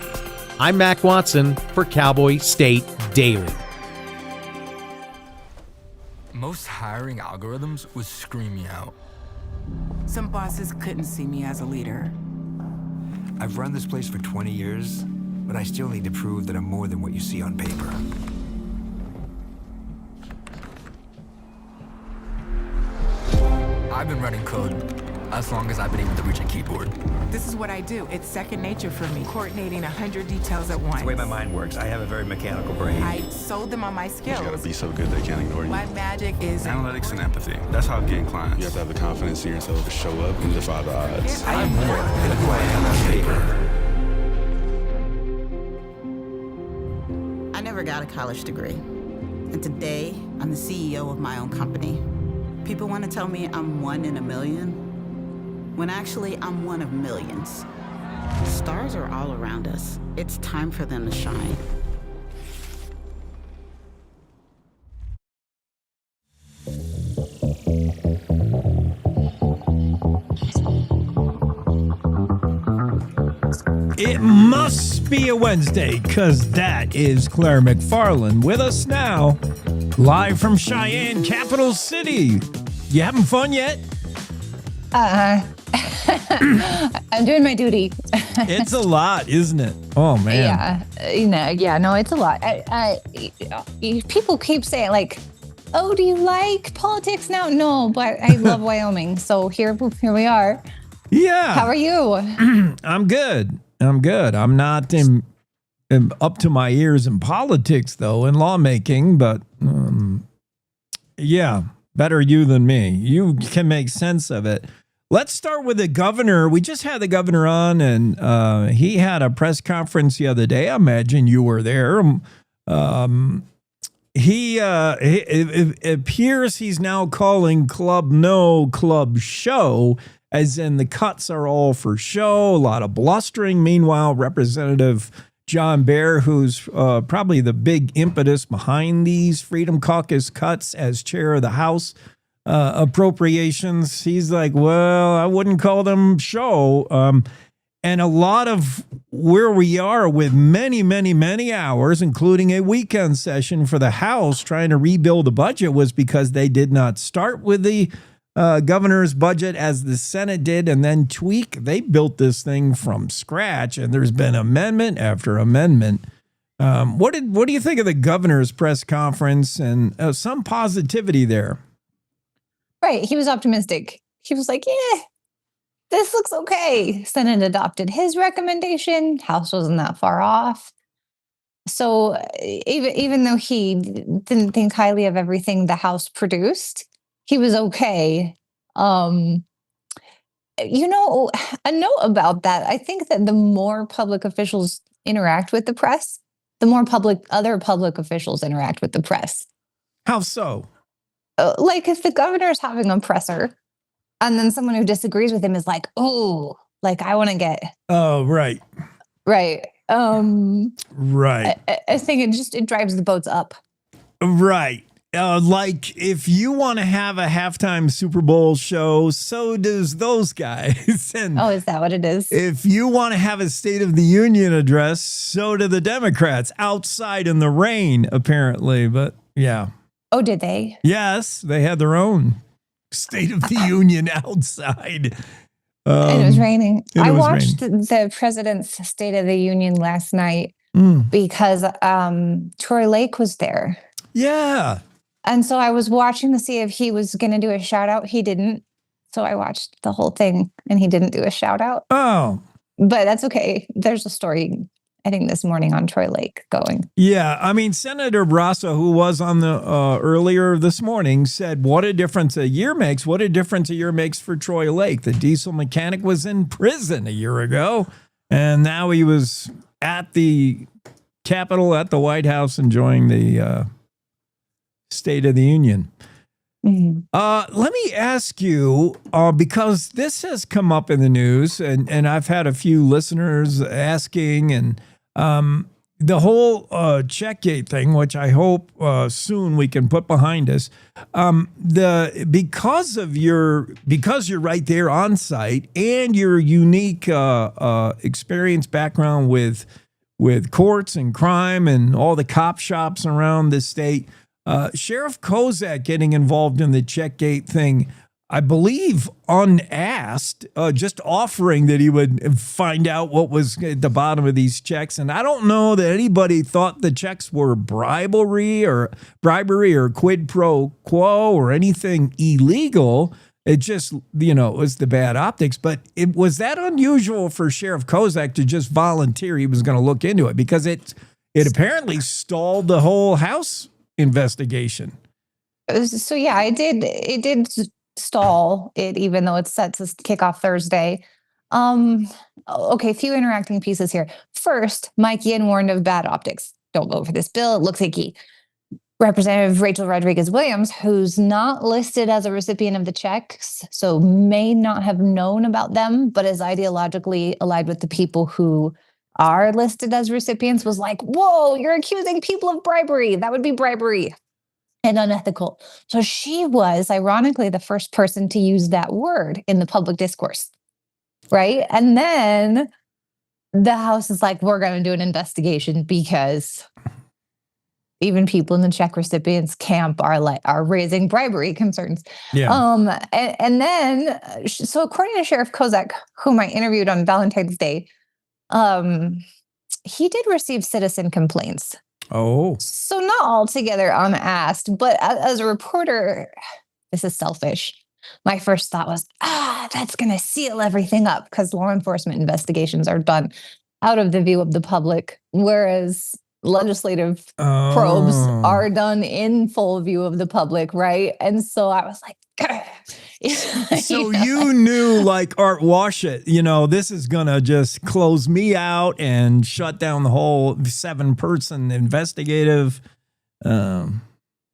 I'm Mac Watson for Cowboy State Daily. Most hiring algorithms would scream me out. Some bosses couldn't see me as a leader. I've run this place for 20 years, but I still need to prove that I'm more than what you see on paper. I've been running code as long as I've been able to reach a keyboard. This is what I do. It's second nature for me, coordinating 100 details at once. It's the way my mind works. I have a very mechanical brain. I sold them on my skills. You gotta be so good they can't ignore you. My magic is analytics and empathy. That's how I'm getting clients. You have to have the confidence in yourself to show up and defy the odds. I am more than who I am on paper. I never got a college degree. And today, I'm the CEO of my own company. People want to tell me I'm one in a million, when actually I'm one of millions. Stars are all around us. It's time for them to shine. It must be a Wednesday, because that is Claire McFarland with us now, live from Cheyenne, capital city. You having fun yet? I'm doing my duty. It's a lot, isn't it? Oh, man. Yeah. No, it's a lot. People keep saying, like, oh, do you like politics now? No, but I love Wyoming. So here we are. Yeah. How are you? I'm good. I'm not up to my ears in politics, though, in lawmaking, but yeah, better you than me. You can make sense of it. Let's start with the governor. We just had the governor on, and he had a press conference the other day. I imagine you were there. It appears he's now calling Club No Club Show, as in the cuts are all for show, a lot of blustering. Meanwhile, Representative John Bear, who's probably the big impetus behind these Freedom Caucus cuts as chair of the House appropriations, he's like, well, I wouldn't call them show. And a lot of where we are with many hours, including a weekend session for the House trying to rebuild the budget, was because they did not start with the governor's budget as the Senate did and then tweak. They built this thing from scratch, and there's been amendment after amendment. What do you think of the governor's press conference and some positivity there? Right. He was optimistic. He was like, yeah, this looks okay. Senate adopted his recommendation. House wasn't that far off. So even though he didn't think highly of everything the House produced, he was okay. A note about that, I think that the more public officials interact with the press, the more other public officials interact with the press. How so? Like if the governor's having a presser and then someone who disagrees with him is like, oh, like I want to get. Oh, right. Right. Right. I think it drives the boats up. Right. like if you want to have a halftime Super Bowl show, so does those guys. And oh, is that what it is? if you want to have a State of the Union address, so do the Democrats outside in the rain, apparently. But yeah. Oh, did they? Yes, they had their own State of the Union outside. And it was raining. I watched raining. the president's State of the Union last night because Troy Lake was there. Yeah. And so I was watching to see if he was going to do a shout out. He didn't. So I watched the whole thing and he didn't do a shout out. Oh. But that's okay. There's a story, I think, this morning on Troy Lake going. Yeah. I mean, Senator Barrasso, who was on the earlier this morning, said, what a difference a year makes. What a difference a year makes for Troy Lake. The diesel mechanic was in prison a year ago, and now he was at the Capitol, at the White House, enjoying the State of the Union. Let me ask you, because this has come up in the news, and I've had a few listeners asking, and the whole Checkgate thing, which I hope soon we can put behind us. Because you're right there on site, and your unique experience background with courts and crime and all the cop shops around the state. Sheriff Kozak getting involved in the Checkgate thing, I believe unasked, just offering that he would find out what was at the bottom of these checks. And I don't know that anybody thought the checks were bribery or quid pro quo or anything illegal. It just, it was the bad optics. But was that unusual for Sheriff Kozak to just volunteer he was going to look into it? Because it apparently stalled the whole House investigation. So yeah, it did stall it, even though it's set to kick off Thursday. Okay, a few interacting pieces here. First, Mike Yin warned of bad optics. Don't vote for this bill. It looks icky. Representative Rachel Rodriguez-Williams, who's not listed as a recipient of the checks, so may not have known about them, but is ideologically allied with the people who are listed as recipients, was like, whoa, you're accusing people of bribery. That would be bribery and unethical. So she was, ironically, the first person to use that word in the public discourse, right? And then the House is like, we're going to do an investigation because even people in the check recipients camp are raising bribery concerns. Yeah. And then, so according to Sheriff Kozak, whom I interviewed on Valentine's Day, he did receive citizen complaints. Oh. So not altogether unasked, but as a reporter, this is selfish. My first thought was, that's going to seal everything up because law enforcement investigations are done out of the view of the public, whereas legislative probes are done in full view of the public, right? And so I was like, so you knew, like, Art Washit, this is going to just close me out and shut down the whole 7-person investigative. Art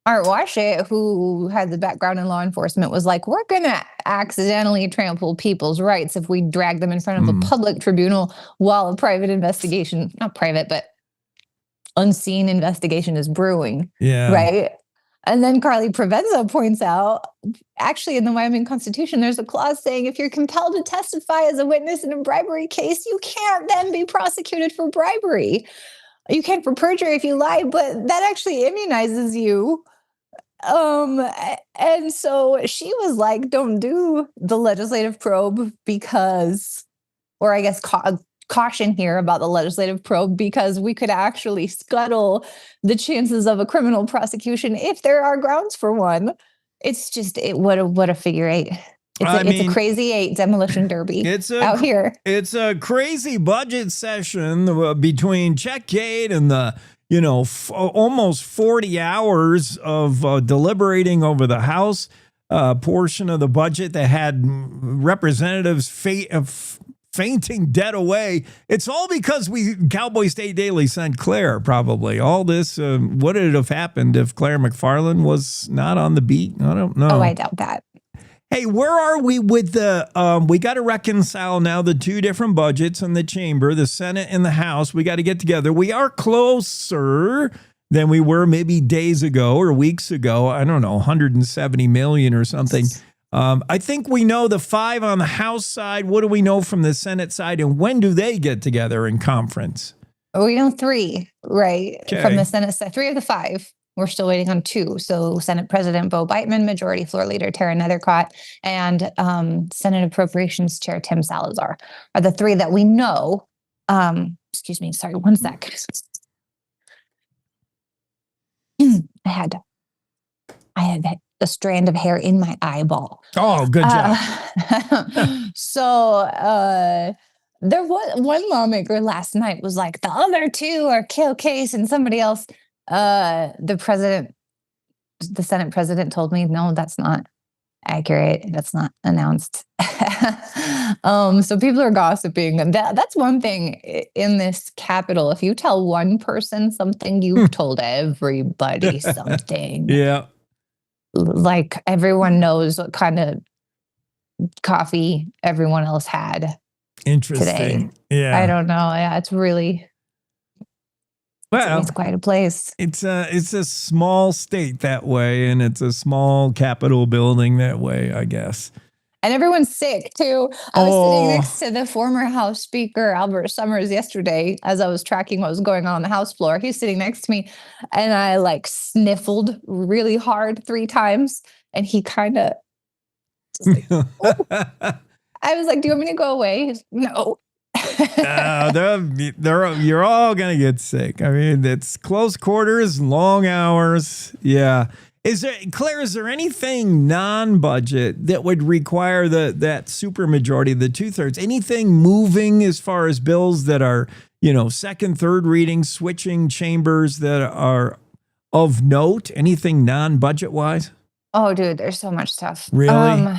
Washit, who had the background in law enforcement, was like, we're going to accidentally trample people's rights if we drag them in front of a public tribunal while a private investigation, not private, but unseen investigation is brewing. Yeah. Right. And then Carly Provenza points out, actually, in the Wyoming Constitution, there's a clause saying if you're compelled to testify as a witness in a bribery case, you can't then be prosecuted for bribery. You can for perjury if you lie, but that actually immunizes you. And so she was like, don't do the legislative probe because, or I guess caution here about the legislative probe, because we could actually scuttle the chances of a criminal prosecution if there are grounds for one. It's just, what a figure eight. It's a crazy eight demolition derby out here. It's a crazy budget session between Checkgate and the, almost 40 hours of deliberating over the House portion of the budget that had representatives fainting dead away. It's all because Cowboy State Daily sent Claire, probably. All this, what would have happened if Claire McFarland was not on the beat? I don't know. Oh, I doubt that. Hey, where are we with we got to reconcile now the two different budgets in the chamber, the Senate and the House. We got to get together. We are closer than we were maybe days ago or weeks ago. I don't know, 170 million or something. I think we know the 5 on the House side. What do we know from the Senate side? And when do they get together in conference? We know 3, right? Okay. From the Senate side, 3 of the 5. We're still waiting on 2. So Senate President Bo Biteman, Majority Floor Leader Tara Nethercott, and Senate Appropriations Chair Tim Salazar are the 3 that we know. Excuse me. Sorry, one sec. I had a strand of hair in my eyeball. Oh, good job. There was one lawmaker last night was like, the other 2 are Kill Case, and somebody else. The Senate president told me, no, that's not accurate. That's not announced. So people are gossiping. And that's one thing in this Capitol. If you tell one person something, you've told everybody something. Yeah. Like everyone knows what kind of coffee everyone else had. Interesting. Today. Yeah. I don't know. Yeah, it's really... Well, it's quite a place. It's a small state that way, and it's a small Capitol building that way, I guess. And everyone's sick too. I was sitting next to the former House Speaker, Albert Summers, yesterday as I was tracking what was going on the House floor. He's sitting next to me, and I like sniffled really hard 3 times, and he kind of like, oh. I was like, "Do you want me to go away?" He's, no. You're all gonna get sick. I mean, it's close quarters, long hours. Yeah. Is there anything non-budget that would require that supermajority, the 2/3? Anything moving as far as bills that are, second, third reading, switching chambers that are of note? Anything non-budget wise? Oh, dude, there's so much stuff. Really?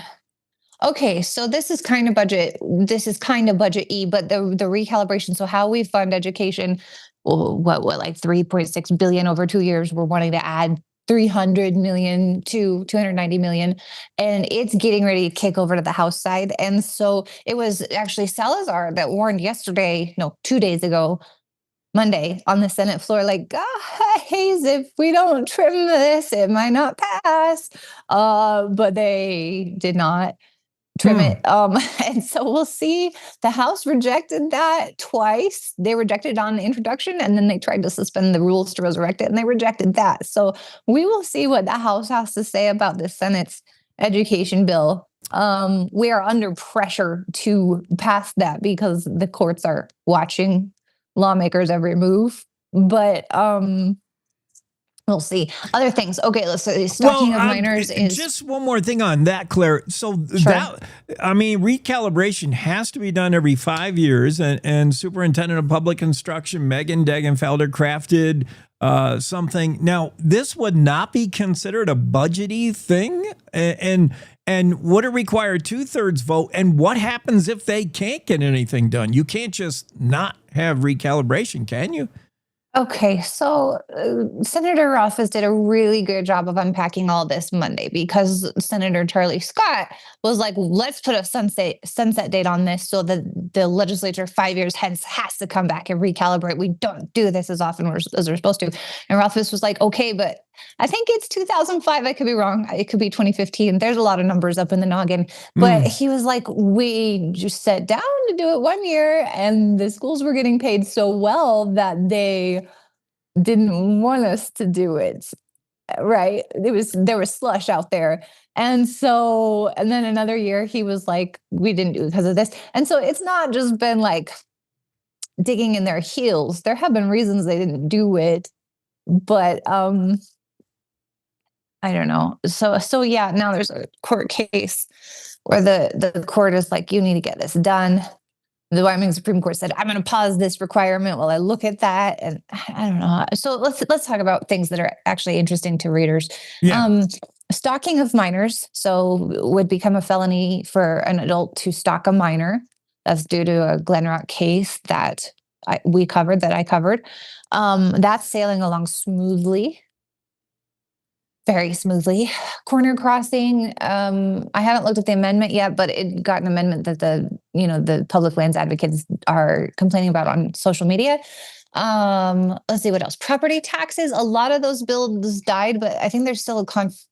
Okay, so this is kind of budget-y, but the recalibration, so how we fund education, what like 3.6 billion over 2 years, we're wanting to add 300 million to 290 million, and it's getting ready to kick over to the House side. And so it was actually Salazar that warned 2 days ago, Monday, on the Senate floor, like, guys, if we don't trim this, it might not pass. But they did not trim it. And so we'll see. The House rejected that twice. They rejected it on introduction, and then they tried to suspend the rules to resurrect it, and they rejected that. So we will see what the House has to say about the Senate's education bill. We are under pressure to pass that because the courts are watching lawmakers' every move. But we'll see. Other things. Okay, let's say stocking of minors is... Just one more thing on that, Claire. So recalibration has to be done every 5 years, and Superintendent of Public Instruction, Megan Degenfelder, crafted something. Now, this would not be considered a budgety thing, and would it require 2/3 vote? And what happens if they can't get anything done? You can't just not have recalibration, can you? Okay, so Senator Rothfuss did a really good job of unpacking all this Monday, because Senator Charlie Scott was like, let's put a sunset date on this so that the legislature 5 years hence has to come back and recalibrate. We don't do this as often as we're supposed to. And Rothfuss was like, okay, but I think it's 2005. I could be wrong. It could be 2015. There's a lot of numbers up in the noggin. But he was like, we just sat down to do it 1 year, and the schools were getting paid so well that they didn't want us to do it. Right. There was slush out there. And then another year he was like, we didn't do it because of this. And so it's not just been like digging in their heels. There have been reasons they didn't do it, but I don't know. So yeah, now there's a court case where the court is like, you need to get this done. The Wyoming Supreme Court said, I'm going to pause this requirement while I look at that. And I don't know. So let's talk about things that are actually interesting to readers. Yeah. Stalking of minors. So would become a felony for an adult to stalk a minor. That's due to a Glen Rock case that I covered. That's sailing along smoothly. Very smoothly. Corner crossing. I haven't looked at the amendment yet, but it got an amendment that the public lands advocates are complaining about on social media. Let's see what else. Property taxes. A lot of those bills died, but I think there's still a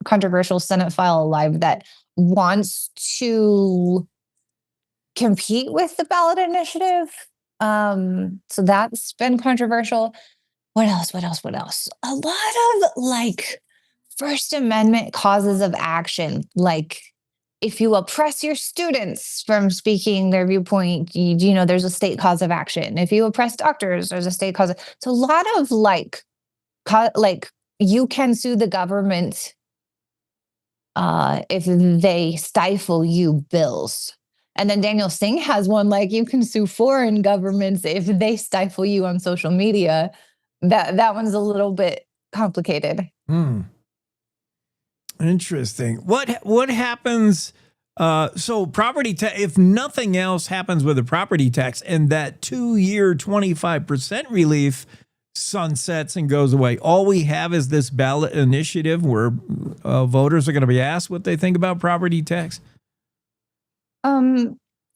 controversial Senate file alive that wants to compete with the ballot initiative. So that's been controversial. What else? A lot of like First Amendment causes of action, like if you oppress your students from speaking their viewpoint, you know, there's a state cause of action. If you oppress doctors, there's a state cause. So a lot of like you can sue the government if they stifle you bills. And then Daniel Singh has one like you can sue foreign governments if they stifle you on social media. That one's a little bit complicated. Interesting. What happens? So property tax, if nothing else happens with the property tax and that 2-year 25% relief sunsets and goes away, all we have is this ballot initiative where voters are going to be asked what they think about property tax.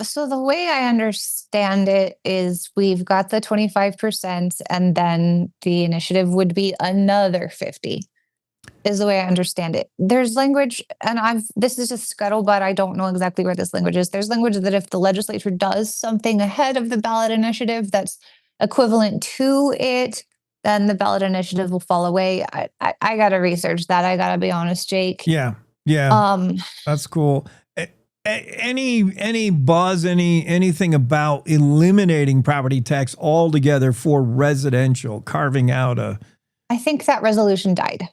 So the way I understand it is we've got the 25% and then the initiative would be another 50. Is the way I understand it. There's language, and this is just scuttlebutt. I don't know exactly where this language is. There's language that if the legislature does something ahead of the ballot initiative that's equivalent to it, then the ballot initiative will fall away. I gotta research that. I gotta be honest, Jake. Yeah. That's cool. Any buzz, anything about eliminating property tax altogether for residential, carving out a? I think that resolution died.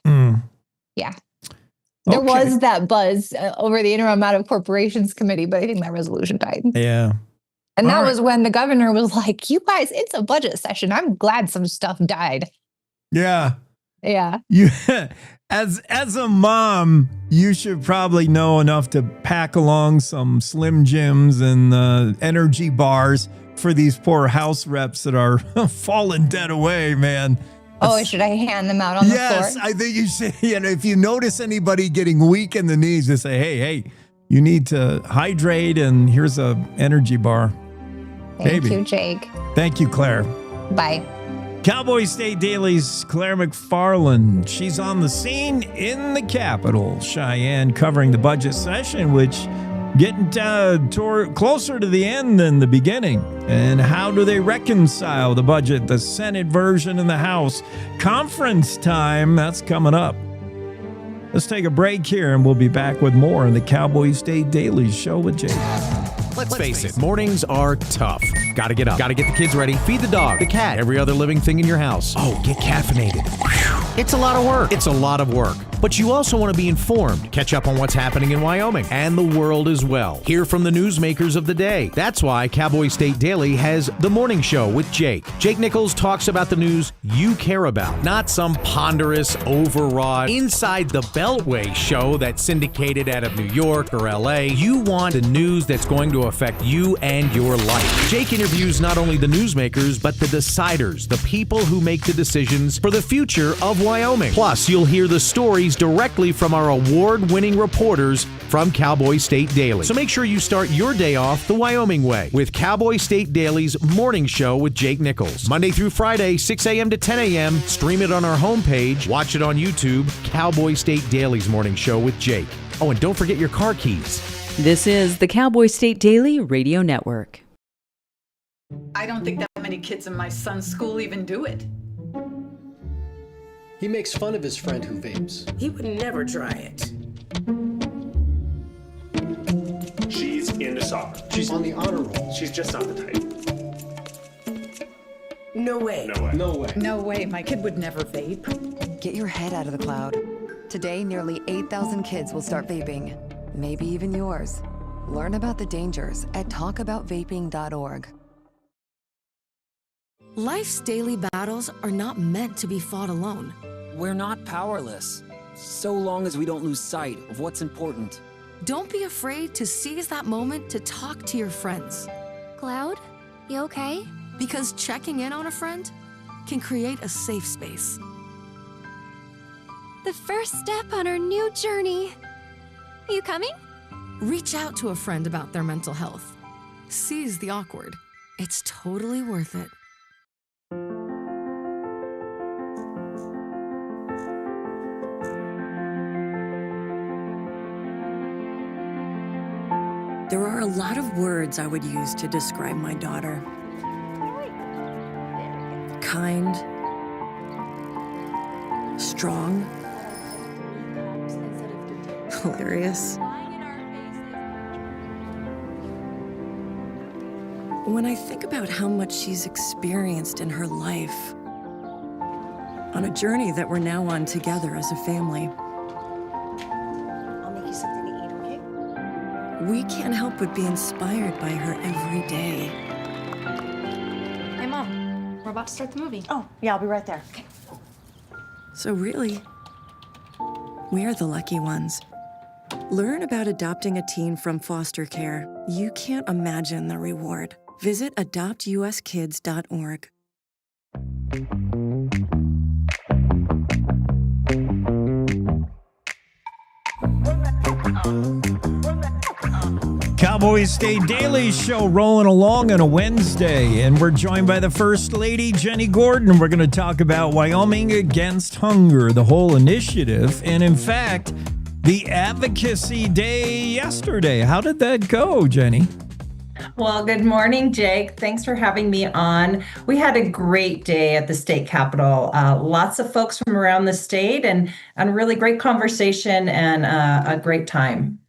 Yeah. There was that buzz over the Interim Out of Corporations Committee, but I think that resolution died. Yeah. And that was when the governor was like, you guys, it's a budget session. I'm glad some stuff died. Yeah. Yeah. As a mom, you should probably know enough to pack along some Slim Jims and energy bars for these poor House reps that are falling dead away, man. Should I hand them out on the floor? Yes, I think you should. You know, if you notice anybody getting weak in the knees, just say, hey, you need to hydrate, and here's a energy bar. Thank you, Jake. Thank you, Claire. Bye. Cowboy State Daily's Claire McFarland. She's on the scene in the Capitol, Cheyenne, covering the budget session, which getting closer to the end than the beginning. And how do they reconcile the budget, the Senate version and the House? Conference time, that's coming up. Let's take a break here, and we'll be back with more on the Cowboy State Daily Show with Jake. Let's face it, mornings are tough. Gotta get up, gotta get the kids ready, feed the dog, the cat, every other living thing in your house. Oh, get caffeinated. It's a lot of work. It's a lot of work. But you also want to be informed, catch up on what's happening in Wyoming and the world as well. Hear from the newsmakers of the day. That's why Cowboy State Daily has The Morning Show with Jake. Jake Nichols talks about the news you care about, not some ponderous, overwrought, inside the Beltway show that's syndicated out of New York or LA. You want the news that's going to affect you and your life. Jake interviews not only the newsmakers, but the deciders, the people who make the decisions for the future of Wyoming. Plus, you'll hear the stories directly from our award-winning reporters from Cowboy State Daily. So make sure you start your day off the Wyoming way with Cowboy State Daily's Morning Show with Jake Nichols. Monday through Friday, 6 a.m. to 10 a.m. Stream it on our homepage. Watch it on YouTube. Cowboy State Daily's Morning Show with Jake. Oh, and don't forget your car keys. This is the Cowboy State Daily Radio Network. I don't think that many kids in my son's school even do it. He makes fun of his friend who vapes. He would never try it. She's into soccer. She's on the honor roll. She's just not the type. No way. No way. No way. No way, my kid would never vape. Get your head out of the cloud. Today, nearly 8,000 kids will start vaping. Maybe even yours. Learn about the dangers at talkaboutvaping.org. Life's daily battles are not meant to be fought alone. We're not powerless, so long as we don't lose sight of what's important. Don't be afraid to seize that moment to talk to your friends. Cloud, you okay? Because checking in on a friend can create a safe space. The first step on our new journey. You coming? Reach out to a friend about their mental health. Seize the awkward. It's totally worth it. There are a lot of words I would use to describe my daughter. Kind, strong, hilarious. When I think about how much she's experienced in her life, on a journey that we're now on together as a family, I'll make you something to eat, okay? we can't help but be inspired by her every day. Hey, Mom, we're about to start the movie. Oh, yeah, I'll be right there. Okay. So really, we're the lucky ones. Learn about adopting a teen from foster care. You can't imagine the reward. Visit adoptuskids.org. Cowboy State Daily Show rolling along on a Wednesday, and we're joined by the First Lady, Jennie Gordon. We're going to talk about Wyoming Against Hunger, the whole initiative, and in fact, the Advocacy Day yesterday. How did that go, Jennie? Well, good morning, Jake. Thanks for having me on. We had a great day at the state capitol. Lots of folks from around the state and really great conversation and a great time.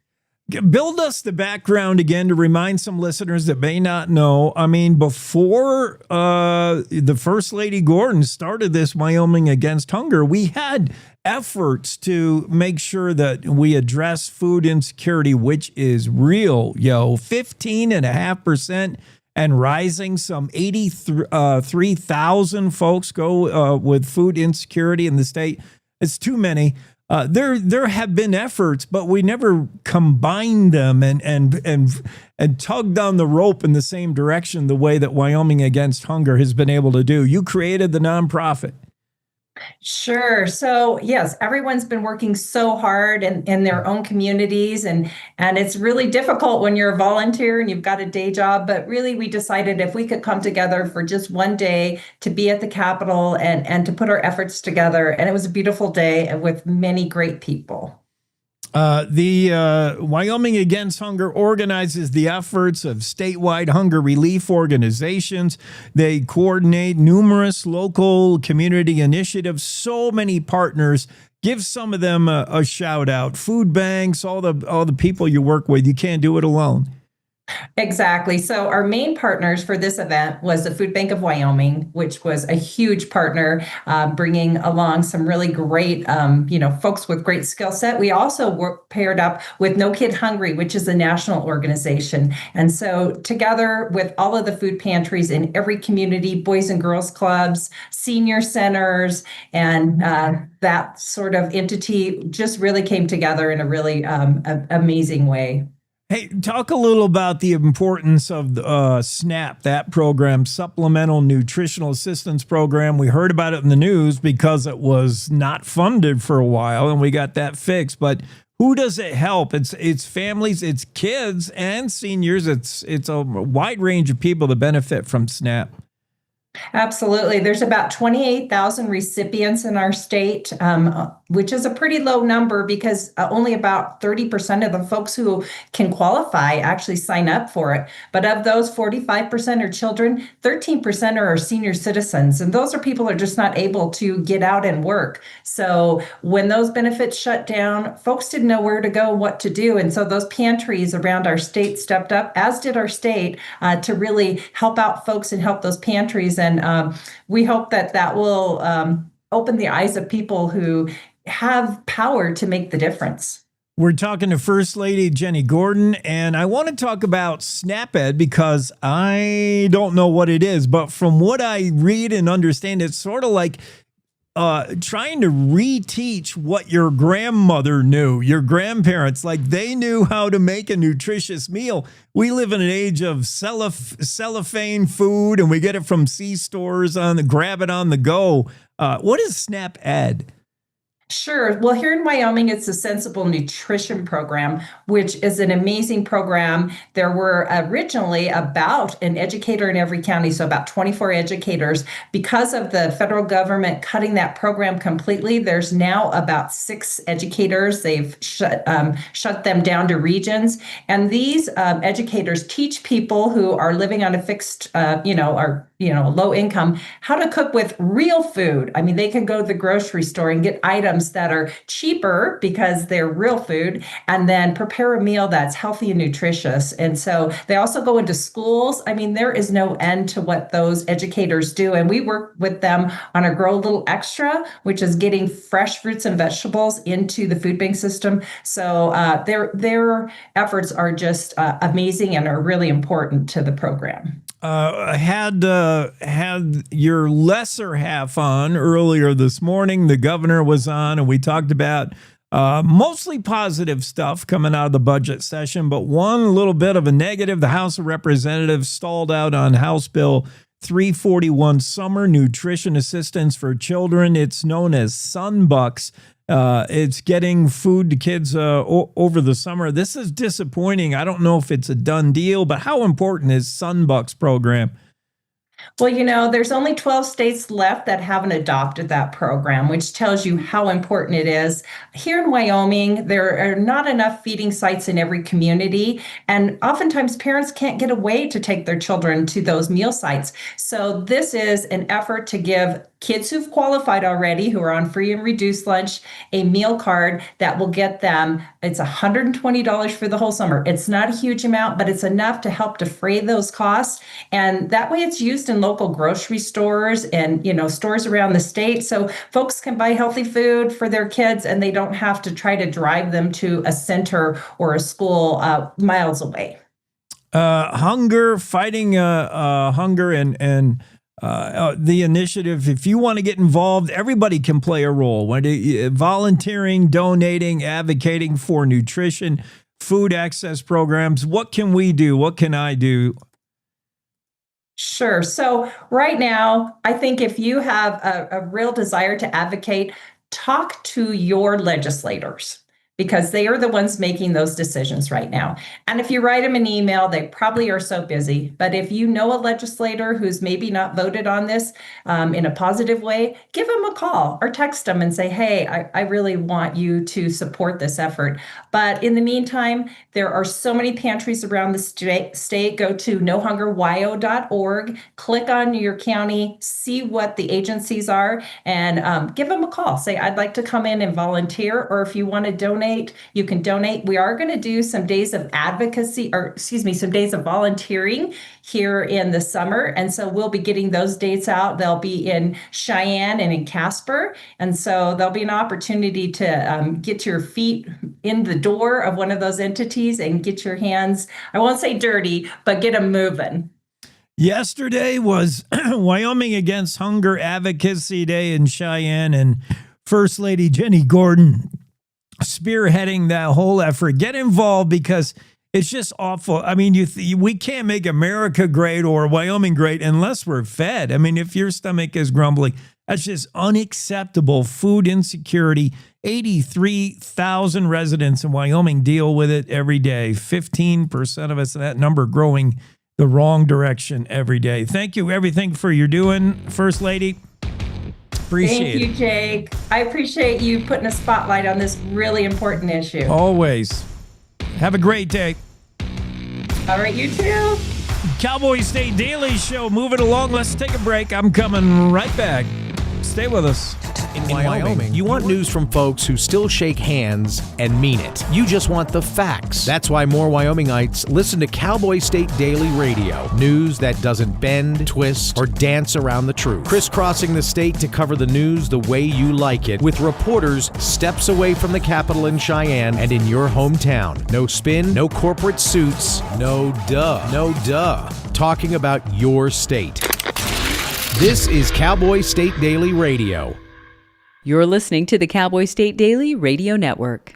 Build us the background again to remind some listeners that may not know. I mean, before the First Lady Gordon started this Wyoming Against Hunger, we had efforts to make sure that we address food insecurity, which is real, 15.5% and rising. Some 83,000 folks go with food insecurity in the state. It's too many. There have been efforts, but we never combined them and tugged on the rope in the same direction the way that Wyoming Against Hunger has been able to do. You created the nonprofit. Sure. So yes, everyone's been working so hard in their own communities, and it's really difficult when you're a volunteer and you've got a day job. But really, we decided if we could come together for just one day to be at the Capitol and to put our efforts together. And it was a beautiful day with many great people. The Wyoming Against Hunger organizes the efforts of statewide hunger relief organizations. They coordinate numerous local community initiatives, so many partners. Give some of them a shout out. Food banks, all the people you work with. You can't do it alone. Exactly. So our main partners for this event was the Food Bank of Wyoming, which was a huge partner, bringing along some really great, folks with great skill set. We also paired up with No Kid Hungry, which is a national organization. And so together with all of the food pantries in every community, Boys and Girls Clubs, senior centers, and that sort of entity just really came together in a really amazing way. Hey, talk a little about the importance of SNAP, that program, Supplemental Nutritional Assistance Program. We heard about it in the news because it was not funded for a while, and we got that fixed. But who does it help? It's families, it's kids, and seniors. It's a wide range of people that benefit from SNAP. Absolutely. There's about 28,000 recipients in our state, which is a pretty low number because only about 30% of the folks who can qualify actually sign up for it. But of those, 45% are children, 13% are our senior citizens. And those are people who are just not able to get out and work. So when those benefits shut down, folks didn't know where to go, what to do. And so those pantries around our state stepped up, as did our state, to really help out folks and help those pantries. And we hope that will open the eyes of people who have power to make the difference. We're talking to First Lady Jennie Gordon, and I want to talk about SNAP-Ed because I don't know what it is, but from what I read and understand, it's sort of like trying to reteach what your grandmother knew, your grandparents, like they knew how to make a nutritious meal. We live in an age of cellophane food, and we get it from C-stores grab it on the go. What is SNAP-Ed? Sure. Well, here in Wyoming, it's the Sensible Nutrition Program, which is an amazing program. There were originally about an educator in every county, so about 24 educators. Because of the federal government cutting that program completely, there's now about 6 educators. They've shut them down to regions. And these educators teach people who are living on a fixed, low income, how to cook with real food. I mean, they can go to the grocery store and get items that are cheaper because they're real food, and then prepare a meal that's healthy and nutritious. And so they also go into schools. I mean, there is no end to what those educators do. And we work with them on a Grow a Little Extra, which is getting fresh fruits and vegetables into the food bank system. So their efforts are just amazing and are really important to the program. Had your lesser half on earlier this morning. The governor was on, and we talked about mostly positive stuff coming out of the budget session, but one little bit of a negative. The House of Representatives stalled out on House Bill 341, Summer Nutrition Assistance for Children. It's known as Sunbucks. It's getting food to kids over the summer. This is disappointing. I don't know if it's a done deal, but how important is Sunbucks program? Well, there's only 12 states left that haven't adopted that program, which tells you how important it is. Here in Wyoming, there are not enough feeding sites in every community, and oftentimes parents can't get away to take their children to those meal sites. So this is an effort to give kids who've qualified already, who are on free and reduced lunch, a meal card that will get them, it's $120 for the whole summer. It's not a huge amount, but it's enough to help defray those costs. And that way it's used in local grocery stores and, stores around the state. So folks can buy healthy food for their kids, and they don't have to try to drive them to a center or a school miles away. Fighting hunger and the initiative, if you want to get involved, everybody can play a role. Volunteering, donating, advocating for nutrition, food access programs. What can we do? What can I do? Sure. So right now, I think if you have a real desire to advocate, talk to your legislators, because they are the ones making those decisions right now. And if you write them an email, they probably are so busy. But if you know a legislator who's maybe not voted on this in a positive way, give them a call or text them and say, hey, I really want you to support this effort. But in the meantime, there are so many pantries around the state. Go to nohungerwyo.org, click on your county, see what the agencies are, and give them a call. Say, I'd like to come in and volunteer, or if you want to donate, you can donate. We are going to do some days of some days of volunteering here in the summer. And so we'll be getting those dates out. They'll be in Cheyenne and in Casper. And so there'll be an opportunity to get your feet in the door of one of those entities and get your hands, I won't say dirty, but get them moving. Yesterday was Wyoming Against Hunger Advocacy Day in Cheyenne, and First Lady Jennie Gordon spearheading that whole effort. Get involved, because it's just awful. I mean, we can't make America great or Wyoming great unless we're fed. I mean, if your stomach is grumbling, that's just unacceptable. Food insecurity. 83,000 residents in Wyoming deal with it every day. 15% of us, that number growing the wrong direction every day. Thank you, everything for your doing, First Lady. Appreciate Thank you, Jake. I appreciate you putting a spotlight on this really important issue. Always. Have a great day. All right, you too. Cowboy State Daily Show. Move it along. Let's take a break. I'm coming right back. Stay with us. In Wyoming, you want news from folks who still shake hands and mean it. You just want the facts. That's why more Wyomingites listen to Cowboy State Daily Radio. News that doesn't bend, twist, or dance around the truth. Crisscrossing the state to cover the news the way you like it, with reporters steps away from the Capitol in Cheyenne and in your hometown. No spin, no corporate suits, no duh. Talking about your state. This is Cowboy State Daily Radio. You're listening to the Cowboy State Daily Radio Network.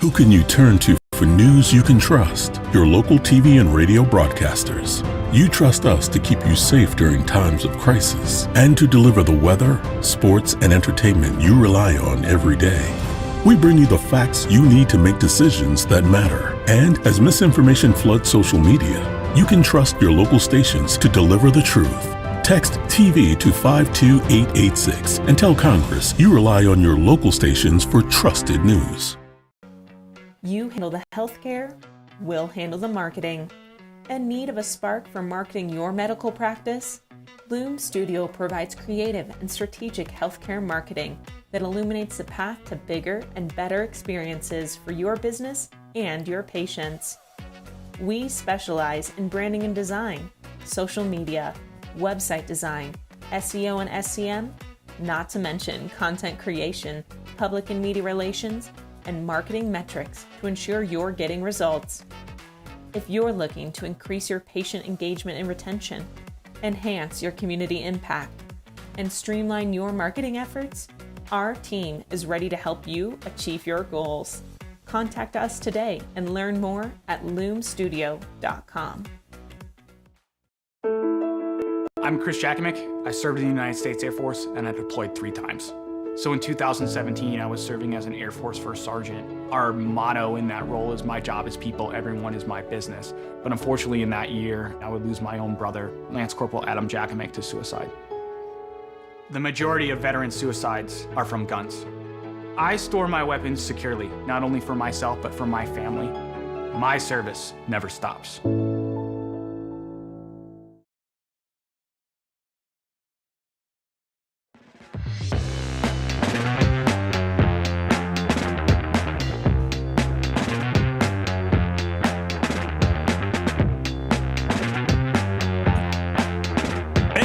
Who can you turn to For news you can trust, your local TV and radio broadcasters. You trust us to keep you safe during times of crisis and to deliver the weather, sports, and entertainment you rely on every day. We bring you the facts you need to make decisions that matter. And as misinformation floods social media, you can trust your local stations to deliver the truth. Text TV to 52886 and tell Congress you rely on your local stations for trusted news. You handle the healthcare, we'll handle the marketing. In need of a spark for marketing your medical practice? Loom Studio provides creative and strategic healthcare marketing that illuminates the path to bigger and better experiences for your business and your patients. We specialize in branding and design, social media, website design, SEO and SCM, not to mention content creation, public and media relations, and marketing metrics to ensure you're getting results. If you're looking to increase your patient engagement and retention, enhance your community impact, and streamline your marketing efforts, our team is ready to help you achieve your goals. Contact us today and learn more at loomstudio.com. I'm Chris Jakovic. I served in the United States Air Force and I deployed 3 times. So in 2017, I was serving as an Air Force First Sergeant. Our motto in that role is my job is people, everyone is my business. But unfortunately in that year, I would lose my own brother, Lance Corporal Adam Jakovic, to suicide. The majority of veteran suicides are from guns. I store my weapons securely, not only for myself, but for my family. My service never stops.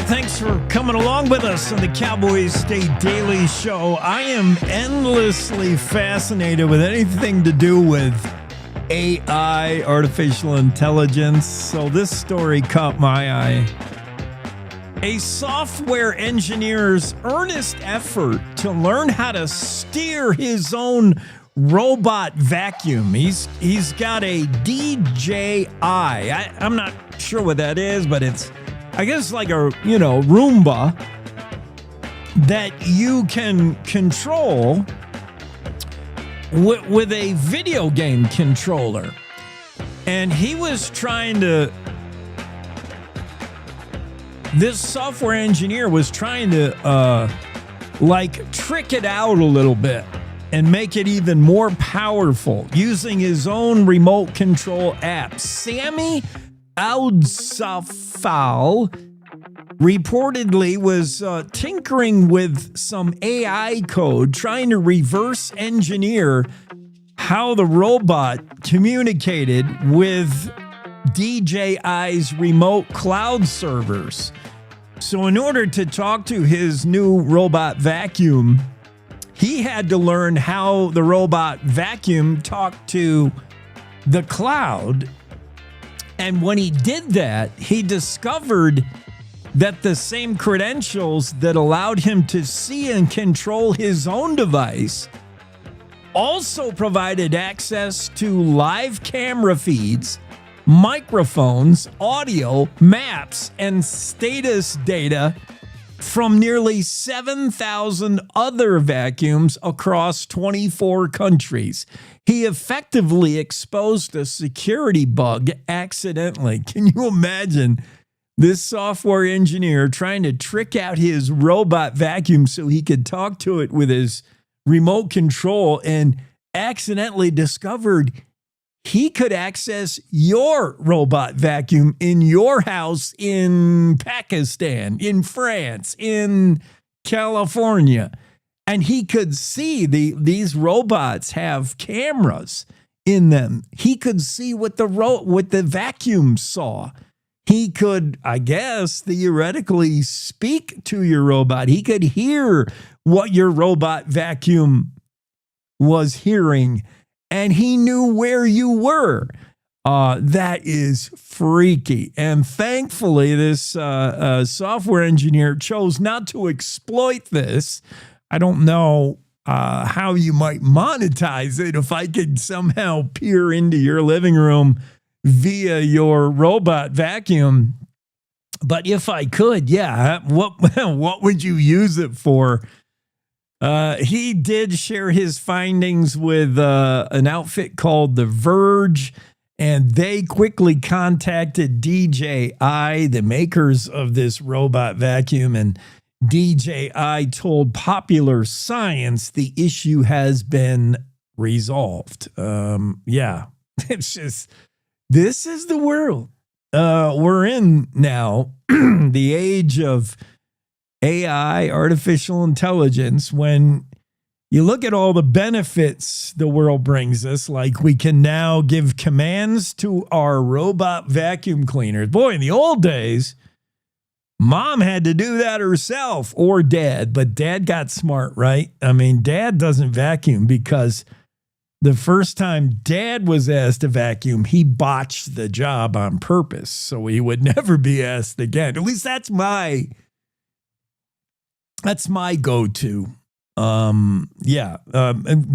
Thanks for coming along with us on the Cowboy State Daily Show. I am endlessly fascinated with anything to do with AI, artificial intelligence. So this story caught my eye. A software engineer's earnest effort to learn how to steer his own robot vacuum. He's got a DJI. I'm not sure what that is, but it's, I guess, like a, Roomba that you can control with a video game controller. And he was trying to, this software engineer was trying to trick it out a little bit and make it even more powerful using his own remote control app. Sammy Oudsafal reportedly was tinkering with some AI code, trying to reverse engineer how the robot communicated with DJI's remote cloud servers. So in order to talk to his new robot vacuum, he had to learn how the robot vacuum talked to the cloud. And when he did that, he discovered that the same credentials that allowed him to see and control his own device also provided access to live camera feeds, microphones, audio, maps, and status data from nearly 7,000 other vacuums across 24 countries. He effectively exposed a security bug accidentally. Can you imagine this software engineer trying to trick out his robot vacuum so he could talk to it with his remote control, and accidentally discovered he could access your robot vacuum in your house in Pakistan, in France, in California. And he could see these robots have cameras in them. He could see what the vacuum saw. He could, I guess, theoretically speak to your robot. He could hear what your robot vacuum was hearing, and he knew where you were. That is freaky. And thankfully, this software engineer chose not to exploit this. I don't know how you might monetize it if I could somehow peer into your living room via your robot vacuum. But if I could, yeah, what would you use it for? He did share his findings with an outfit called The Verge, and they quickly contacted DJI, the makers of this robot vacuum, and DJI told Popular Science the issue has been resolved. Yeah, it's just, this is the world we're in now, the age of AI, artificial intelligence. When you look at all the benefits the world brings us, like we can now give commands to our robot vacuum cleaners. Boy, in the old days, mom had to do that herself, or dad, but dad got smart, right? I mean, dad doesn't vacuum because the first time dad was asked to vacuum, he botched the job on purpose, so he would never be asked again. At least that's my go-to.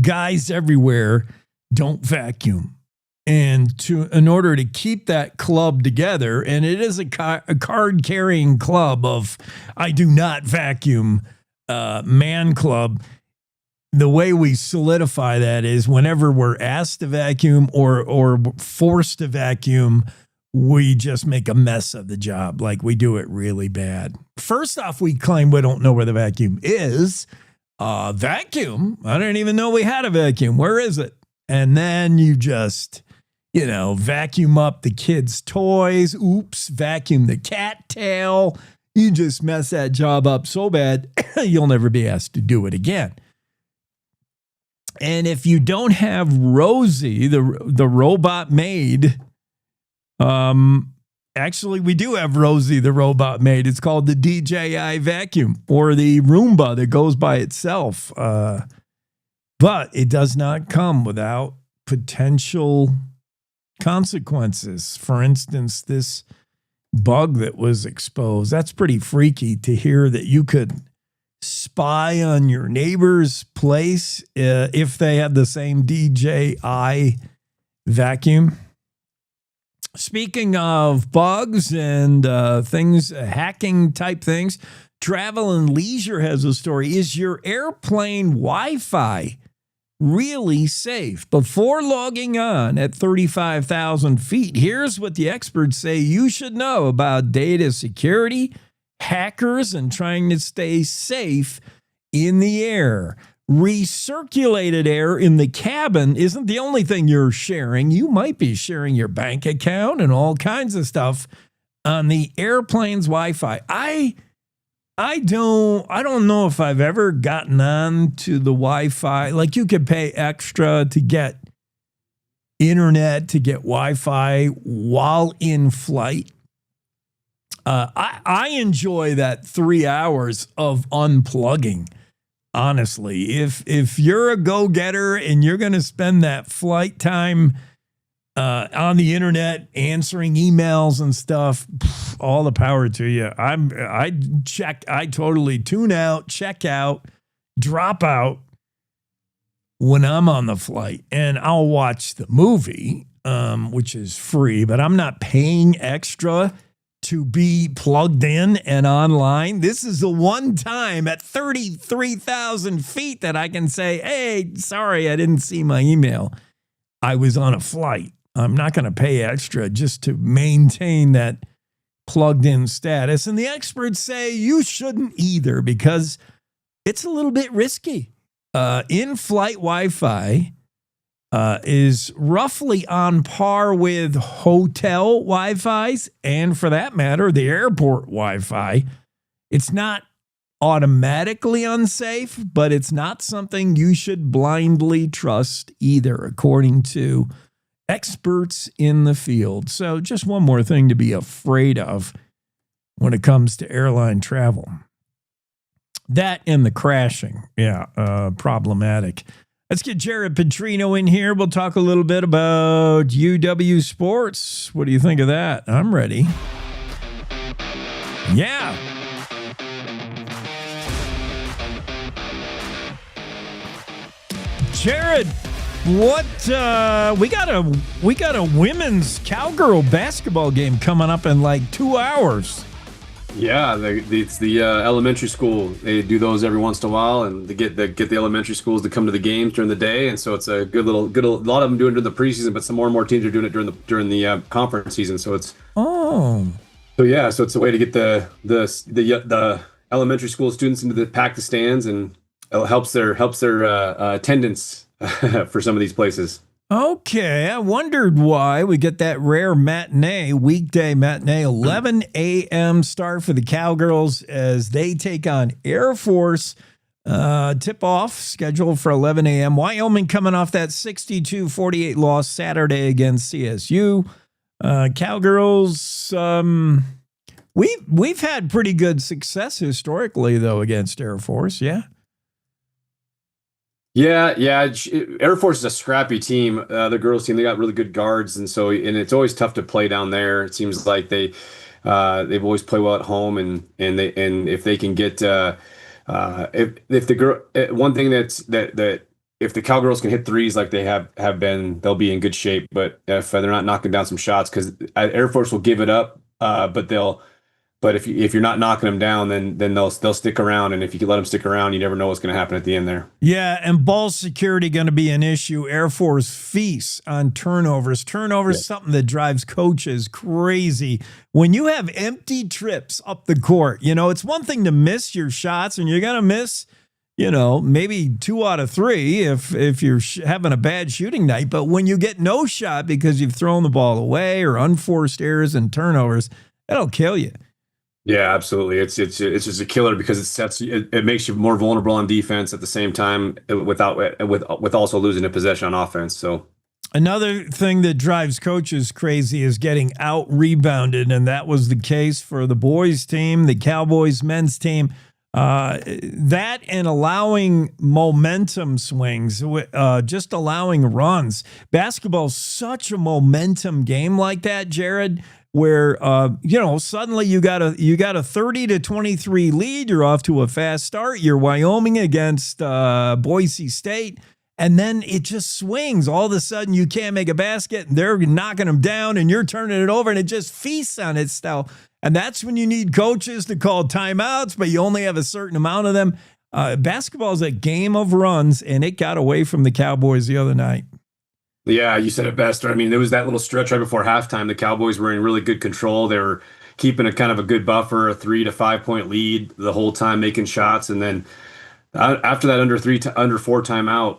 Guys everywhere don't vacuum. And in order to keep that club together, and it is a card-carrying club of I do not vacuum man club, the way we solidify that is whenever we're asked to vacuum or forced to vacuum, we just make a mess of the job. Like, we do it really bad. First off, we claim we don't know where the vacuum is. Vacuum? I didn't even know we had a vacuum. Where is it? And then you just, vacuum up the kids' toys. Oops, vacuum the cat tail. You just mess that job up so bad, you'll never be asked to do it again. And if you don't have Rosie, the robot maid, actually, we do have Rosie, the robot maid. It's called the DJI vacuum, or the Roomba that goes by itself. But it does not come without potential consequences. For instance, this bug that was exposed, that's pretty freaky to hear that you could spy on your neighbor's place if they had the same DJI vacuum. Speaking of bugs and things, hacking type things, Travel and Leisure has a story. Is your airplane Wi-Fi really safe? Before logging on at 35,000 feet, here's what the experts say you should know about data security, hackers, and trying to stay safe in the air. Recirculated air in the cabin isn't the only thing you're sharing. You might be sharing your bank account and all kinds of stuff on the airplane's Wi-Fi. I don't know if I've ever gotten on to the Wi-Fi. Like, you could pay extra to get internet, to get Wi-Fi while in flight. I enjoy that 3 hours of unplugging. Honestly, if you're a go-getter and you're going to spend that flight time on the internet answering emails and stuff, all the power to you. I totally tune out, check out, drop out when I'm on the flight, and I'll watch the movie, which is free, but I'm not paying extra to be plugged in and online. This is the one time at 33,000 feet that I can say, hey, sorry, I didn't see my email. I was on a flight. I'm not going to pay extra just to maintain that plugged in status. And the experts say you shouldn't either, because it's a little bit risky. In-flight Wi-Fi is roughly on par with hotel Wi-Fis, and for that matter, the airport Wi-Fi. It's not automatically unsafe, but it's not something you should blindly trust either, according to experts in the field. So just one more thing to be afraid of when it comes to airline travel. That and the crashing, problematic. Let's get Jared Petrino in here. We'll talk a little bit about UW sports. What do you think of that? I'm ready. Yeah. Jared, what we got a women's cowgirl basketball game coming up in like 2 hours. Yeah, it's the elementary school. They do those every once in a while, and they get the elementary schools to come to the games during the day, and so it's a good. A lot of them do it during the preseason, but some more and more teams are doing it during the conference season. So it's so it's a way to get the elementary school students into the pack the stands, and it helps their attendance for some of these places. Okay, I wondered why we get that rare weekday matinee, 11 a.m. start for the Cowgirls as they take on Air Force. Tip-off scheduled for 11 a.m. Wyoming coming off that 62-48 loss Saturday against CSU. Cowgirls, we've had pretty good success historically, though, against Air Force, yeah? Yeah. Air Force is a scrappy team. The girls team, they got really good guards, and it's always tough to play down there. It seems like they've always play well at home, and if they can get if the girl one thing that if the Cowgirls can hit threes like they have been, they'll be in good shape. But if they're not knocking down some shots, because Air Force will give it up, but if you're not knocking them down, then they'll stick around, and if you can let them stick around, you never know what's going to happen at the end there. Yeah, and ball security going to be an issue. Air Force feasts on turnovers. Turnovers, something that drives coaches crazy. When you have empty trips up the court, it's one thing to miss your shots, and you're going to miss, maybe 2 out of 3 if you're having a bad shooting night. But when you get no shot because you've thrown the ball away or unforced errors and turnovers, that'll kill you. Yeah, absolutely. It's just a killer because it makes you more vulnerable on defense at the same time with also losing a possession on offense. So another thing that drives coaches crazy is getting out rebounded, and that was the case for the boys team, the Cowboys men's team. That and allowing momentum swings, just allowing runs. Basketball's such a momentum game like that, Jared, where suddenly you got a 30-23 lead, you're off to a fast start, you're Wyoming against Boise State, and then it just swings. All of a sudden you can't make a basket, and they're knocking them down, and you're turning it over, and it just feasts on itself. And that's when you need coaches to call timeouts, but you only have a certain amount of them. Basketball is a game of runs, and it got away from the Cowboys the other night. Yeah, you said it best. I mean, there was that little stretch right before halftime. The Cowboys were in really good control. They were keeping a kind of a good buffer, a 3 to 5 point lead the whole time, making shots. And then after that under 4 timeout,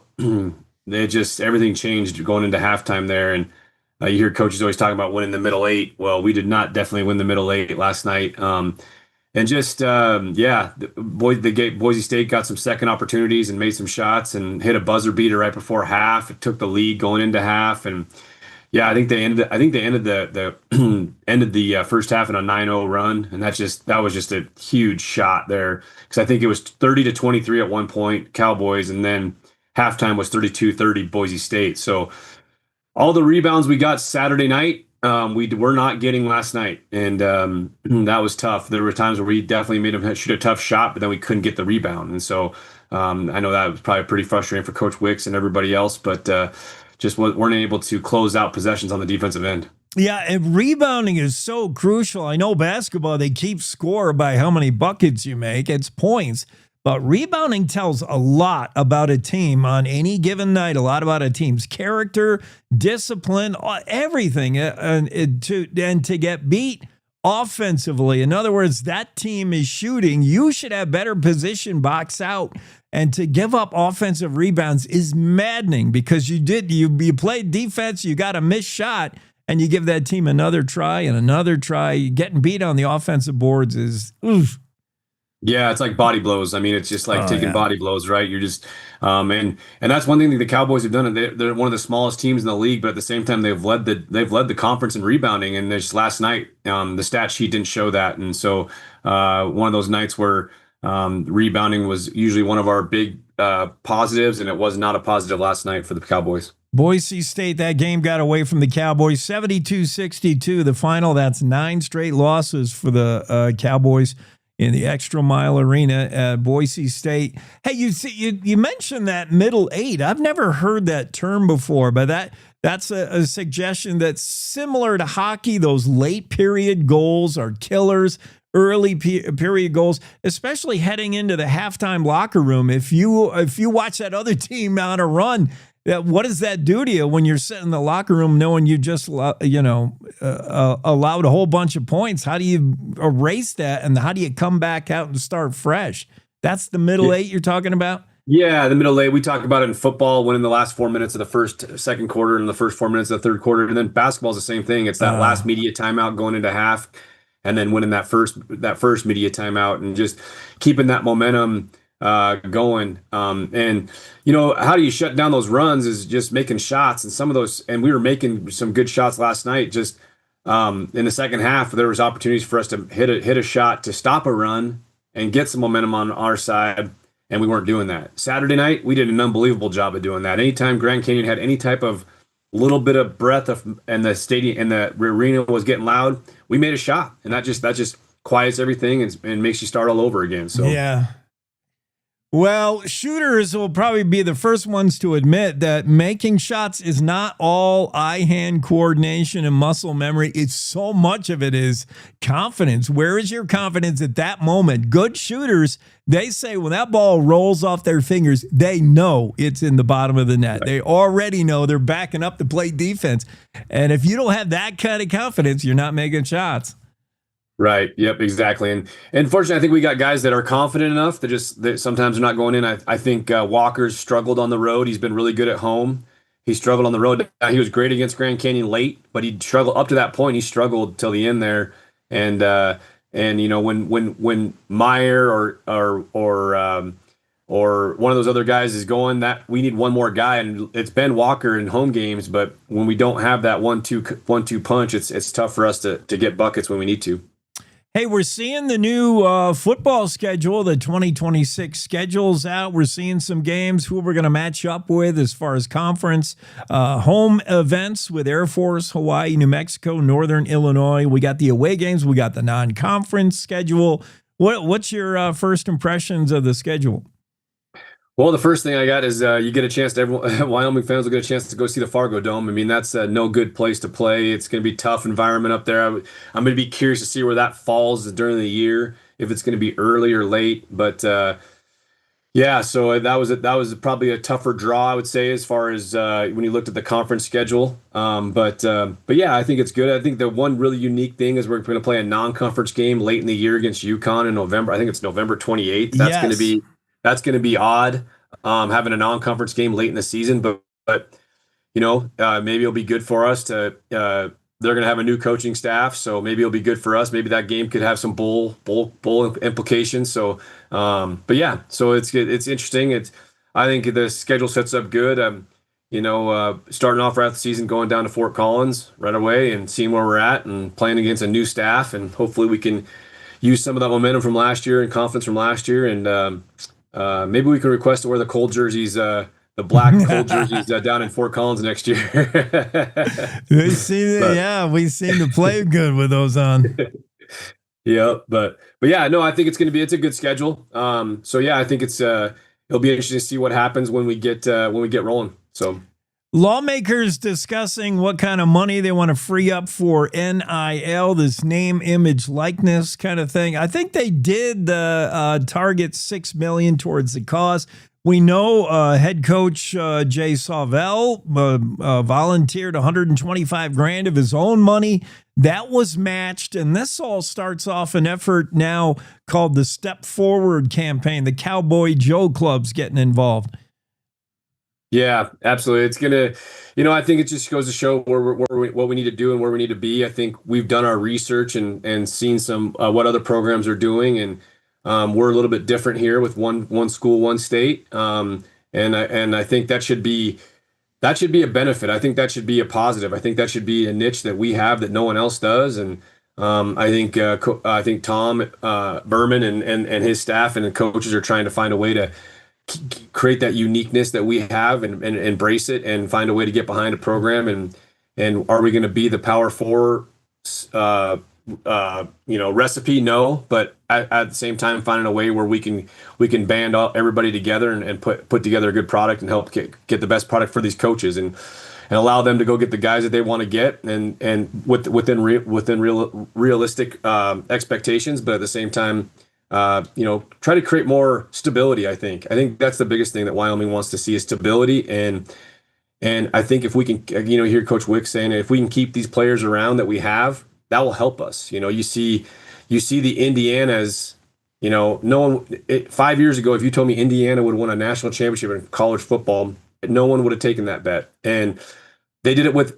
everything changed going into halftime there. And you hear coaches always talking about winning the middle 8. Well, we did not definitely win the middle 8 last night. Boise State got some second opportunities and made some shots and hit a buzzer beater right before half. It took the lead going into half, and I think they ended the ended the first half in a 9-0 run, and that was just a huge shot there, because I think it was 30-23 at one point Cowboys, and then halftime was 32-30 Boise State. So all the rebounds we got Saturday night, we were not getting last night, and that was tough. There were times where we definitely made them shoot a tough shot, but then we couldn't get the rebound. And so I know that was probably pretty frustrating for Coach Wicks and everybody else, but just weren't able to close out possessions on the defensive end. Yeah, and rebounding is so crucial. I know basketball, they keep score by how many buckets you make. It's points. But rebounding tells a lot about a team on any given night, a lot about a team's character, discipline, everything, and to get beat offensively. In other words, that team is shooting. You should have better position box out. And to give up offensive rebounds is maddening, because you played defense, you got a missed shot, and you give that team another try and another try. Getting beat on the offensive boards is oof. Yeah, it's like body blows. I mean, it's just like taking body blows, right? You're just, and that's one thing that the Cowboys have done. They're one of the smallest teams in the league, but at the same time, they've led the conference in rebounding. And just last night, the stat sheet didn't show that, and so one of those nights where rebounding was usually one of our big positives, and it was not a positive last night for the Cowboys. Boise State, that game got away from the Cowboys, 72-62, the final. That's 9 straight losses for the Cowboys. in the Extra Mile Arena at Boise State. Hey, you mentioned that middle eight. I've never heard that term before, but that's a suggestion that's similar to hockey. Those late period goals are killers. Early period goals, especially heading into the halftime locker room. If you watch that other team on a run, what does that do to you when you're sitting in the locker room knowing you just allowed a whole bunch of points? How do you erase that, and how do you come back out and start fresh? That's the middle eight you're talking about? Yeah, the middle eight. We talk about it in football, winning the last 4 minutes of the second quarter and the first 4 minutes of the third quarter. And then basketball is the same thing. It's that last media timeout going into half, and then winning that first media timeout and just keeping that momentum going. And how do you shut down those runs is just making shots, and some of those. And we were making some good shots last night. Just in the second half, there was opportunities for us to hit a shot to stop a run and get some momentum on our side. And we weren't doing that. Saturday night, we did an unbelievable job of doing that. Anytime Grand Canyon had any type of little bit of breath and the stadium and the arena was getting loud, we made a shot, and that just quiets everything and makes you start all over again. So yeah. Well, shooters will probably be the first ones to admit that making shots is not all eye-hand coordination and muscle memory. It's so much of it is confidence. Where is your confidence at that moment? Good shooters, they say when that ball rolls off their fingers, they know it's in the bottom of the net. Right. They already know they're backing up to play defense. And if you don't have that kind of confidence, you're not making shots. Right. Yep. Exactly. And fortunately, I think we got guys that are confident enough that sometimes they're not going in. I think Walker's struggled on the road. He's been really good at home. He struggled on the road. He was great against Grand Canyon late, but he struggled up to that point. He struggled till the end there. And when Meyer or one of those other guys is going, that we need one more guy, and it's been Walker in home games. But when we don't have that 1-2 punch, it's tough for us to get buckets when we need to. Hey, we're seeing the new football schedule, the 2026 schedule's out. We're seeing some games, who we're going to match up with as far as conference home events with Air Force, Hawaii, New Mexico, Northern Illinois. We got the away games. We got the non-conference schedule. What's your first impressions of the schedule? Well, the first thing I got is you get a chance to Wyoming fans will get a chance to go see the Fargo Dome. I mean, that's no good place to play. It's going to be a tough environment up there. I'm going to be curious to see where that falls during the year, if it's going to be early or late. But yeah, so that was probably a tougher draw, I would say, as far as when you looked at the conference schedule. But yeah, I think it's good. I think the one really unique thing is we're going to play a non-conference game late in the year against UConn in November. I think it's November 28th. That's going to be odd, having a non-conference game late in the season, but maybe it'll be good for us to. They're going to have a new coaching staff, so maybe it'll be good for us. Maybe that game could have some bowl implications. So, but yeah, so it's interesting. I think the schedule sets up good. Starting off right the season, going down to Fort Collins right away and seeing where we're at and playing against a new staff, and hopefully we can use some of that momentum from last year and confidence from last year and. Maybe we can request to wear the cold jerseys, the black cold jerseys down in Fort Collins next year. We seem to play good with those on. Yeah, but yeah, no, I think it's a good schedule. So yeah, I think it'll be interesting to see what happens when we get rolling. So. Lawmakers discussing what kind of money they want to free up for NIL, this name, image, likeness kind of thing. I think they did target $6 million towards the cause. We know head coach Jay Sauvel volunteered $125,000 of his own money. That was matched, and this all starts off an effort now called the Step Forward campaign. The Cowboy Joe Club's getting involved. Yeah, absolutely. It's gonna, I think it just goes to show what we need to do and where we need to be. I think we've done our research and seen some what other programs are doing, and we're a little bit different here with one school, one state, and I think that should be a benefit. I think that should be a positive. I think that should be a niche that we have that no one else does, and I think Tom Berman and his staff and the coaches are trying to find a way to create that uniqueness that we have and embrace it and find a way to get behind a program and are we going to be the Power 4 recipe, no, but at the same time, finding a way where we can band everybody together and put together a good product and help get the best product for these coaches and allow them to go get the guys that they want to get and within realistic expectations, but at the same time, try to create more stability. I think that's the biggest thing that Wyoming wants to see is stability. And I think if we can, hear Coach Wick saying, if we can keep these players around that we have, that will help us. You see the Indianas, no one, 5 years ago, if you told me Indiana would win a national championship in college football, no one would have taken that bet. And they did it with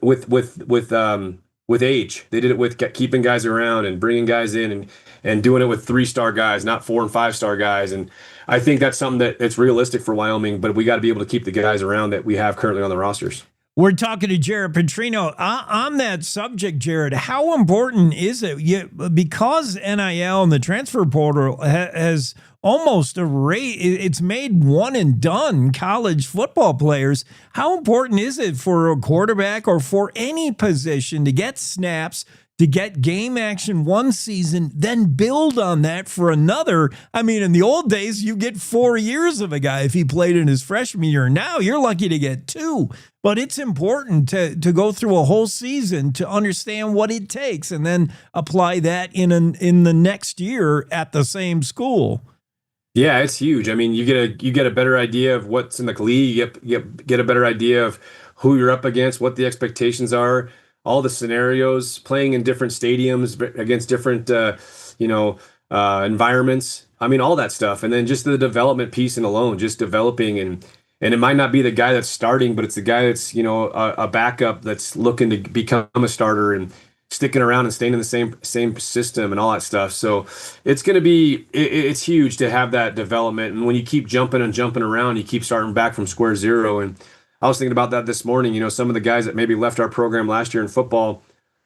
age. They did it with keeping guys around and bringing guys in and doing it with 3-star guys, not 4 and 5-star guys. And I think that's something that it's realistic for Wyoming, but we got to be able to keep the guys around that we have currently on the rosters. We're talking to Jared Petrino. On that subject, Jared, how important is it? Because NIL and the transfer portal has almost it's made one and done college football players. How important is it for a quarterback or for any position to get snaps, to get game action one season, then build on that for another? I mean, in the old days, you get 4 years of a guy if he played in his freshman year. Now you're lucky to get 2. But it's important to go through a whole season to understand what it takes and then apply that in the next year at the same school. Yeah, it's huge. I mean, you get a better idea of what's in the league. You get a better idea of who you're up against, what the expectations are, all the scenarios, playing in different stadiums against different environments. I mean, all that stuff, and then just the development piece and alone, just developing and it might not be the guy that's starting, but it's the guy that's, a backup that's looking to become a starter and sticking around and staying in the same system and all that stuff. So it's going to be, it's huge to have that development. And when you keep jumping and jumping around, you keep starting back from square zero. And I was thinking about that this morning, some of the guys that maybe left our program last year in football,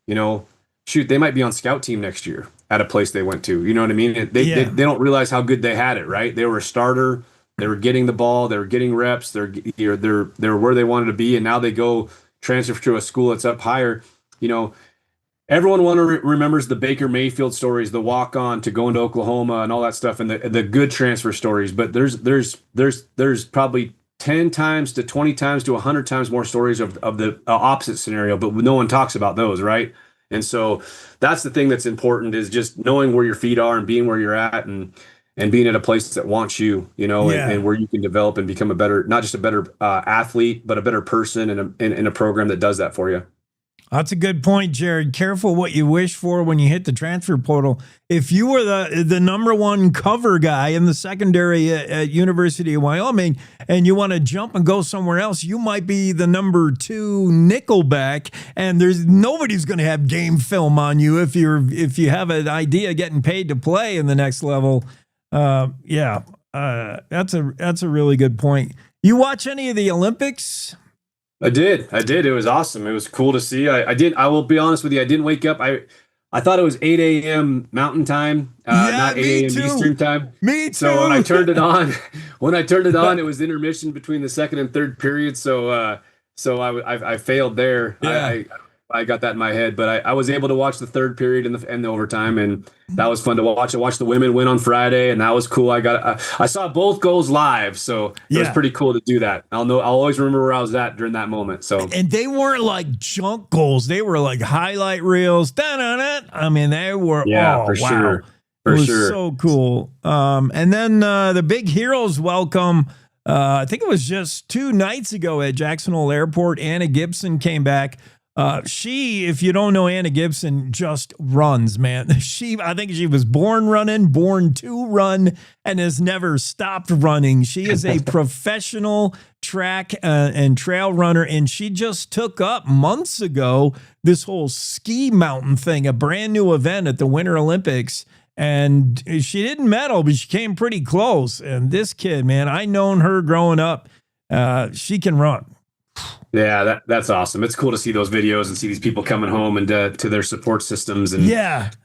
they might be on scout team next year at a place they went to, you know what I mean? They don't realize how good they had it, right? They were a starter. They were getting the ball. They were getting reps. They're where they wanted to be, and now they go transfer to a school that's up higher. Everyone remembers the Baker Mayfield stories, the walk on to going to Oklahoma and all that stuff, and the good transfer stories. But there's probably 10 times to 20 times to 100 times more stories of the opposite scenario, but no one talks about those, right? And so that's the thing that's important, is just knowing where your feet are and being where you're at and being at a place that wants you, and where you can develop and become not just a better athlete, but a better person in a program that does that for you. That's a good point, Jared. Careful what you wish for when you hit the transfer portal. If you were the number one cover guy in the secondary at University of Wyoming and you want to jump and go somewhere else, you might be the number 2 nickelback, and nobody's going to have game film on you if you have an idea getting paid to play in the next level. That's a really good point. You watch any of the Olympics? I did. It was awesome. It was cool to see. I will be honest with you. I didn't wake up. I thought it was 8 a.m. Mountain Time, not 8 a.m. Eastern Time. Me too. So when I turned it on, it was intermission between the second and third period. So I failed there. Yeah. I got that in my head, but I was able to watch the third period and the overtime, and that was fun to watch. I watched the women win on Friday, and that was cool. I saw both goals live, so it was pretty cool to do that. I'll always remember where I was at during that moment. So, and they weren't like junk goals; they were like highlight reels. Da-da-da. I mean, they were sure. It was so cool. And then the big heroes welcome. I think it was just 2 nights ago at Jackson Hole Airport. Anna Gibson came back. If you don't know Anna Gibson, just runs, man. I think she was born running, born to run, and has never stopped running. She is a professional track and trail runner, and she just took up months ago this whole ski mountain thing, a brand new event at the Winter Olympics. And she didn't medal, but she came pretty close. And this kid, man, I known her growing up. She can run. Yeah, that's awesome. It's cool to see those videos and see these people coming home and to their support systems. And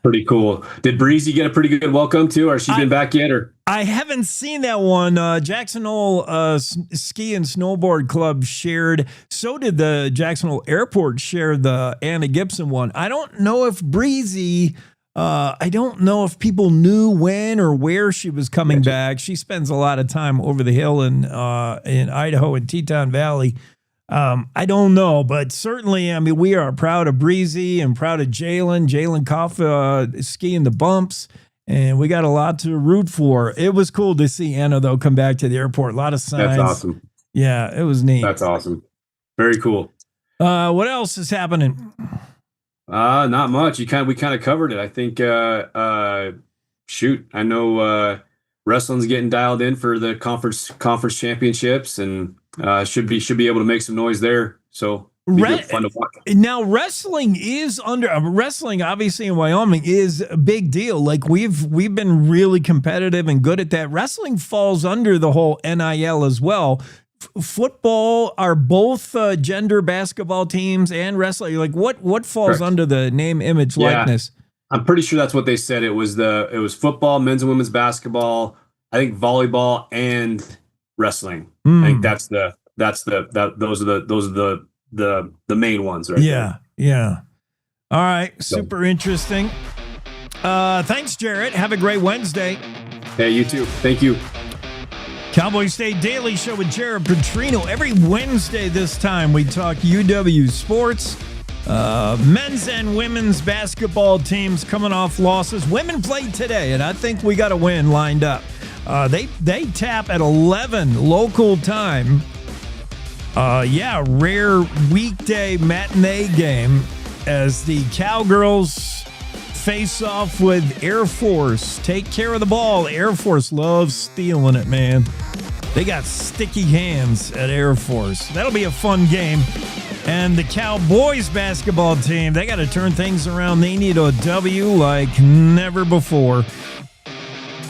pretty cool. Did Breezy get a pretty good welcome too? Or has she been back yet? Or I haven't seen that one. Jackson Hole Ski and Snowboard Club shared. So did the Jackson Hole Airport share the Anna Gibson one. I don't know if Breezy I don't know if people knew when or where she was coming back. She spends a lot of time over the hill in Idaho and Teton Valley. I don't know, but certainly, I mean, we are proud of Breezy and proud of Jalen Koff skiing the bumps, and we got a lot to root for. It was cool to see Anna, though, come back to the airport. A lot of signs. That's awesome. Yeah, it was neat. That's awesome. Very cool. What else is happening? Not much. We kind of covered it. I think, I know wrestling's getting dialed in for the conference championships, and should be able to make some noise there. So fun to watch. Now wrestling obviously in Wyoming is a big deal. Like we've been really competitive and good at that. Wrestling falls under the whole NIL as well. Football are both gender basketball teams and wrestling. Like what falls under the name, image, likeness? I'm pretty sure that's what they said. It was football, men's and women's basketball, I think volleyball, and wrestling. I think those are the main ones, right? Yeah. All right. Super interesting. Thanks, Jarrett. Have a great Wednesday. Hey, you too. Thank you. Cowboy State Daily Show with Jared Petrino. Every Wednesday this time, we talk UW sports. Men's and women's basketball teams coming off losses. Women played today, and I think we got a win lined up. They tap at 11 local time. Rare weekday matinee game as the Cowgirls face off with Air Force. Take care of the ball. Air Force loves stealing it, man. They got sticky hands at Air Force. That'll be a fun game. And the Cowboys basketball team, they got to turn things around. They need a W like never before.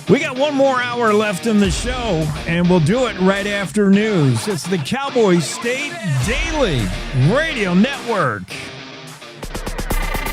We got one more hour left in the show, and we'll do it right after news. It's the Cowboy State Daily Radio Network.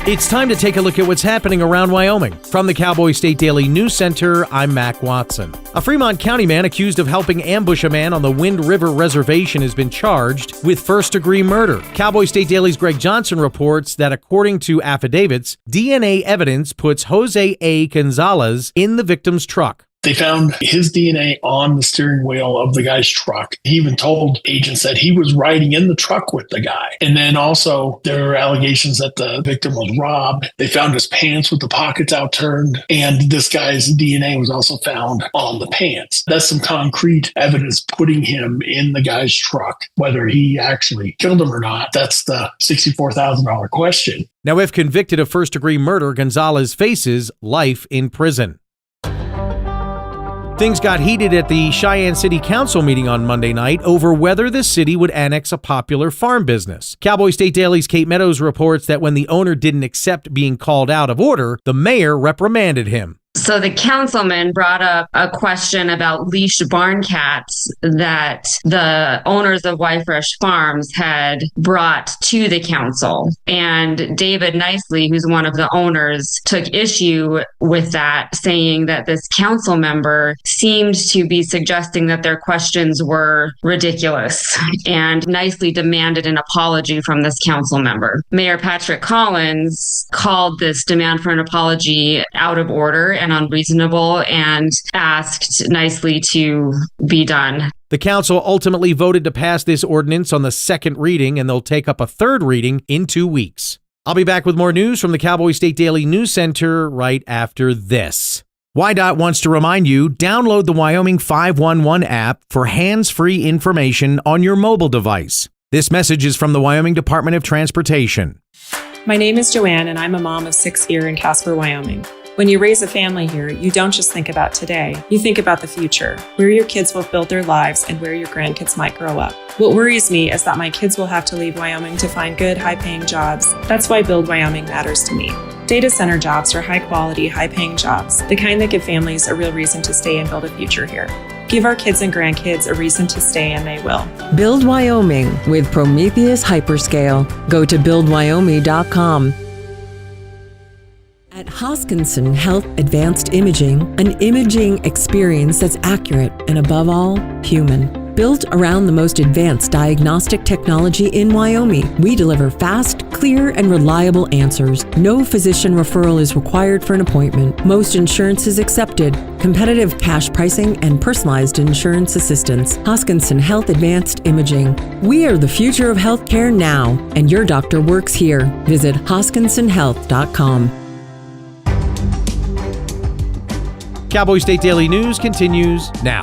It's time to take a look at what's happening around Wyoming. From the Cowboy State Daily News Center, I'm Mac Watson. A Fremont County man accused of helping ambush a man on the Wind River Reservation has been charged with first-degree murder. Cowboy State Daily's Greg Johnson reports that according to affidavits, DNA evidence puts Jose A. Gonzalez in the victim's truck. They found his DNA on the steering wheel of the guy's truck. He even told agents that he was riding in the truck with the guy. And then also there are allegations that the victim was robbed. They found his pants with the pockets outturned, and this guy's DNA was also found on the pants. That's some concrete evidence putting him in the guy's truck. Whether he actually killed him or not, that's the $64,000 question. Now, if convicted of first-degree murder, Gonzalez faces life in prison. Things got heated at the Cheyenne City Council meeting on Monday night over whether the city would annex a popular farm business. Cowboy State Daily's Kate Meadows reports that when the owner didn't accept being called out of order, the mayor reprimanded him. So the councilman brought up a question about leashed barn cats that the owners of Wyfresh Farms had brought to the council. And David Nicely, who's one of the owners, took issue with that, saying that this council member seemed to be suggesting that their questions were ridiculous. And Nicely demanded an apology from this council member. Mayor Patrick Collins called this demand for an apology out of order and unreasonable and asked Nicely to be done. The council ultimately voted to pass this ordinance on the second reading, and they'll take up a third reading in 2 weeks. I'll be back with more news from the Cowboy State Daily News Center right after this. WYDOT wants to remind you, download the Wyoming 511 app for hands-free information on your mobile device. This message is from the Wyoming Department of Transportation. My name is Joanne, and I'm a mom of 6 here in Casper, Wyoming. When you raise a family here, you don't just think about today, you think about the future, where your kids will build their lives and where your grandkids might grow up. What worries me is that my kids will have to leave Wyoming to find good, high-paying jobs. That's why Build Wyoming matters to me. Data center jobs are high-quality, high-paying jobs, the kind that give families a real reason to stay and build a future here. Give our kids and grandkids a reason to stay, and they will. Build Wyoming with Prometheus Hyperscale. Go to buildwyoming.com. At Hoskinson Health Advanced Imaging, an imaging experience that's accurate and above all, human. Built around the most advanced diagnostic technology in Wyoming, we deliver fast, clear, and reliable answers. No physician referral is required for an appointment. Most insurance is accepted. Competitive cash pricing and personalized insurance assistance. Hoskinson Health Advanced Imaging. We are the future of healthcare now, and your doctor works here. Visit hoskinsonhealth.com. Cowboy State Daily News continues now.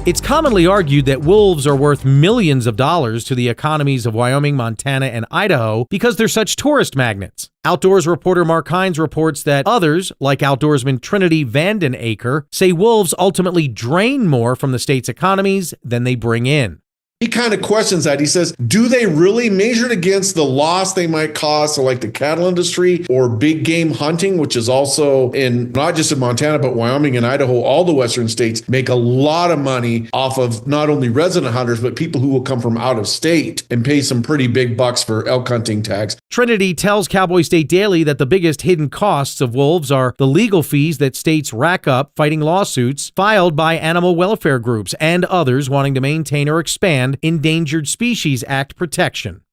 It's commonly argued that wolves are worth millions of dollars to the economies of Wyoming, Montana, and Idaho because they're such tourist magnets. Outdoors reporter Mark Hines reports that others, like outdoorsman Trinity Vandenacre, say wolves ultimately drain more from the state's economies than they bring in. He kind of questions that. He says, do they really measure it against the loss they might cause to like the cattle industry or big game hunting, which is also in not just in Montana, but Wyoming and Idaho, all the western states make a lot of money off of not only resident hunters, but people who will come from out of state and pay some pretty big bucks for elk hunting tags. Trinity tells Cowboy State Daily that the biggest hidden costs of wolves are the legal fees that states rack up fighting lawsuits filed by animal welfare groups and others wanting to maintain or expand Endangered Species Act protection.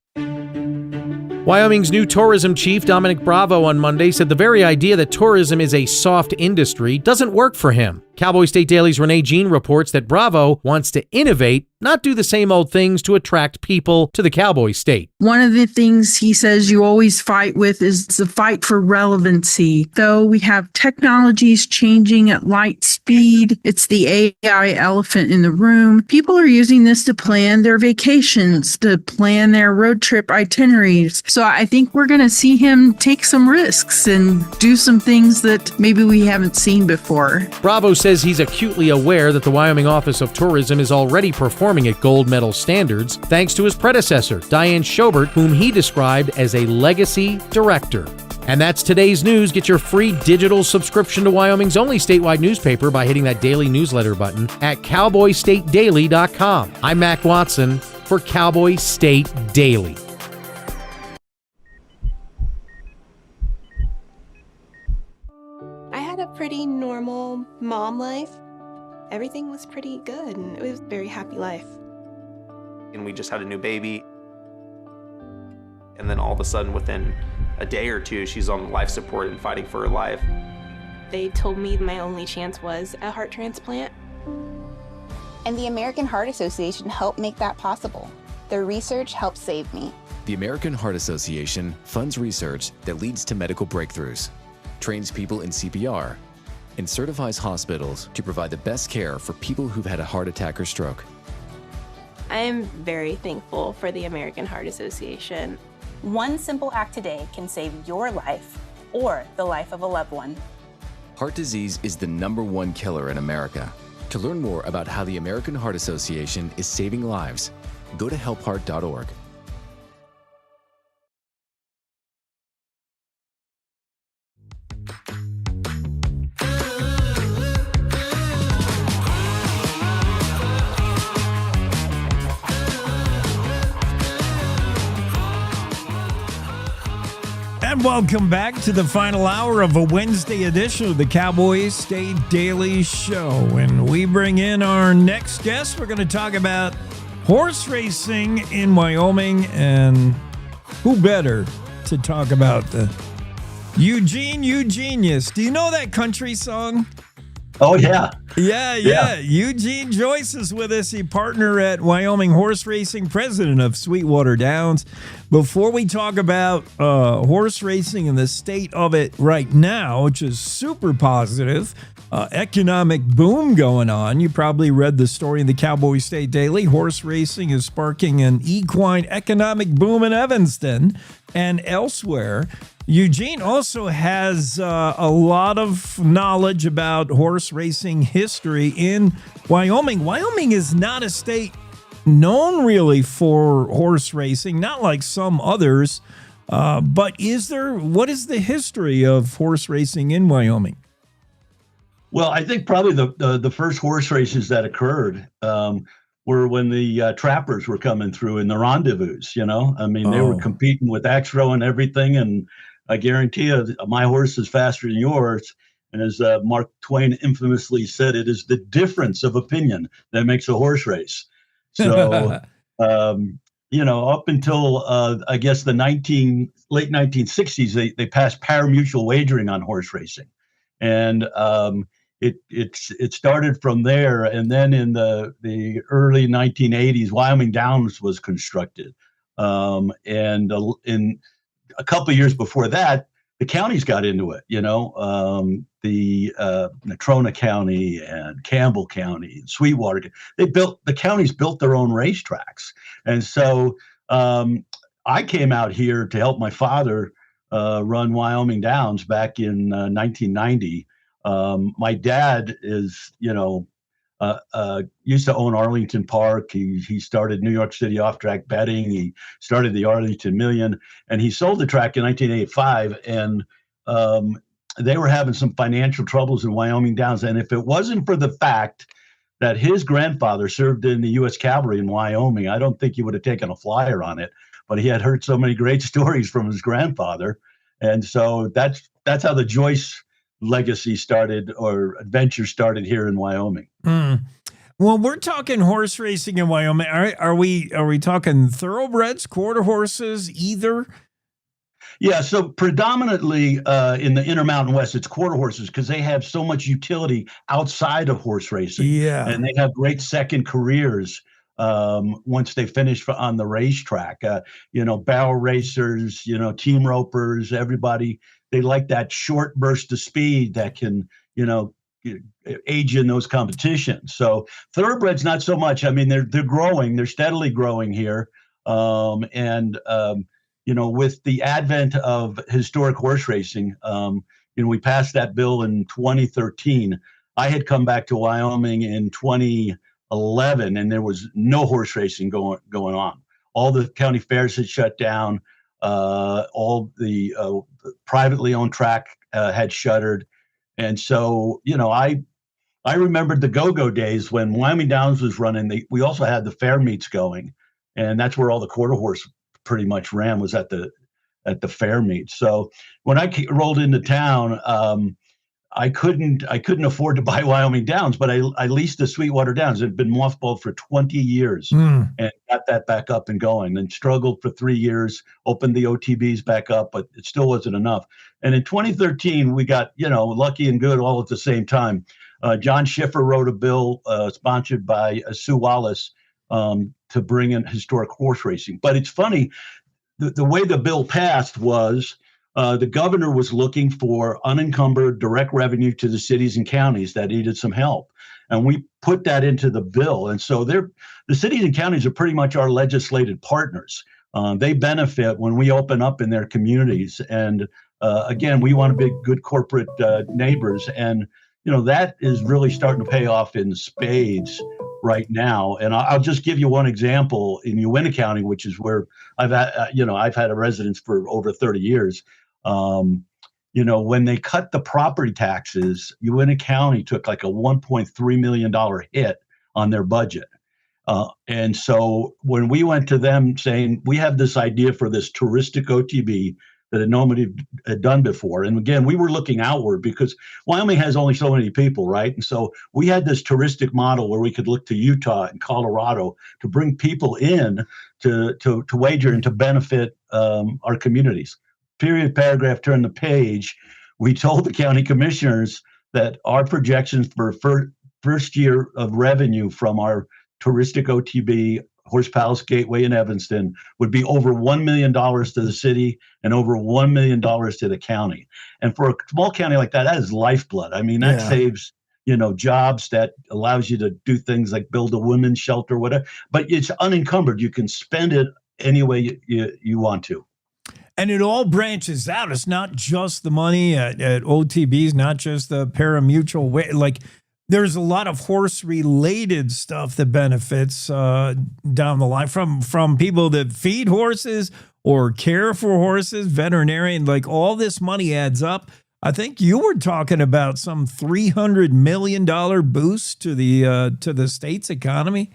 Wyoming's new tourism chief, Dominic Bravo, on Monday said the very idea that tourism is a soft industry doesn't work for him. Cowboy State Daily's Renee Jean reports that Bravo wants to innovate, not do the same old things to attract people to the Cowboy State. One of the things he says you always fight with is the fight for relevancy. Though we have technologies changing at light speed, it's the AI elephant in the room. People are using this to plan their vacations, to plan their road trip itineraries. So I think we're going to see him take some risks and do some things that maybe we haven't seen before. Bravo says he's acutely aware that the Wyoming Office of Tourism is already performing at gold medal standards thanks to his predecessor, Diane Schobert, whom he described as a legacy director. And that's today's news. Get your free digital subscription to Wyoming's only statewide newspaper by hitting that daily newsletter button at cowboystatedaily.com. I'm Mac Watson for Cowboy State Daily. A pretty normal mom life. Everything was pretty good and it was a very happy life. And we just had a new baby. And then all of a sudden within a day or two, she's on life support and fighting for her life. They told me my only chance was a heart transplant. And the American Heart Association helped make that possible. Their research helped save me. The American Heart Association funds research that leads to medical breakthroughs, trains people in CPR, and certifies hospitals to provide the best care for people who've had a heart attack or stroke. I am very thankful for the American Heart Association. One simple act today can save your life or the life of a loved one. Heart disease is the #1 killer in America. To learn more about how the American Heart Association is saving lives, go to helpheart.org. And welcome back to the final hour of a Wednesday edition of the Cowboy State Daily Show. And we bring in our next guest. We're going to talk about horse racing in Wyoming. And who better to talk about the Eugenius. Do you know that country song? Oh, yeah. Yeah. Eugene Joyce is with us. He partner at Wyoming Horse Racing, president of Sweetwater Downs. Before we talk about horse racing and the state of it right now, which is super positive, economic boom going on. You probably read the story in the Cowboy State Daily. Horse racing is sparking an equine economic boom in Evanston and elsewhere. Eugene also has a lot of knowledge about horse racing history in Wyoming. Wyoming is not a state known really for horse racing, not like some others. But what is the history of horse racing in Wyoming? Well, I think probably the first horse races that occurred were when the trappers were coming through in the rendezvous, you know? I mean, they were competing with axe throw and everything, and I guarantee you, my horse is faster than yours. And as Mark Twain infamously said, it is the difference of opinion that makes a horse race. So, up until I guess the late 1960s, they passed pari-mutuel wagering on horse racing, and it started from there. And then in the early 1980s, Wyoming Downs was constructed, and in a couple of years before that, the counties got into it. The Natrona County and Campbell County and Sweetwater. The counties built their own racetracks, and so I came out here to help my father run Wyoming Downs back in 1990. My dad is, used to own Arlington Park. He started New York City off-track betting. He started the Arlington Million, and he sold the track in 1985. And they were having some financial troubles in Wyoming Downs. And if it wasn't for the fact that his grandfather served in the U.S. Cavalry in Wyoming, I don't think he would have taken a flyer on it. But he had heard so many great stories from his grandfather, and so that's how the Joyce legacy started, or adventure started here in Wyoming. Well, we're talking horse racing in Wyoming. Are we talking thoroughbreds, quarter horses, either? Yeah, so predominantly in the Intermountain West, it's quarter horses because they have so much utility outside of horse racing. Yeah, and they have great second careers once they finish on the racetrack. Barrel racers, team ropers, everybody. They like that short burst of speed that can, age in those competitions. So thoroughbreds, not so much. I mean, they're growing, they're steadily growing here. With the advent of historic horse racing, we passed that bill in 2013. I had come back to Wyoming in 2011, and there was no horse racing going on. All the county fairs had shut down. All the privately owned track had shuttered. And so, I remembered the go-go days when Wyoming Downs was running. We also had the fair meets going, and that's where all the quarter horse pretty much ran, was at the fair meets. So when I rolled into town, I couldn't afford to buy Wyoming Downs, but I leased the Sweetwater Downs. It had been mothballed for 20 years and got that back up and going, and struggled for 3 years, opened the OTBs back up, but it still wasn't enough. And in 2013, we got, lucky and good all at the same time. John Schiffer wrote a bill sponsored by Sue Wallace to bring in historic horse racing. But it's funny, the way the bill passed was the governor was looking for unencumbered direct revenue to the cities and counties that needed some help. And we put that into the bill. And so the cities and counties are pretty much our legislated partners. They benefit when we open up in their communities. And again, we want to be good corporate neighbors. And, that is really starting to pay off in spades right now. And I'll just give you one example in Uintah County, which is where I've had a residence for over 30 years. When they cut the property taxes, Uintah County took like a $1.3 million hit on their budget. And so when we went to them saying, we have this idea for this touristic OTB that nobody had done before. And again, we were looking outward because Wyoming has only so many people, right? And so we had this touristic model where we could look to Utah and Colorado to bring people in to wager and to benefit our communities. Period, paragraph, turn the page. We told the county commissioners that our projections for first year of revenue from our touristic OTB, Horse Palace Gateway in Evanston, would be over $1 million to the city and over $1 million to the county. And for a small county like that, that is lifeblood. I mean, that saves, jobs, that allows you to do things like build a women's shelter, whatever. But it's unencumbered. You can spend it any way you want to. And it all branches out. It's not just the money at OTBs, not just the pari-mutuel way. Like, there's a lot of horse-related stuff that benefits down the line from people that feed horses or care for horses, veterinarian. Like, all this money adds up. I think you were talking about some $300 million boost to the state's economy.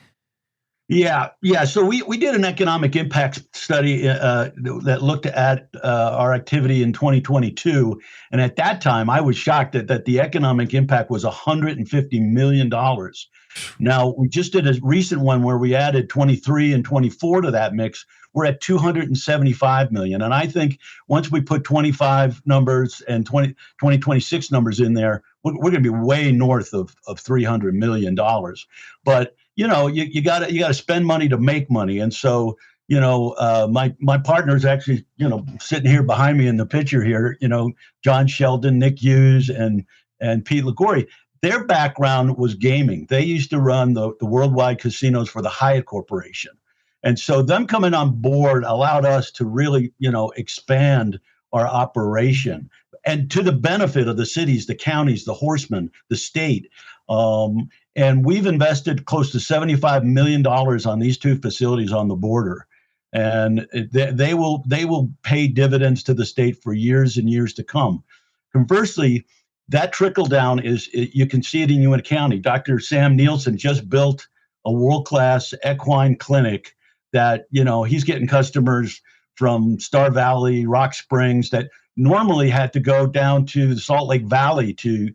Yeah. So we did an economic impact study that looked at our activity in 2022, and at that time, I was shocked that the economic impact was $150 million. Now, we just did a recent one where we added 23 and 24 to that mix. We're at 275 million. And I think once we put 25 numbers and 2026 numbers in there, we're going to be way north of $300 million. But, you got to spend money to make money. And so, my partner is actually, sitting here behind me in the picture here, John Sheldon, Nick Hughes, and Pete Ligori. Their background was gaming. They used to run the worldwide casinos for the Hyatt Corporation. And so them coming on board allowed us to really, expand our operation, and to the benefit of the cities, the counties, the horsemen, the state. And we've invested close to $75 million on these two facilities on the border. And they will pay dividends to the state for years and years to come. Conversely, that trickle down you can see it in Uintah County. Dr. Sam Nielsen just built a world-class equine clinic that, he's getting customers from Star Valley, Rock Springs that normally had to go down to the Salt Lake Valley to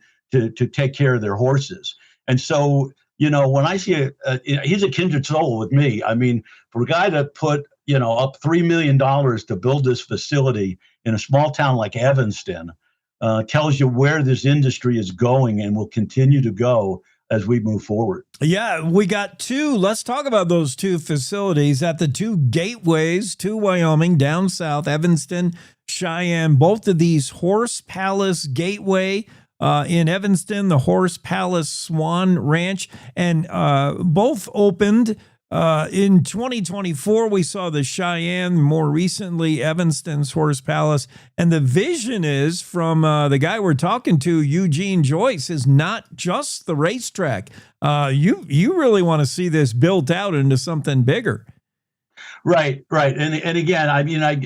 take care of their horses. And so, when I see he's a kindred soul with me. I mean, for a guy to put, up $3 million to build this facility in a small town like Evanston, tells you where this industry is going and will continue to go as we move forward. Yeah, we got two. Let's talk about those two facilities at the two gateways to Wyoming, down south, Evanston, Cheyenne. Both of these Horse Palace Gateway in Evanston, the Horse Palace Swan Ranch, and both opened in 2024. We saw the Cheyenne, more recently Evanston's Horse Palace, and the vision is from the guy we're talking to, Eugene Joyce, is not just the racetrack. You really want to see this built out into something bigger. Right. And again, I mean, I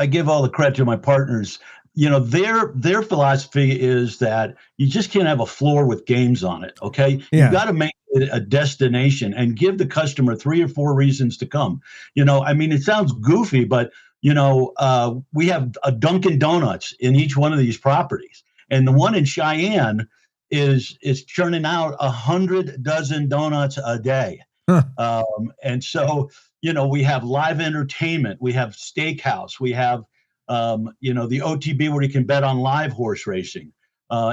give all the credit to my partners. Their philosophy is that you just can't have a floor with games on it. Okay. Yeah. You've got to make it a destination and give the customer 3 or 4 reasons to come. I mean, it sounds goofy, but, we have a Dunkin' Donuts in each one of these properties. And the one in Cheyenne is churning out 100 dozen donuts a day. Huh. And so, we have live entertainment, we have steakhouse, we have, the OTB where you can bet on live horse racing.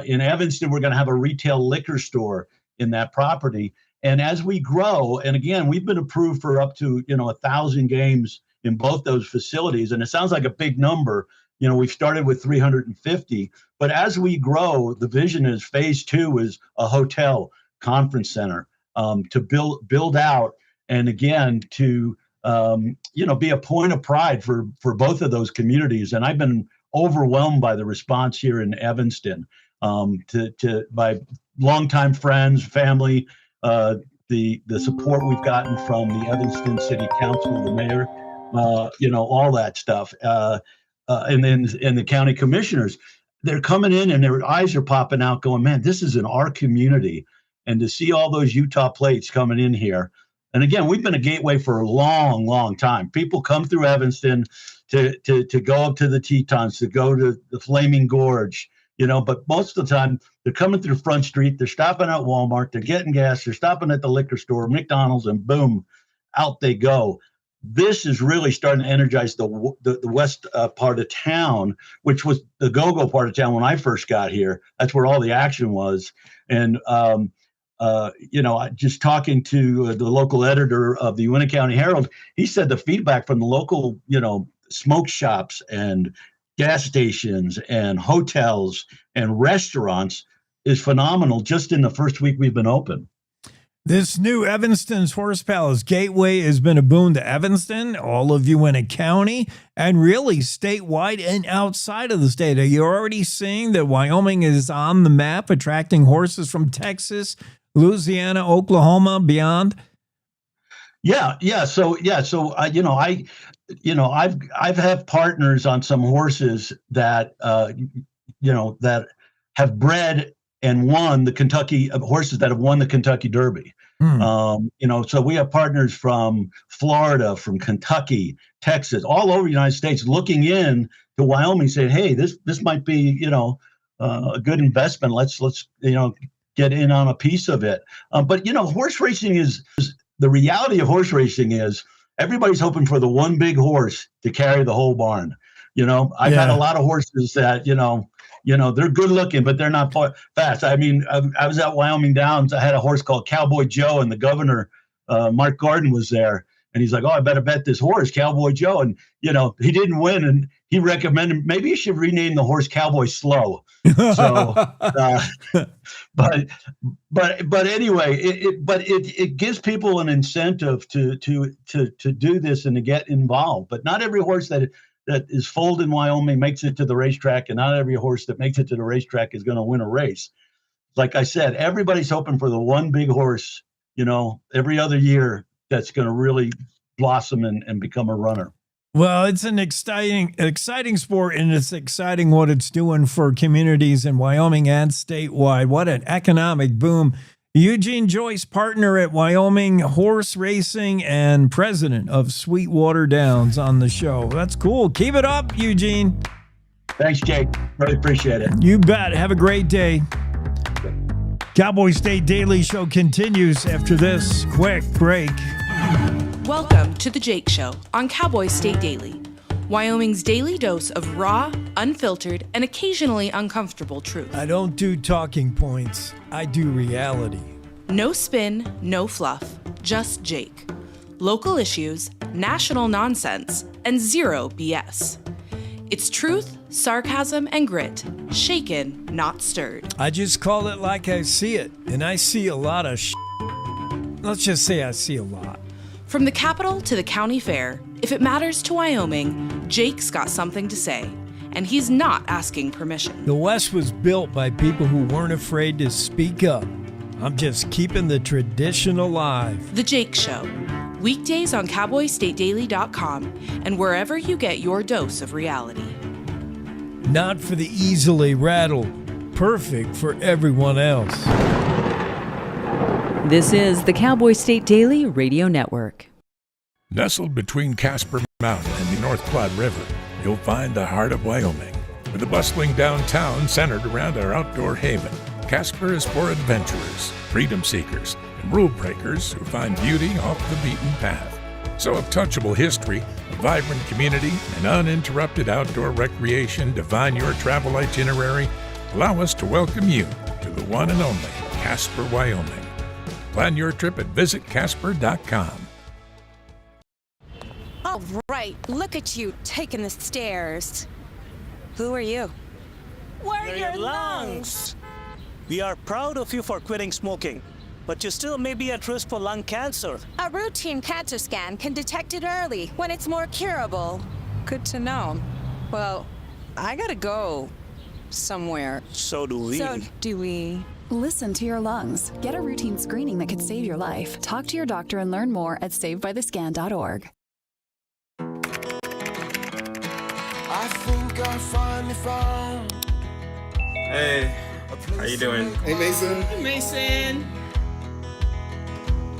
In Evanston, we're going to have a retail liquor store in that property. And as we grow, and again, we've been approved for up to, 1,000 games in both those facilities. And it sounds like a big number. We've started with 350, but as we grow, the vision is phase 2 is a hotel, conference center, to build out. And again, to, be a point of pride for both of those communities. And I've been overwhelmed by the response here in Evanston, to my longtime friends, family, the support we've gotten from the Evanston City Council, the mayor, all that stuff. And the county commissioners, they're coming in and their eyes are popping out going, man, this is in our community. And to see all those Utah plates coming in here. And again, we've been a gateway for a long, long time. People come through Evanston to go up to the Tetons, to go to the Flaming Gorge, but most of the time they're coming through Front Street, they're stopping at Walmart, they're getting gas, they're stopping at the liquor store, McDonald's, and boom, out they go. This is really starting to energize the west part of town, which was the go-go part of town when I first got here. That's where all the action was. And, just talking to the local editor of the Uintah County Herald, he said the feedback from the local, smoke shops and gas stations and hotels and restaurants is phenomenal just in the first week we've been open. This new Evanston's Horse Palace Gateway has been a boon to Evanston, all of Uintah County, and really statewide and outside of the state. Are you already seeing that Wyoming is on the map, attracting horses from Texas, Louisiana, Oklahoma, beyond? Yeah. So I've had partners on some horses that that have bred and won the Kentucky horses that have won the Kentucky Derby. So we have partners from Florida, from Kentucky, Texas, all over the United States looking in to Wyoming, saying, hey, this might be, a good investment. Let's get in on a piece of it. But horse racing is the reality of horse racing is everybody's hoping for the one big horse to carry the whole barn. I've had a lot of horses that, they're good looking, but they're not fast. I mean, I was at Wyoming Downs. I had a horse called Cowboy Joe, and the governor, Mark Gordon, was there. And he's like, oh, I better bet this horse, Cowboy Joe. And, he didn't win. And he recommended maybe you should rename the horse Cowboy Slow. So, but anyway, it gives people an incentive to do this and to get involved. But not every horse that is foaled in Wyoming makes it to the racetrack, and not every horse that makes it to the racetrack is going to win a race. Like I said, everybody's hoping for the one big horse, every other year that's going to really blossom and become a runner. Well, it's an exciting sport, and it's exciting what it's doing for communities in Wyoming and statewide. What an economic boom. Eugene Joyce, partner at Wyoming Horse Racing and president of Sweetwater Downs, on the show. That's cool. Keep it up, Eugene. Thanks, Jake. Really appreciate it. You bet. Have a great day. Cowboy State Daily Show continues after this quick break. Welcome to The Jake Show on Cowboy State Daily, Wyoming's daily dose of raw, unfiltered, and occasionally uncomfortable truth. I don't do talking points. I do reality. No spin, no fluff, just Jake. Local issues, national nonsense, and zero BS. It's truth, sarcasm, and grit, shaken, not stirred. I just call it like I see it, and I see a lot of Let's just say I see a lot. From the capital to the county fair, if it matters to Wyoming, Jake's got something to say, and he's not asking permission. The West was built by people who weren't afraid to speak up. I'm just keeping the tradition alive. The Jake Show, weekdays on CowboyStateDaily.com and wherever you get your dose of reality. Not for the easily rattled, perfect for everyone else. This is the Cowboy State Daily Radio Network. Nestled between Casper Mountain and the North Platte River, you'll find the heart of Wyoming. With a bustling downtown centered around our outdoor haven, Casper is for adventurers, freedom seekers, and rule breakers who find beauty off the beaten path. So if touchable history, a vibrant community, and uninterrupted outdoor recreation define your travel itinerary, allow us to welcome you to the one and only Casper, Wyoming. Plan your trip at visitcasper.com. All right, look at you taking the stairs. Who are you? We're your lungs. We are proud of you for quitting smoking, but you still may be at risk for lung cancer. A routine cancer scan can detect it early when it's more curable. Good to know. Well, I gotta go somewhere. So do we. Listen to your lungs. Get a routine screening that could save your life. Talk to your doctor and learn more at savedbythescan.org. I think I finally found. Hey, how you doing? Hey, Mason. Hey, Mason.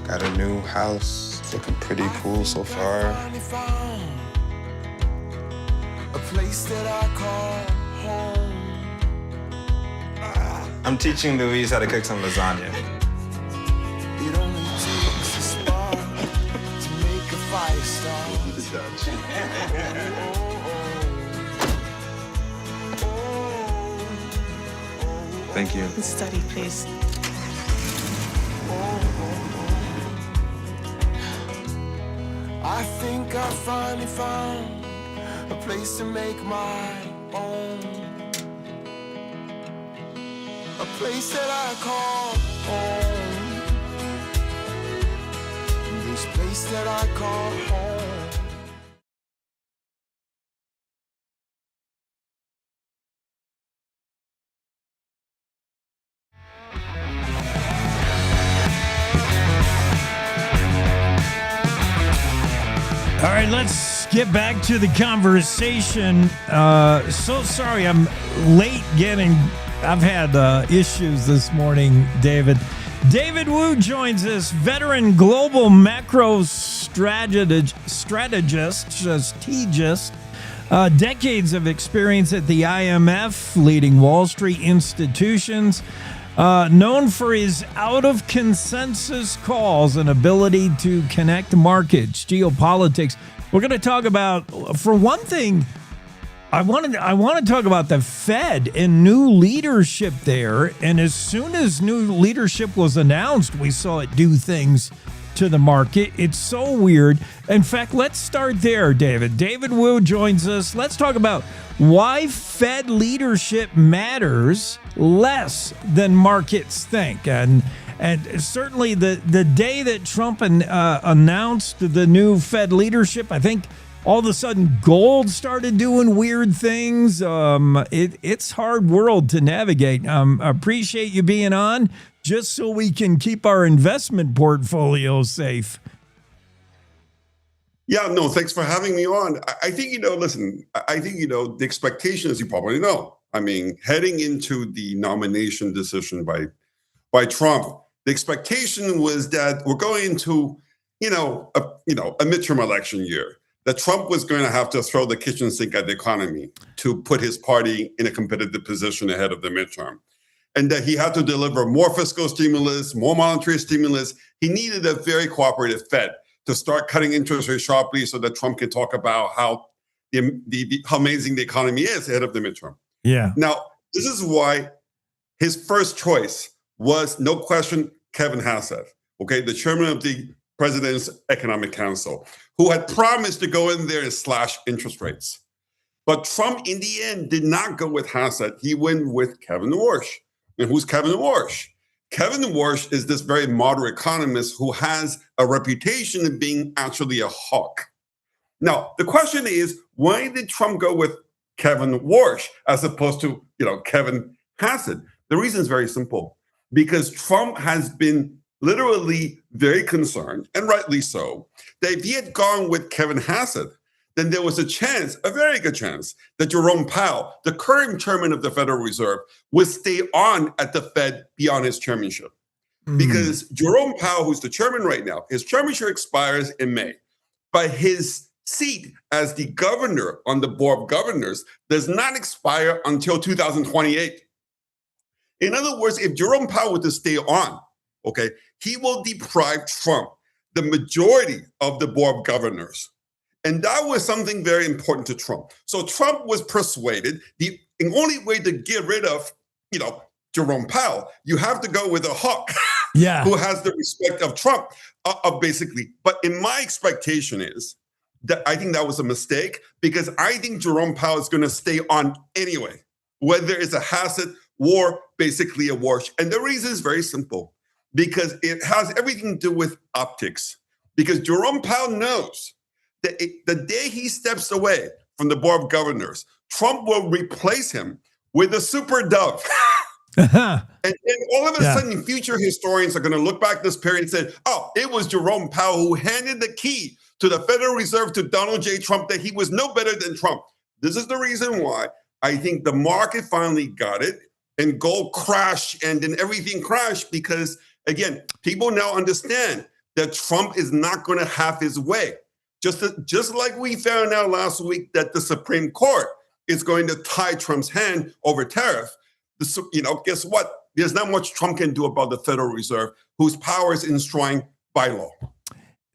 Got a new house. It's looking pretty cool so far. A place that I call home. I'm teaching Louise how to cook some lasagna. It only takes a spark to make a fire start. Thank you. Study, please. I think I finally found a place to make my own. A place that I call home. This place that I call home. All right, let's get back to the conversation. So sorry, I'm late getting... I've had issues this morning, David. David Wu joins us, veteran global macro strategist, decades of experience at the IMF, leading Wall Street institutions, known for his out-of-consensus calls and ability to connect markets, geopolitics. We're going to talk about, for one thing, I want to talk about the Fed and new leadership there. And as soon as new leadership was announced, we saw it do things to the market. It's so weird. In fact, let's start there, David. David Wu joins us. Let's talk about why Fed leadership matters less than markets think. And certainly the day that Trump announced the new Fed leadership, I think all of a sudden gold started doing weird things. It's hard world to navigate. Appreciate you being on just so we can keep our investment portfolio safe. Yeah, no, thanks for having me on. I think, listen, I think, the expectation, as you probably know, I mean, heading into the nomination decision by Trump, the expectation was that we're going into, a midterm election year, that Trump was going to have to throw the kitchen sink at the economy to put his party in a competitive position ahead of the midterm. And that he had to deliver more fiscal stimulus, more monetary stimulus. He needed a very cooperative Fed to start cutting interest rates sharply so that Trump can talk about how how amazing the economy is ahead of the midterm. Yeah. Now, this is why his first choice was, no question, Kevin Hassett, okay, the chairman of the President's Economic Council, who had promised to go in there and slash interest rates. But Trump, in the end, did not go with Hassett. He went with Kevin Warsh. And who's Kevin Warsh? Kevin Warsh is this very moderate economist who has a reputation of being actually a hawk. Now, the question is, why did Trump go with Kevin Warsh as opposed to, Kevin Hassett? The reason is very simple. Because Trump has been literally very concerned, and rightly so, that if he had gone with Kevin Hassett, then there was a chance, a very good chance, that Jerome Powell, the current chairman of the Federal Reserve, would stay on at the Fed beyond his chairmanship. Because Jerome Powell, who's the chairman right now, his chairmanship expires in May, but his seat as the governor on the board of governors does not expire until 2028. In other words, if Jerome Powell were to stay on, okay, he will deprive Trump the majority of the board of governors. And that was something very important to Trump. So Trump was persuaded the only way to get rid of, Jerome Powell, you have to go with a hawk who has the respect of Trump, basically. But in my expectation is that I think that was a mistake, because I think Jerome Powell is going to stay on anyway, whether it's a Hassett or basically a Warsh. And the reason is very simple, because it has everything to do with optics. Because Jerome Powell knows that the day he steps away from the board of governors, Trump will replace him with a super dove. And then all of a sudden, future historians are going to look back this period and say, oh, it was Jerome Powell who handed the key to the Federal Reserve to Donald J. Trump, that he was no better than Trump. This is the reason why I think the market finally got it, and gold crashed, and then everything crashed, because, again, people now understand that Trump is not going to have his way. Just like we found out last week that the Supreme Court is going to tie Trump's hand over tariff. Guess what? There's not much Trump can do about the Federal Reserve, whose power is enshrined by law.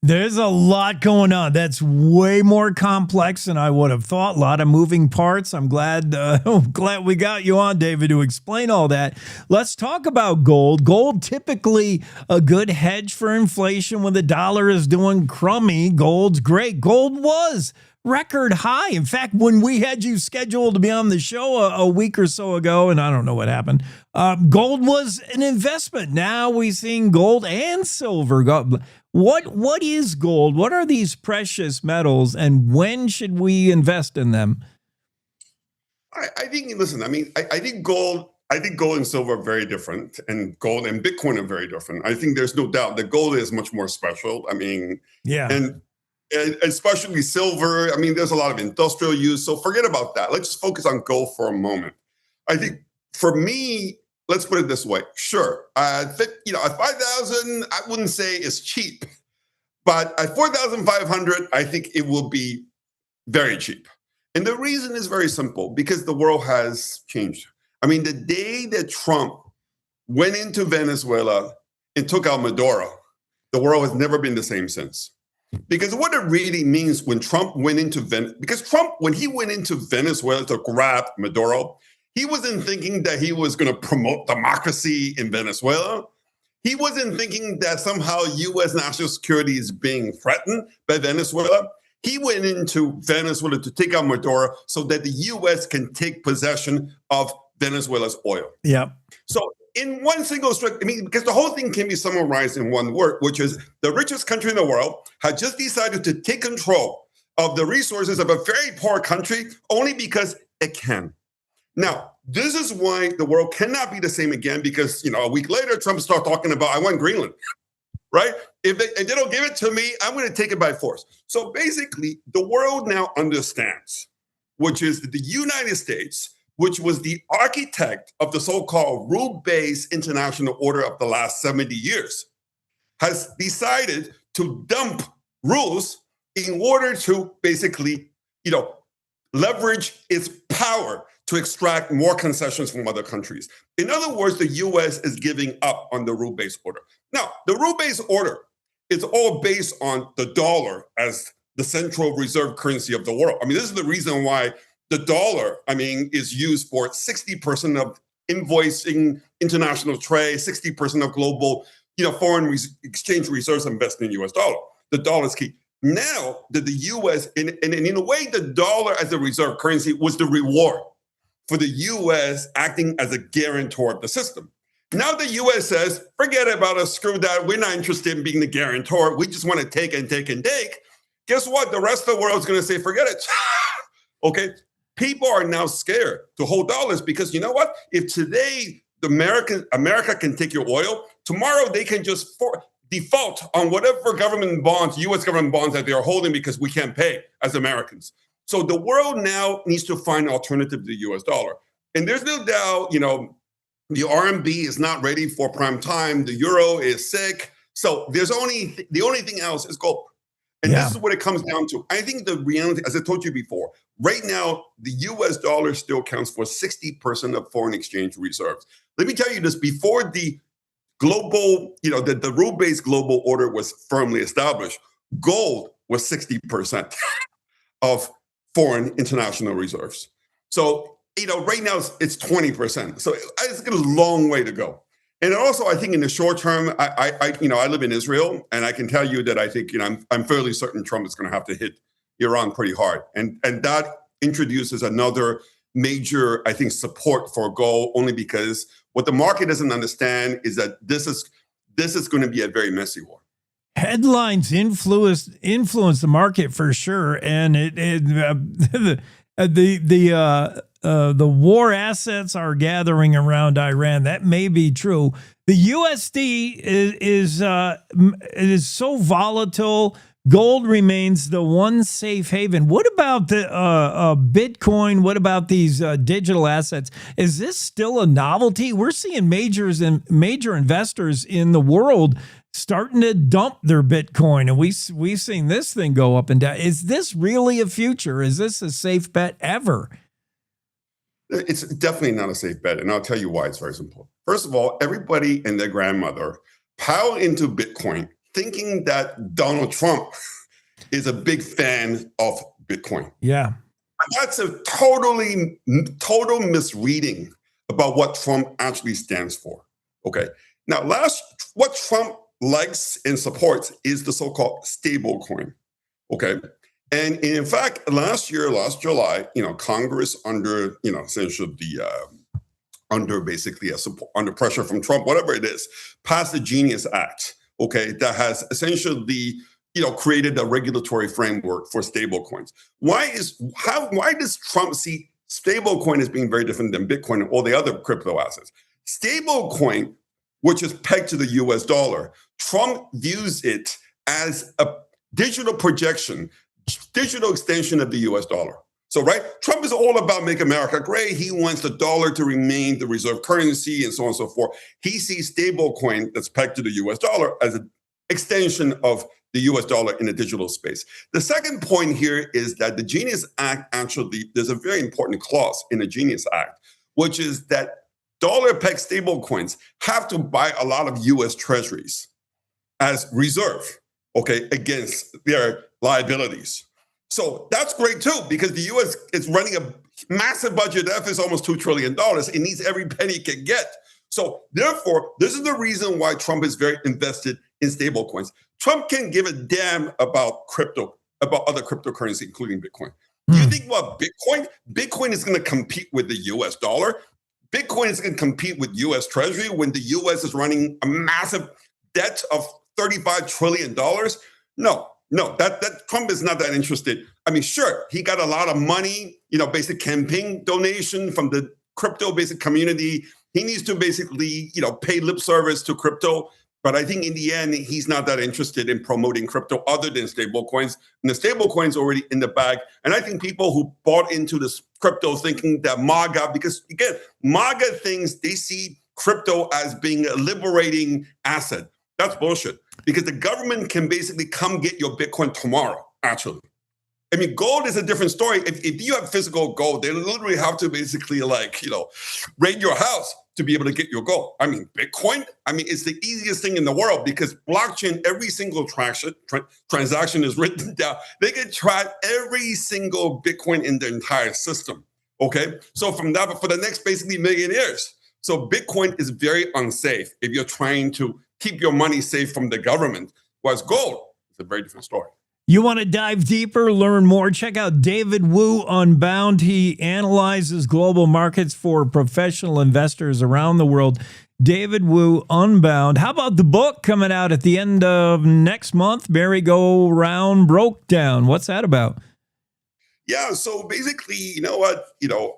There's a lot going on. That's way more complex than I would have thought. A lot of moving parts. I'm glad we got you on, David, to explain all that. Let's talk about gold. Gold, typically a good hedge for inflation when the dollar is doing crummy. Gold's great. Gold was record high. In fact, when we had you scheduled to be on the show a week or so ago, and I don't know what happened, gold was an investment. Now we're seeing gold and silver go. What is gold? What are these precious metals, and when should we invest in them? I think, listen, I think gold and silver are very different, and gold and Bitcoin are very different. I think there's no doubt that gold is much more special. And especially silver. There's a lot of industrial use, so forget about that. Let's just focus on gold for a moment. I think for me, let's put it this way. Sure, at 5,000, I wouldn't say is cheap, but at 4,500, I think it will be very cheap. And the reason is very simple, because the world has changed. I mean, the day that Trump went into Venezuela and took out Maduro, the world has never been the same since. Because what it really means when Trump went into when he went into Venezuela to grab Maduro, he wasn't thinking that he was going to promote democracy in Venezuela. He wasn't thinking that somehow U.S. national security is being threatened by Venezuela. He went into Venezuela to take out Maduro so that the U.S. can take possession of Venezuela's oil. Yeah. So in one single stroke, I mean, because the whole thing can be summarized in one word, which is the richest country in the world had just decided to take control of the resources of a very poor country only because it can. Now, this is why the world cannot be the same again, because, a week later, Trump started talking about, I want Greenland, right? If they don't give it to me, I'm going to take it by force. So basically, the world now understands, which is that the United States, which was the architect of the so-called rule-based international order of the last 70 years, has decided to dump rules in order to basically, leverage its power to extract more concessions from other countries. In other words, the U.S. is giving up on the rule-based order. Now, the rule-based order is all based on the dollar as the central reserve currency of the world. I mean, this is the reason why the dollar, is used for 60% of invoicing, international trade, 60% of global, foreign exchange reserves invested in U.S. dollar. The dollar is key. Now that the U.S., and in a way, the dollar as a reserve currency was the reward for the U.S. acting as a guarantor of the system. Now the U.S. says, forget about us, screw that. We're not interested in being the guarantor. We just want to take and take and take. Guess what? The rest of the world is going to say, forget it. Okay. People are now scared to hold dollars because you know what? If today America can take your oil, tomorrow they can just default on whatever government bonds, U.S. government bonds that they are holding because we can't pay as Americans. So the world now needs to find an alternative to the U.S. dollar. And there's no doubt, the RMB is not ready for prime time. The euro is sick. So the only thing else is gold. And this is what it comes down to. I think the reality, as I told you before, right now, the U.S. dollar still counts for 60% of foreign exchange reserves. Let me tell you this, before the global, the rule-based global order was firmly established, gold was 60% of foreign international reserves. So, right now it's 20%. So it's got a long way to go. And also, I think in the short term, I live in Israel, and I can tell you that I think, I'm fairly certain Trump is going to have to hit Iran pretty hard. And that introduces another major, I think, support for gold, only because what the market doesn't understand is that this is going to be a very messy war. Headlines influence the market for sure, and the war assets are gathering around Iran. That may be true. The USD is so volatile. Gold remains the one safe haven. What about the Bitcoin? What about these digital assets? Is this still a novelty? We're seeing major investors in the world starting to dump their Bitcoin, and we've seen this thing go up and down. Is this really a future? Is this a safe bet ever? It's definitely not a safe bet, and I'll tell you why. It's very simple. First of all, everybody and their grandmother pile into Bitcoin thinking that Donald Trump is a big fan of Bitcoin. Yeah. That's a total misreading about what Trump actually stands for. Okay. Now, what Trump likes and supports is the so-called stable coin. Okay. And in fact, last July, Congress under, essentially under pressure from Trump, whatever it is, passed the Genius Act. Okay, that has essentially, created a regulatory framework for stablecoins. Why does Trump see stablecoin as being very different than Bitcoin and all the other crypto assets? Stablecoin, which is pegged to the US dollar, Trump views it as a digital projection, digital extension of the US dollar. So, right, Trump is all about make America great. He wants the dollar to remain the reserve currency and so on and so forth. He sees stablecoin that's pegged to the US dollar as an extension of the US dollar in the digital space. The second point here is that the Genius Act, actually, there's a very important clause in the Genius Act, which is that dollar-pegged stablecoins have to buy a lot of US treasuries as reserve, okay, against their liabilities. So that's great too, because the US is running a massive budget deficit, almost $2 trillion. It needs every penny it can get. So therefore, this is the reason why Trump is very invested in stablecoins. Trump can give a damn about crypto, about other cryptocurrency, including Bitcoin. Do you think about Bitcoin? Bitcoin is going to compete with the US dollar. Bitcoin is going to compete with US Treasury when the US is running a massive debt of $35 trillion. No, that Trump is not that interested. I mean, sure, he got a lot of money, basic campaign donation from the crypto basic community. He needs to basically, pay lip service to crypto. But I think in the end, he's not that interested in promoting crypto other than stablecoins. And the stablecoins already in the bag. And I think people who bought into this crypto thinking that MAGA, because again, MAGA thinks they see crypto as being a liberating asset. That's bullshit. Because the government can basically come get your Bitcoin tomorrow, actually. I mean, gold is a different story. If you have physical gold, they literally have to basically raid your house to be able to get your gold. I mean, Bitcoin, it's the easiest thing in the world because blockchain, every single transaction is written down. They can track every single Bitcoin in the entire system, okay? So from that, for the next basically million years. So Bitcoin is very unsafe if you're trying to keep your money safe from the government. Whereas gold is a very different story. You want to dive deeper, learn more? Check out David Wu Unbound. He analyzes global markets for professional investors around the world. David Wu Unbound. How about the book coming out at the end of next month? Merry-Go-Round Broke Down. What's that about? Yeah, so basically, you know what?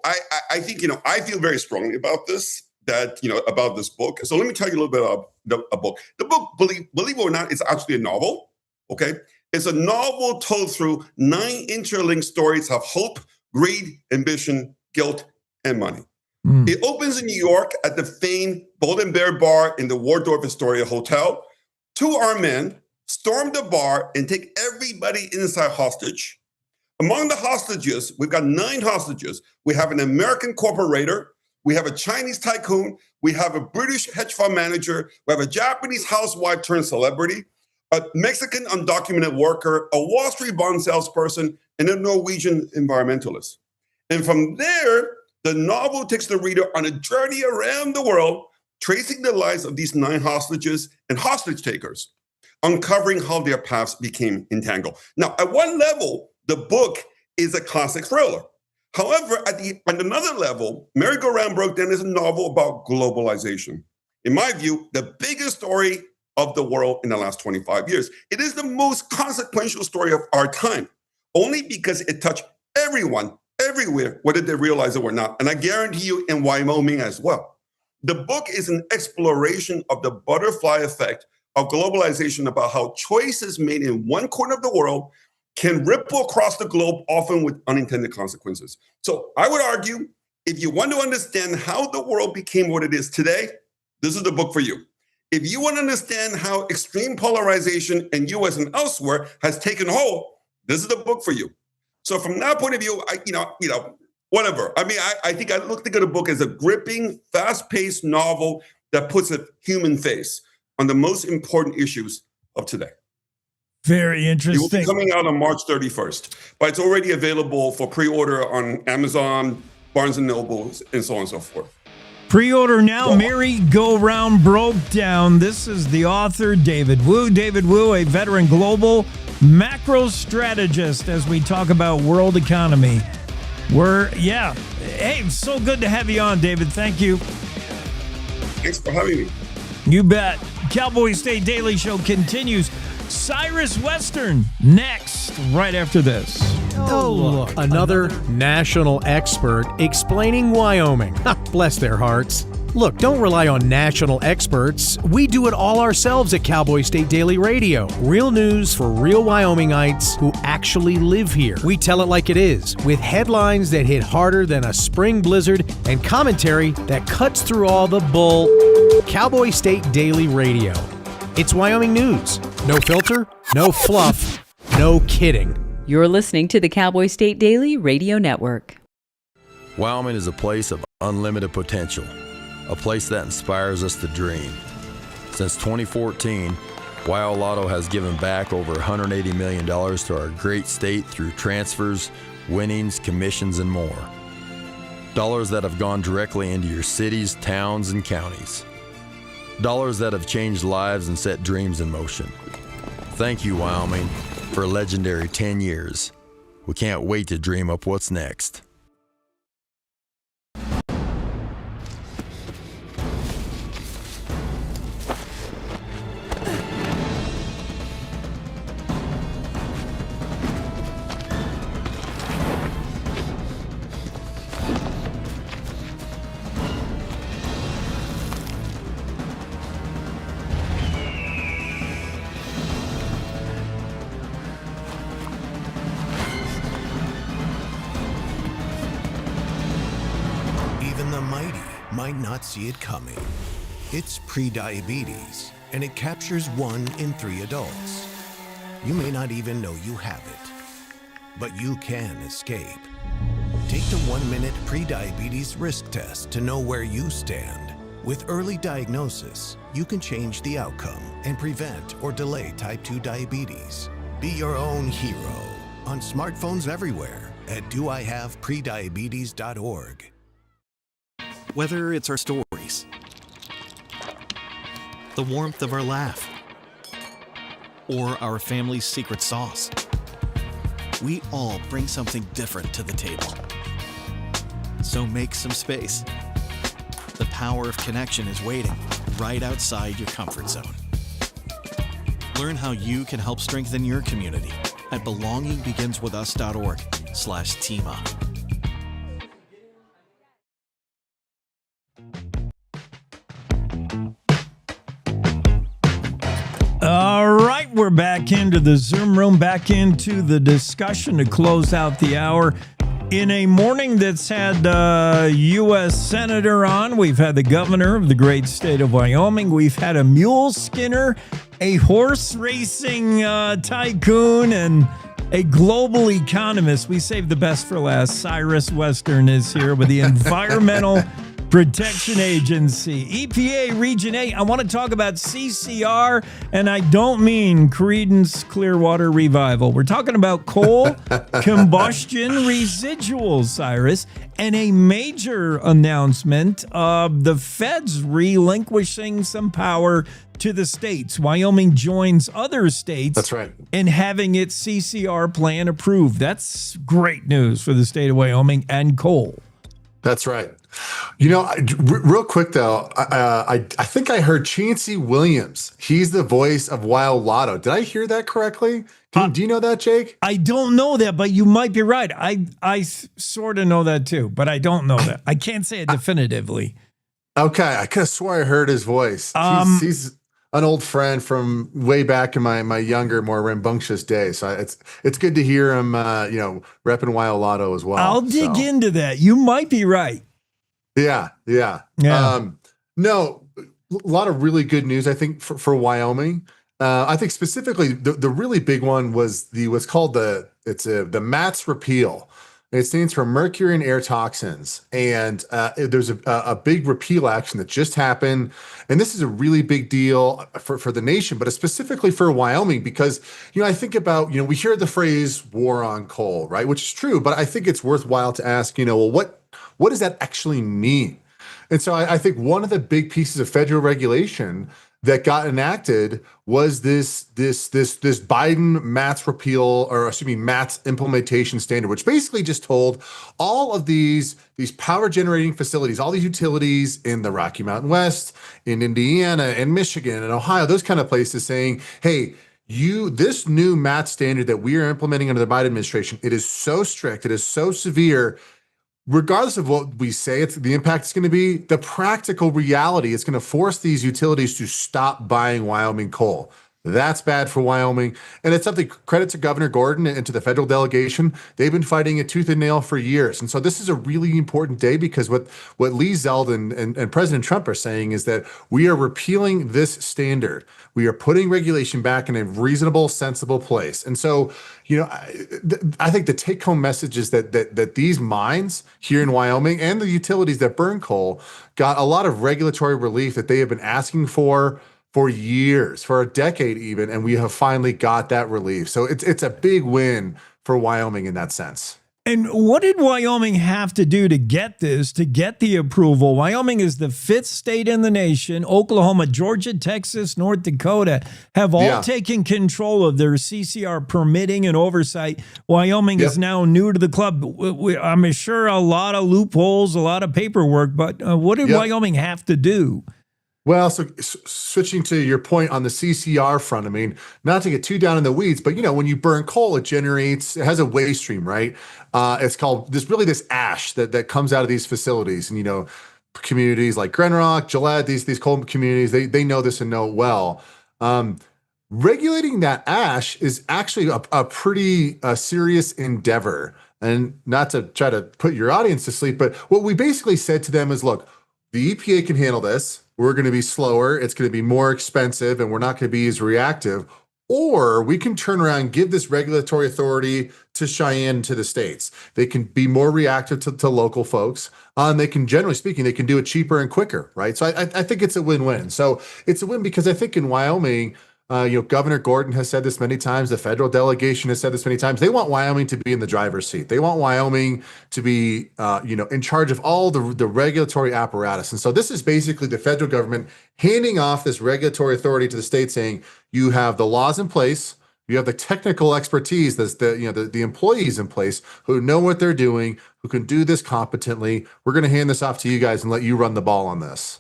I think, I feel very strongly about this, about this book. So let me tell you a little bit about a book. The book, believe it or not, is actually a novel, okay? It's a novel told through 9 interlinked stories of hope, greed, ambition, guilt, and money. It opens in New York at the famed Golden Bear Bar in the Waldorf Astoria Hotel. 2 armed men storm the bar and take everybody inside hostage. Among the hostages, we've got 9 hostages. We have an American corporator. We have a Chinese tycoon. We have a British hedge fund manager. We have a Japanese housewife turned celebrity, a Mexican undocumented worker, a Wall Street bond salesperson, and a Norwegian environmentalist. And from there, the novel takes the reader on a journey around the world, tracing the lives of these 9 hostages and hostage takers, uncovering how their paths became entangled. Now, at one level, the book is a classic thriller. However, on another level, Merry-Go-Round Broke Down is a novel about globalization. In my view, the biggest story of the world in the last 25 years. It is the most consequential story of our time, only because it touched everyone, everywhere, whether they realize it or not. And I guarantee you in Wyoming as well. The book is an exploration of the butterfly effect of globalization, about how choices made in one corner of the world can ripple across the globe, often with unintended consequences. So I would argue, if you want to understand how the world became what it is today, this is the book for you. If you want to understand how extreme polarization in U.S. and elsewhere has taken hold, this is the book for you. So from that point of view, whatever. I think I looked at the book as a gripping, fast-paced novel that puts a human face on the most important issues of today. Very interesting. It will be coming out on March 31st, but it's already available for pre-order on Amazon, Barnes & Noble, and so on and so forth. Pre-order now, Merry-Go-Round Broke Down. This is the author, David Wu. David Wu, a veteran global macro strategist, as we talk about world economy. Hey, so good to have you on, David. Thank you. Thanks for having me. You bet. Cowboy State Daily Show continues. Cyrus Western next, right after this. Oh, look. Another national expert explaining Wyoming. Bless their hearts. Look, don't rely on national experts. We do it all ourselves at Cowboy State Daily Radio. Real news for real Wyomingites who actually live here. We tell it like it is, with headlines that hit harder than a spring blizzard and commentary that cuts through all the bull. Cowboy State Daily Radio. It's Wyoming news. No filter, no fluff, no kidding. You're listening to the Cowboy State Daily Radio Network. Wyoming is a place of unlimited potential, a place that inspires us to dream. Since 2014, Wyo Lotto has given back over $180 million to our great state through transfers, winnings, commissions, and more. Dollars that have gone directly into your cities, towns, and counties. Dollars that have changed lives and set dreams in motion. Thank you, Wyoming, for a legendary 10 years. We can't wait to dream up what's next. Might not see it coming. It's prediabetes, and it captures 1 in 3 adults. You may not even know you have it, but you can escape. Take the 1-minute prediabetes risk test to know where you stand. With early diagnosis, you can change the outcome and prevent or delay type 2 diabetes. Be your own hero on smartphones everywhere at doihaveprediabetes.org. Whether it's our stories, the warmth of our laugh, or our family's secret sauce, we all bring something different to the table. So make some space. The power of connection is waiting right outside your comfort zone. Learn how you can help strengthen your community at belongingbeginswithus.org/teamup. All right, we're back into the Zoom room, back into the discussion to close out the hour. In a morning that's had U.S. Senator on, we've had the governor of the great state of Wyoming, we've had a mule skinner, a horse racing tycoon, and a global economist. We saved the best for last. Cyrus Western is here with the Environmental Protection Agency, EPA Region 8. I want to talk about CCR, and I don't mean Creedence Clearwater Revival. We're talking about coal combustion residuals, Cyrus, and a major announcement of the feds relinquishing some power to the states. Wyoming joins other states. That's right. In having its CCR plan approved. That's great news for the state of Wyoming and coal. That's right. You know, real quick though, I think I heard Chancey Williams. He's the voice of Wyo Lotto. Did I hear that correctly? Do you know that, Jake? I don't know that, but you might be right. I sort of know that too, but I don't know that. I can't say it definitively. Okay, I could have swore I heard his voice. He's an old friend from way back in my younger, more rambunctious days. So it's good to hear him, repping Wyo Lotto as well. I'll dig into that. You might be right. Yeah. No, a lot of really good news, I think, for Wyoming. I think specifically the really big one was what's called the MATS repeal. It stands for mercury and air toxins. And there's a big repeal action that just happened. And this is a really big deal for the nation, but specifically for Wyoming, because, I think about, we hear the phrase war on coal, right? Which is true, but I think it's worthwhile to ask, what does that actually mean? And so I think one of the big pieces of federal regulation that got enacted was this Biden MATS repeal, MATS implementation standard, which basically just told all of these power generating facilities, all these utilities in the Rocky Mountain West, in Indiana and Michigan and Ohio, those kind of places, saying, hey, this new MATS standard that we are implementing under the Biden administration, it is so strict, it is so severe. regardless of what we say the impact is going to be, the practical reality is going to force these utilities to stop buying Wyoming coal. That's bad for Wyoming. And it's something, credit to Governor Gordon and to the federal delegation. They've been fighting it tooth and nail for years. And so this is a really important day because what Lee Zeldin and President Trump are saying is that we are repealing this standard. We are putting regulation back in a reasonable, sensible place. And so, I think the take-home message is that these mines here in Wyoming and the utilities that burn coal got a lot of regulatory relief that they have been asking for years, for a decade even, and we have finally got that relief. So it's a big win for Wyoming in that sense. And what did Wyoming have to do to get this, to get the approval? Wyoming is the 5th state in the nation. Oklahoma, Georgia, Texas, North Dakota have all taken control of their CCR permitting and oversight. Wyoming is now new to the club. I'm sure a lot of loopholes, a lot of paperwork, but what did Wyoming have to do? Well, so switching to your point on the CCR front, I mean, not to get too down in the weeds, but when you burn coal, it has a waste stream, right? It's called this ash that comes out of these facilities, and communities like Grand Rock, Gillette, these coal communities, they know this and know it well. Regulating that ash is actually a pretty serious endeavor, and not to try to put your audience to sleep, but what we basically said to them is, look, the EPA can handle this. We're going to be slower, it's going to be more expensive, and we're not going to be as reactive. Or we can turn around and give this regulatory authority to Cheyenne, to the states. They can be more reactive to local folks. And they can, generally speaking, they can do it cheaper and quicker, right? So I think it's a win-win. So it's a win because I think in Wyoming, Governor Gordon has said this many times. The federal delegation has said this many times. They want Wyoming to be in the driver's seat. They want Wyoming to be, in charge of all the regulatory apparatus. And so this is basically the federal government handing off this regulatory authority to the state, saying you have the laws in place, you have the technical expertise, the employees in place who know what they're doing, who can do this competently. We're going to hand this off to you guys and let you run the ball on this.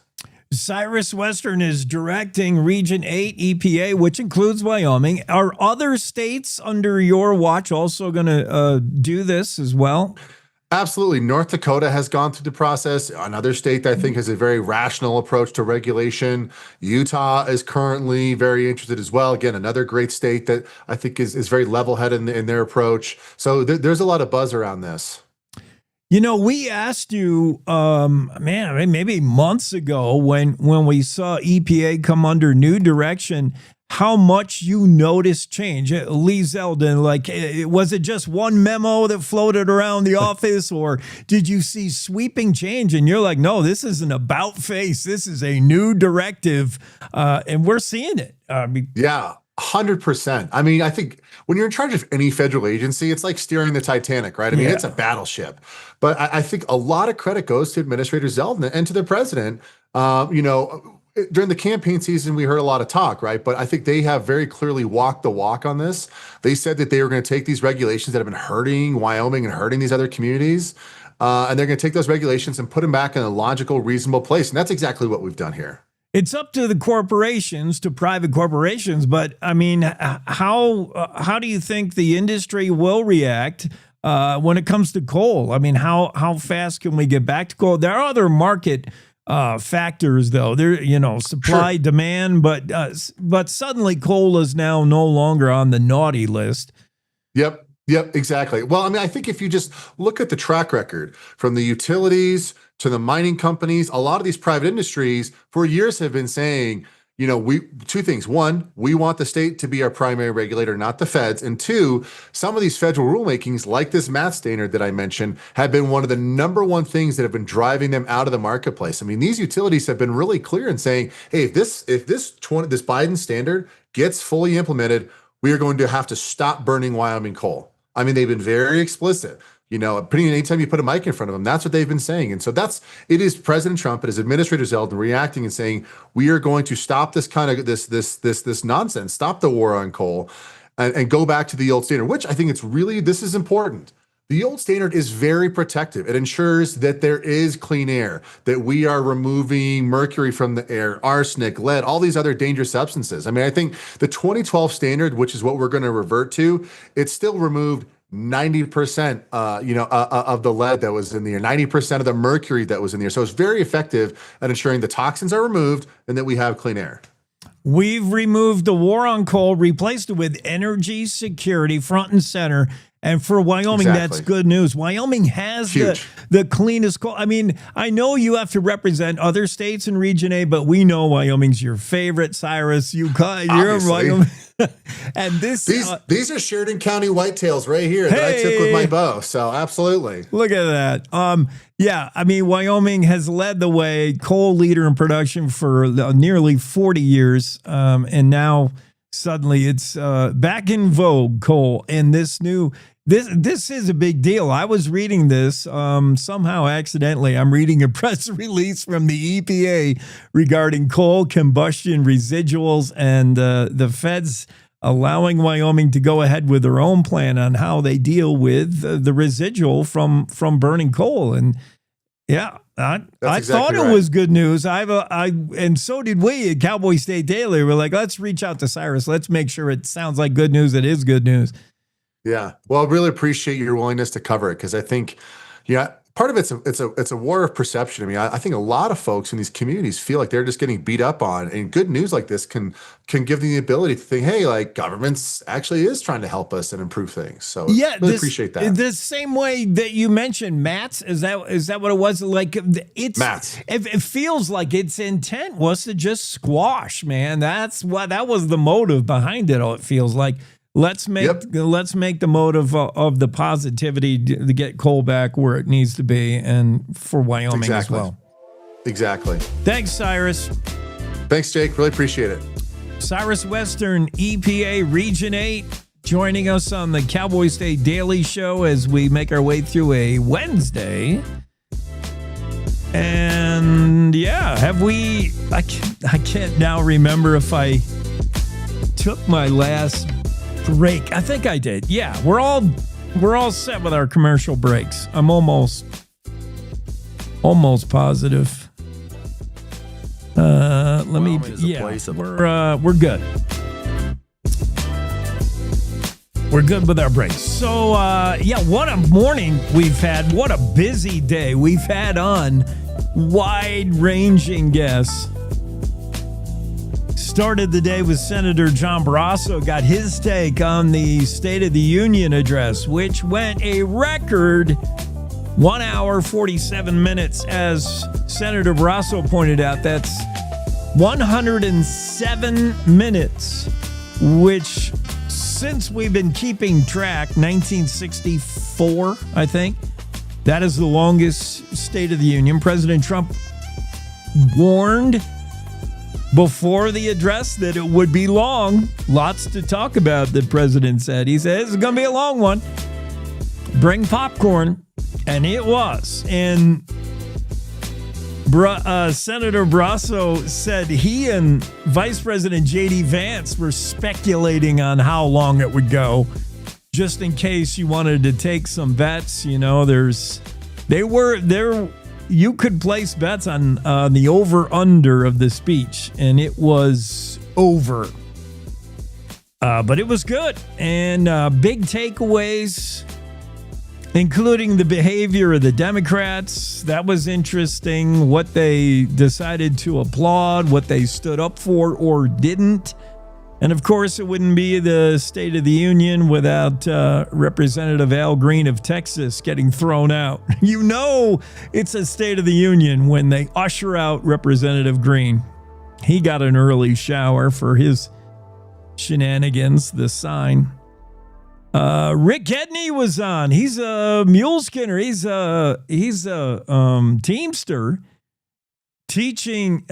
Cyrus Western is directing Region 8 EPA, which includes Wyoming. Are other states under your watch also going to do this as well? Absolutely. North Dakota has gone through the process. Another state that I think has a very rational approach to regulation. Utah is currently very interested as well. Again, another great state that I think is very level-headed in their approach. So there's a lot of buzz around this. We asked you, maybe months ago when we saw EPA come under new direction, how much you noticed change. Lee Zeldin, was it just one memo that floated around the office, or did you see sweeping change? And you're like, no, this is an about face. This is a new directive, and we're seeing it. 100%. I mean, I think when you're in charge of any federal agency, it's like steering the Titanic, right? I mean, it's a battleship. But I think a lot of credit goes to Administrator Zeldin and to the president. During the campaign season, we heard a lot of talk, right? But I think they have very clearly walked the walk on this. They said that they were going to take these regulations that have been hurting Wyoming and hurting these other communities, and they're going to take those regulations and put them back in a logical, reasonable place. And that's exactly what we've done here. It's up to the corporations, to private corporations, but I mean, how do you think the industry will react when it comes to coal? I mean, how fast can we get back to coal? There are other market factors, though. There, supply, demand, but suddenly coal is now no longer on the naughty list. Yep, exactly. Well, I mean, I think if you just look at the track record from the utilities to the mining companies, a lot of these private industries for years have been saying, two things. One, we want the state to be our primary regulator, not the feds. And two, some of these federal rulemakings, like this math standard that I mentioned, have been one of the number one things that have been driving them out of the marketplace. I mean, these utilities have been really clear in saying, hey, if this Biden standard gets fully implemented, we are going to have to stop burning Wyoming coal. I mean, they've been very explicit. Anytime you put a mic in front of them, that's what they've been saying. And so it is President Trump, it is Administrator Zeldin reacting and saying, we are going to stop this kind of this nonsense, stop the war on coal and go back to the old standard, which I think this is important. The old standard is very protective. It ensures that there is clean air, that we are removing mercury from the air, arsenic, lead, all these other dangerous substances. I mean, I think the 2012 standard, which is what we're going to revert to, it still removed 90%, of the lead that was in the air, 90% of the mercury that was in the air. So it's very effective at ensuring the toxins are removed and that we have clean air. We've removed the war on coal, replaced it with energy security front and center. And for Wyoming, That's good news. Wyoming has the cleanest coal. I mean, I know you have to represent other states in Region A, but we know Wyoming's your favorite, Cyrus. You're Wyoming. And these are Sheridan County whitetails right here that I took with my bow. So absolutely. Look at that. Yeah, I mean, Wyoming has led the way, coal leader in production for nearly 40 years. And now suddenly it's back in vogue, coal. And this is a big deal. I was reading this somehow accidentally. I'm reading a press release from the EPA regarding coal combustion residuals and the feds allowing Wyoming to go ahead with their own plan on how they deal with the residual from burning coal. And yeah, I thought it was good news. And so did we at Cowboy State Daily. We're like, let's reach out to Cyrus. Let's make sure it sounds like good news. It is good news. Yeah. Well, I really appreciate your willingness to cover it because I think, part of it's a war of perception. I mean, I think a lot of folks in these communities feel like they're just getting beat up on, and good news like this can give them the ability to think, hey, like government's actually is trying to help us and improve things. So really appreciate that. The same way that you mentioned MATS, is that what it was? Like it's MATS. It feels like its intent was to just squash, man. That was the motive behind it. It feels like. Let's make the motive of the positivity to get coal back where it needs to be, and for Wyoming as well. Exactly. Thanks, Cyrus. Thanks, Jake. Really appreciate it. Cyrus Western, EPA Region 8, joining us on the Cowboy State Daily Show as we make our way through a Wednesday. And yeah, I can't now remember if I took my last break. I think I did. Yeah, we're all set with our commercial breaks. I'm almost positive. We're good. We're good with our breaks. So what a morning we've had. What a busy day we've had on. Wide-ranging guests. Started the day with Senator John Barrasso, got his take on the State of the Union address, which went a record 1 hour, 47 minutes. As Senator Barrasso pointed out, that's 107 minutes, which since we've been keeping track, 1964, I think, that is the longest State of the Union. President Trump warned before the address that it would be long. Lots to talk about, the president said. He says it's going to be a long one. Bring popcorn. And it was. And Senator Barrasso said he and Vice President J.D. Vance were speculating on how long it would go. Just in case you wanted to take some bets, you could place bets on the over-under of the speech, and it was over. But it was good. And big takeaways, including the behavior of the Democrats. That was interesting, what they decided to applaud, what they stood up for or didn't. And of course, it wouldn't be the State of the Union without Representative Al Green of Texas getting thrown out. It's a State of the Union when they usher out Representative Green. He got an early shower for his shenanigans, the sign. Rick Edney was on. He's a mule skinner. He's a Teamster teaching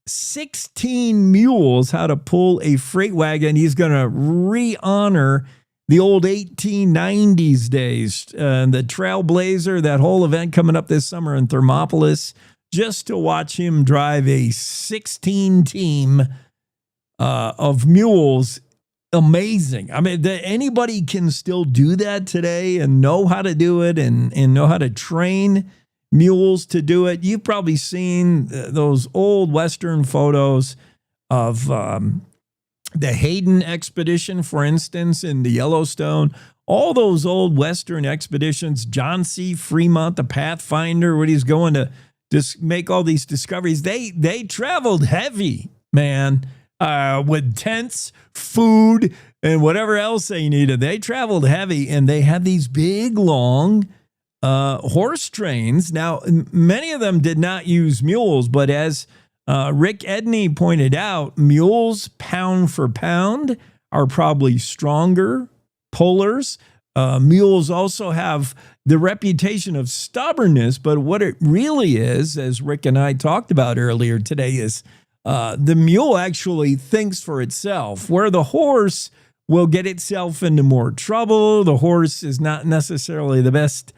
16 mules how to pull a freight wagon. He's going to re-honor the old 1890s days. The Trailblazer, that whole event coming up this summer in Thermopolis, just to watch him drive a 16 team of mules. Amazing. I mean, anybody can still do that today and know how to do it and know how to train mules to do it. You've probably seen those old Western photos of the Hayden expedition, for instance, in the Yellowstone, all those old Western expeditions, John C. Fremont, the Pathfinder, when he's going to just make all these discoveries, they traveled heavy, man, with tents, food, and whatever else they needed. They traveled heavy, and they had these big, long horse trains. Now, many of them did not use mules, but as Rick Edney pointed out, mules, pound for pound, are probably stronger pullers. Mules also have the reputation of stubbornness, but what it really is, as Rick and I talked about earlier today, is the mule actually thinks for itself, where the horse will get itself into more trouble. The horse is not necessarily the best,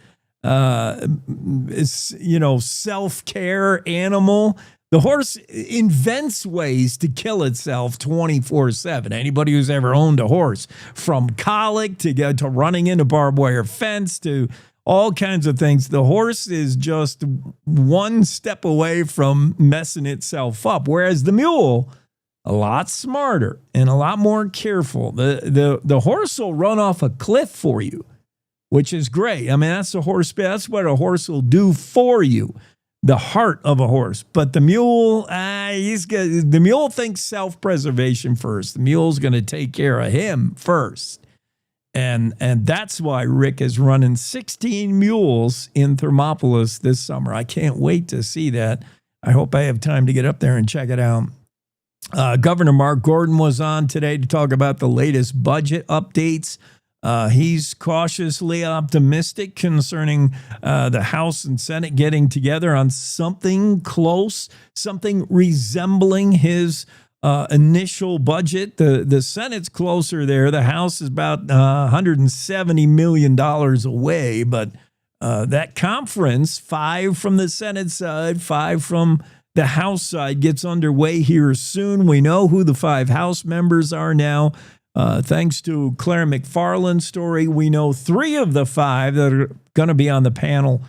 self-care animal. The horse invents ways to kill itself 24/7. Anybody who's ever owned a horse, from colic to running into barbed wire fence to all kinds of things, the horse is just one step away from messing itself up. Whereas the mule, a lot smarter and a lot more careful. The horse will run off a cliff for you, which is great. I mean, that's what a horse will do for you. The heart of a horse. But the mule, the mule thinks self-preservation first. The mule's going to take care of him first. And that's why Rick is running 16 mules in Thermopolis this summer. I can't wait to see that. I hope I have time to get up there and check it out. Governor Mark Gordon was on today to talk about the latest budget updates. He's cautiously optimistic concerning the House and Senate getting together on something close, something resembling his initial budget. The Senate's closer there. The House is about $170 million away, but that conference, 5 from the Senate side, 5 from the House side, gets underway here soon. We know who the 5 House members are now. Thanks to Claire McFarland's story, we know 3 of the 5 that are going to be on the panel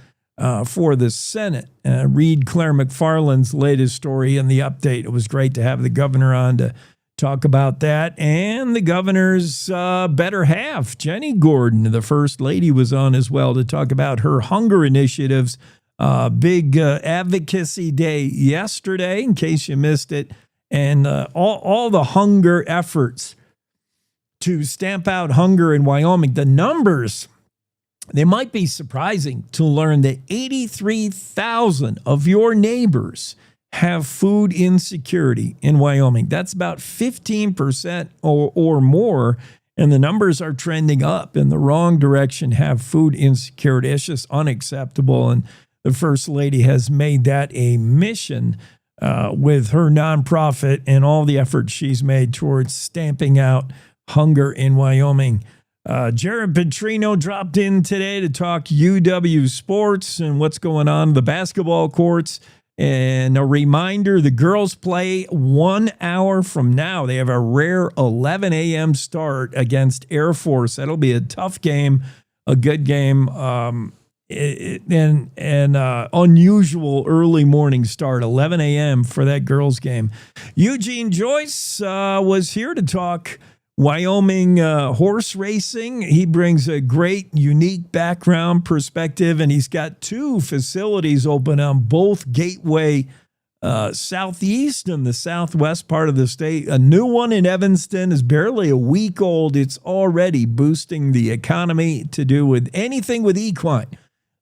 for the Senate. Read Claire McFarland's latest story in the update. It was great to have the governor on to talk about that. And the governor's better half, Jennie Gordon, the first lady, was on as well to talk about her hunger initiatives. Big advocacy day yesterday, in case you missed it, and all the hunger efforts to stamp out hunger in Wyoming. The numbers, they might be surprising to learn that 83,000 of your neighbors have food insecurity in Wyoming. That's about 15% or more, and the numbers are trending up in the wrong direction, have food insecurity. It's just unacceptable, and the First Lady has made that a mission with her nonprofit and all the efforts she's made towards stamping out hunger in Wyoming. Jared Petrino dropped in today to talk UW sports and what's going on in the basketball courts. And a reminder, the girls play 1 hour from now. They have a rare 11 a.m. start against Air Force. That'll be a tough game, a good game, and unusual early morning start, 11 a.m. for that girls game. Eugene Joyce was here to talk Wyoming horse racing. He brings a great, unique background perspective, and he's got 2 facilities open on both Gateway Southeast and the southwest part of the state. A new one in Evanston is barely a week old. It's already boosting the economy to do with anything with equine.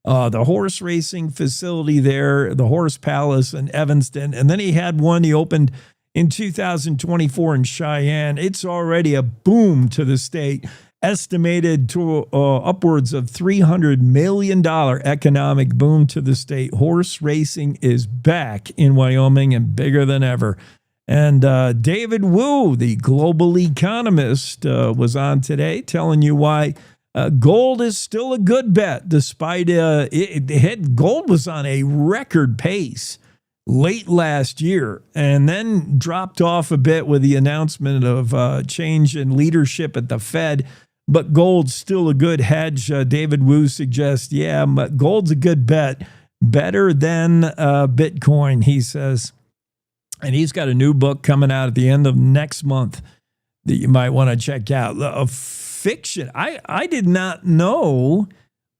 The horse racing facility there, the Horse Palace in Evanston, and then he had one he opened in 2024 in Cheyenne. It's already a boom to the state, estimated to upwards of $300 million economic boom to the state. Horse racing is back in Wyoming and bigger than ever. And David Wu, the global economist, was on today telling you why gold is still a good bet, despite gold was on a record pace late last year and then dropped off a bit with the announcement of change in leadership at the Fed. But gold's still a good hedge. David Wu suggests, gold's a good bet, better than Bitcoin, he says. And he's got a new book coming out at the end of next month that you might want to check out. fiction. I did not know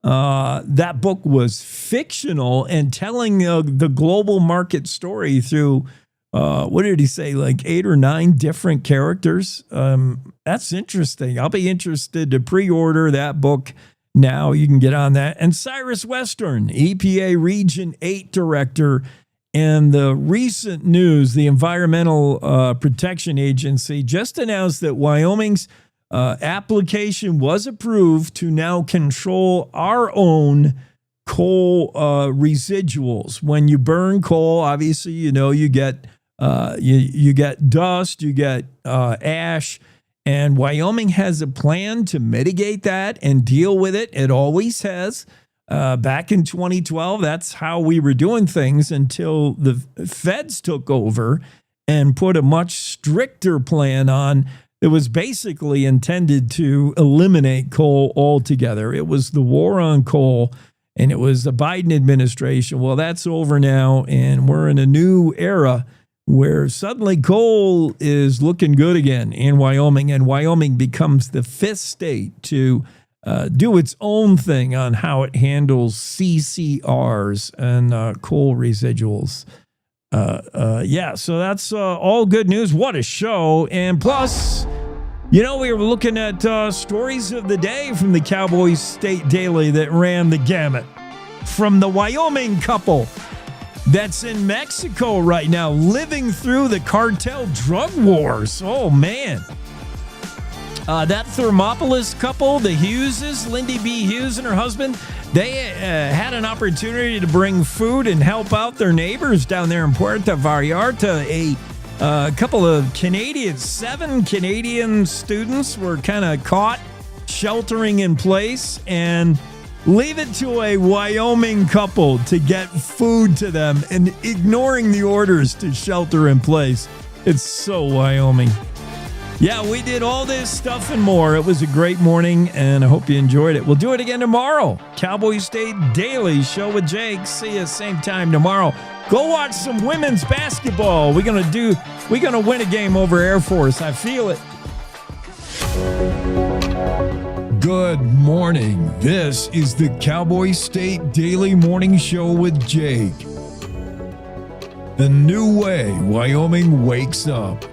that book was fictional and telling the global market story through, what did he say, like 8 or 9 different characters? That's interesting. I'll be interested to pre-order that book now. You can get on that. And Cyrus Western, EPA Region 8 Director, and the recent news, the Environmental Protection Agency just announced that Wyoming's application was approved to now control our own coal residuals. When you burn coal, obviously, you get you get dust, you get ash, and Wyoming has a plan to mitigate that and deal with it. It always has. Back in 2012, that's how we were doing things until the feds took over and put a much stricter plan on. It was basically intended to eliminate coal altogether. It was the war on coal, and it was the Biden administration. Well, that's over now, and we're in a new era where suddenly coal is looking good again in Wyoming, and Wyoming becomes the 5th state to do its own thing on how it handles CCRs and coal residuals. So that's all good news. What a show. And plus, we were looking at stories of the day from the Cowboy State Daily that ran the gamut. From the Wyoming couple that's in Mexico right now, living through the cartel drug wars. Oh, man. That Thermopolis couple, the Hugheses, Lindy B. Hughes and her husband, they had an opportunity to bring food and help out their neighbors down there in Puerto Vallarta. A couple of 7 Canadian students were kind of caught sheltering in place, and leave it to a Wyoming couple to get food to them and ignoring the orders to shelter in place. It's so Wyoming. Yeah, we did all this stuff and more. It was a great morning, and I hope you enjoyed it. We'll do it again tomorrow. Cowboy State Daily Show with Jake. See you same time tomorrow. Go watch some women's basketball. We're gonna win a game over Air Force. I feel it. Good morning. This is the Cowboy State Daily Morning Show with Jake. The new way Wyoming wakes up.